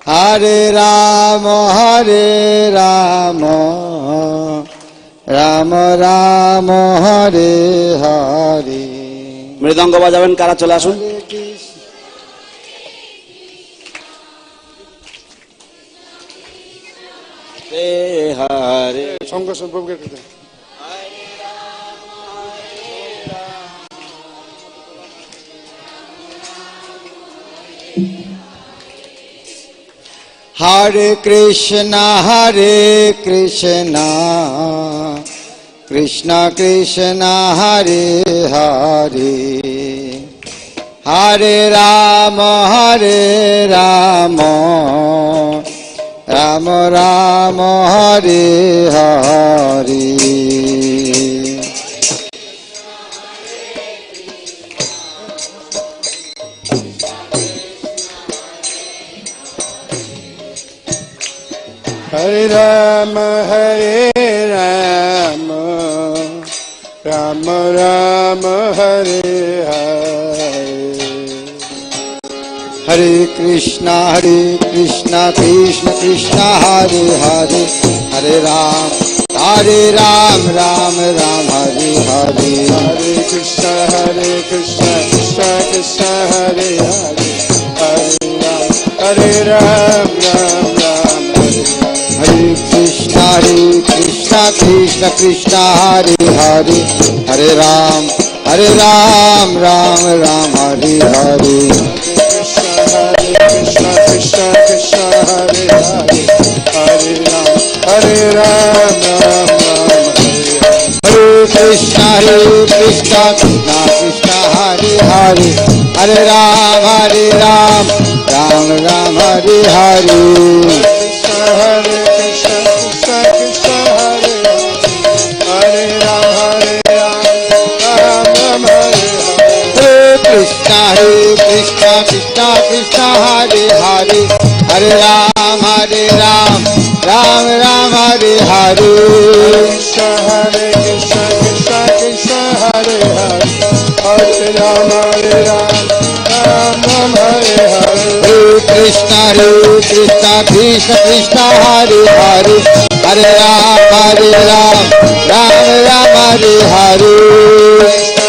Hare Rama Rama Rama Hare Hare মৃদঙ্গ বাজাবেন কারা চলে আসুন হরে Shankar সম্ভবকে Hare Krishna Krishna Krishna Hare Hare Hare Rama Rama Rama Hare Hare Hare Rama Rama Rama Hare Hare Hare Krishna Krishna Krishna Hare Hare Hare Ram Ram Ram Hare Hare Hare Krishna Krishna Krishna Hare Hare Hare Ram Ram Hare Krishna Krishna Krishna Hare Hare Hare Ram Ram Hare Hare Krishna Krishna Krishna Hare Hare Hare Ram Ram Hare Krishna Krishna Krishna Hare Hare Hare Ram Ram Hare Hare Hare Krishna Krishna Krishna Hare Hare Hare Ram Hare Krishna Krishna Krishna Hare Hare Hare Ram Ram Hare Hare Hare Krishna Krishna Krishna Hare Hare Hare Ram Ram Hare Hare Krishna Krishna Krishna Hare Hare Hare Ram Ram Hare Hare Krishna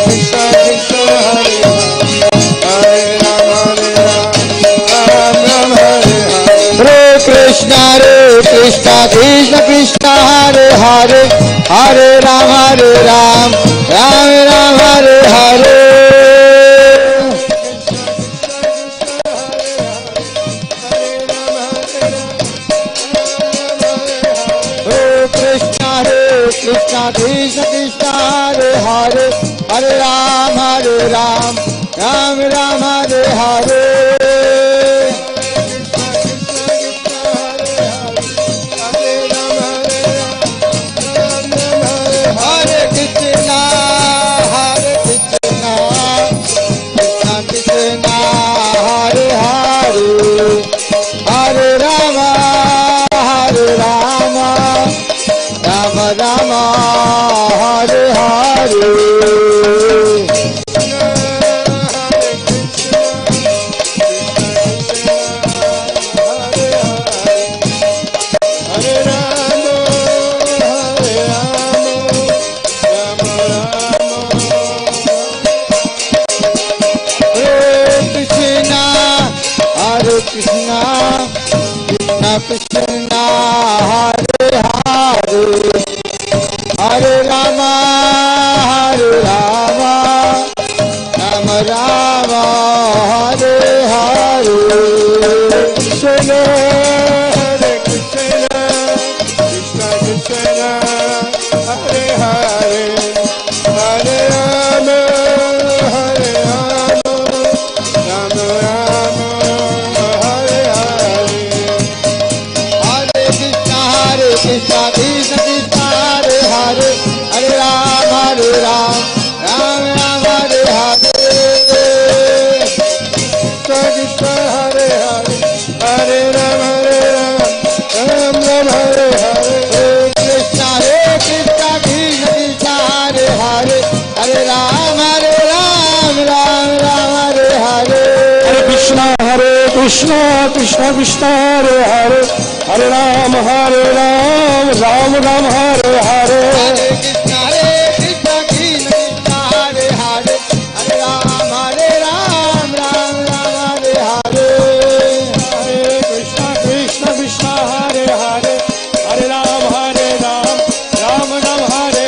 Krishna Krishna Hare Hare Ram Hare Hare Krishna Krishna Krishna Hare Hare Hare Ram Ram Hare Hare Krishna Krishna Krishna Hare Hare Hare Ram Ram Hare Hare Krishna Hare Hare Hare Rama Rama Rama Hare Hare Krishna Hare Krishna Krishna Krishna Hare Hare Hare Rama Hare Rama Rama Rama Hare Hare Hare Krishna Krishna Krishna Hare Hare Hare Rama Rama Rama Hare Hare Krishna Hare Hare Hare Rama Rama Rama Hare Hare Krishna Krishna Krishna Hare Hare Hare Rama Rama Rama Hare Hare Hare Krishna Krishna Krishna Hare Hare Hare Rama Rama Rama Hare Hare Hare Krishna Krishna Krishna Hare Hare Hare Rama Rama Rama Hare Hare Hare Krishna Krishna Krishna Hare Hare Hare Rama Rama Rama Hare Hare Krishna Krishna Krishna Hare Hare Hare Rama Rama Rama Hare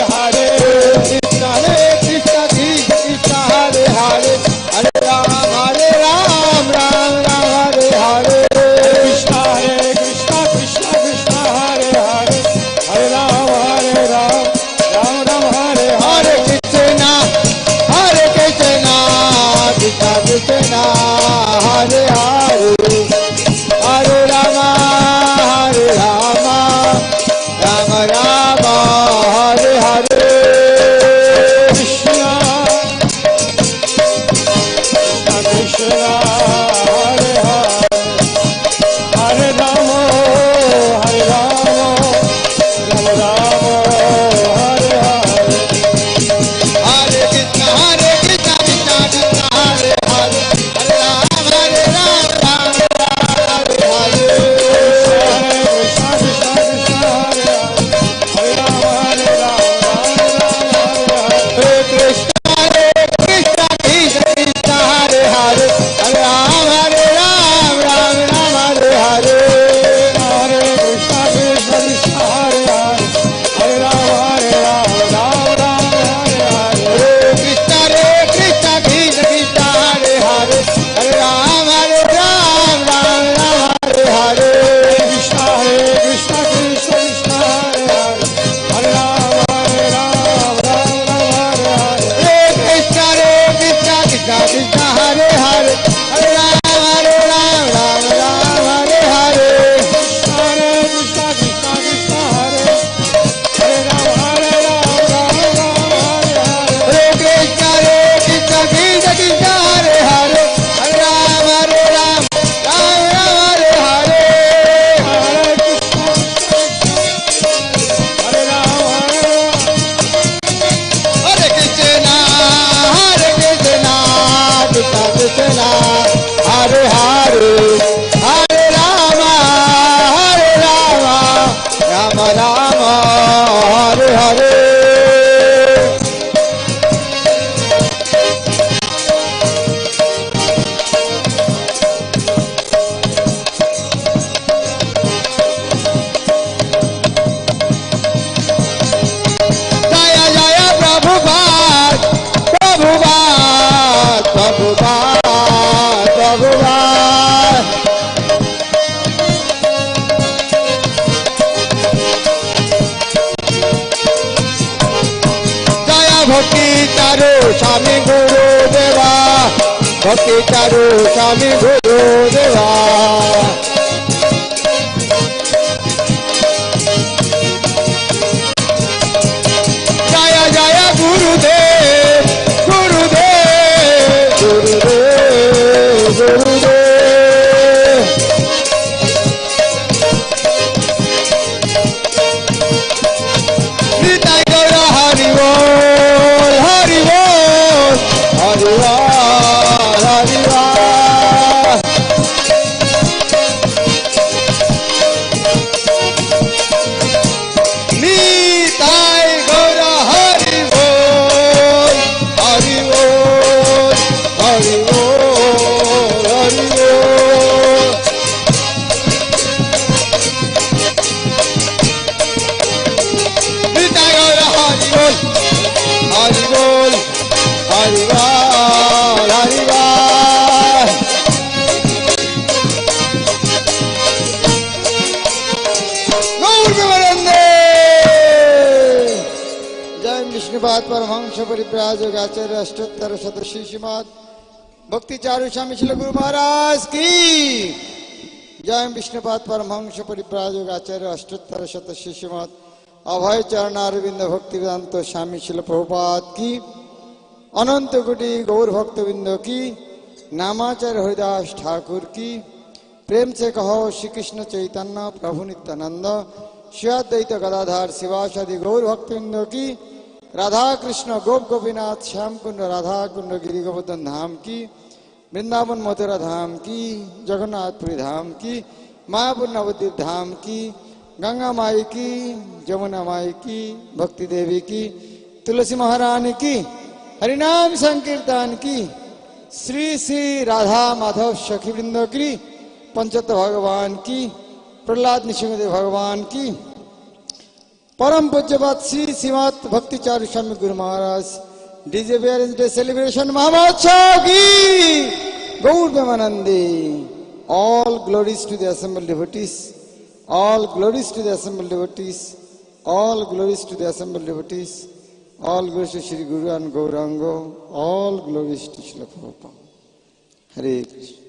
Hare Krishna Krishna Krishna Krishna Hare Hare Hare Rama Rama Rama Hare Hare Krishna Krishna Krishna Hare Hare Hare Rama Rama Rama Hare Hare Krishna Krishna Hare Hare Hare Rama Rama Rama Hare Hare Hare Krishna Krishna Krishna Hare Hare Hare Rama Rama Hare Hare Krishna Krishna Krishna Hare Hare Rama Hare Krishna Krishna Krishna Hare Hare Hare Rama Rama Hare Hare Hare Krishna Krishna Krishna Hare Hare Hare Rama Rama Hare Hare Krishna Krishna Krishna Krishna Hare Hare Hare Rama Rama Hare Hare Krishna Krishna Krishna Krishna Hare Hare Hare Rama Rama Hare Hare Krishna Krishna Krishna Krishna Hare Hare Hare Rama Rama Hare Hare Krishna Krishna Krishna Krishna Hare Hare Rama Rama Hare Krishna Krishna Krishna Krishna Hare Hare Hare Rama Rama Hare Hare Hare Krishna Hare Rama Hare Krishna Krishna Krishna Hare Hare Hare Rama Rama Rama Hare Hare Jaya Jaya Prabhupada Prabhupada Prabhupada Prabhupada Jaya Bhakti Charu Swami Guru Deva Bhakti Charu Swami Guru Deva Jaya Jaya Gurudev Gurudev Gurudev Gurudev Nitai Gaura Hari Bol Hari Bol Hari Bol Hari Bol Vishnupad Paramhans परिव्राजक आचार्य अष्टोत्तर शतशी श्रीमद भक्ति चारु स्वामी श्री गुरु महाराज की जय। विष्णुपाद परमहंस परिव्राजक आचार्य अष्टोत्तर शतशी श्रीमद अभय चरणारविंद भक्ति वेदांत स्वामी श्री प्रभुपाद की अनंत कोटि गौर भक्तविंद की नामाचार्य हरिदास ठाकुर की प्रेम से कहो श्री कृष्ण चैतन्य प्रभु नित्यानंद श्री अद्वैत गदाधर शिवासादि गौर भक्तविंद की राधा कृष्ण गोप गोपीनाथ श्याम कुंड राधा कुंड गिरी गोवर्धन धाम की वृंदावन मथुरा धाम की जगन्नाथपुरी धाम की मायापुर नवद्वीप धाम की गंगा माई की जमुना माई की भक्ति देवी की तुलसी महारानी की हरिनाम संकीर्तन की श्री श्री राधा माधव सखी वृंद की पंचत भगवान की प्रहलाद नृसिंहदेव भगवान की परम पूज्यपाद श्री श्रीमद भक्ति चारु स्वामी गुरु महाराज डीजे डे सेलिब्रेशन महामहोत्सव की गौर प्रेमानंदे। All glories to the assembled devotees, all glories to the assembled devotees, all glories to the assembled devotees, all glories to Shri Guru and Gauranga, all glories to Srila Prabhupada. Hare Krishna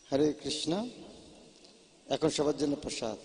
Hare Krishna. এখন সবার জন্য প্রসাদ।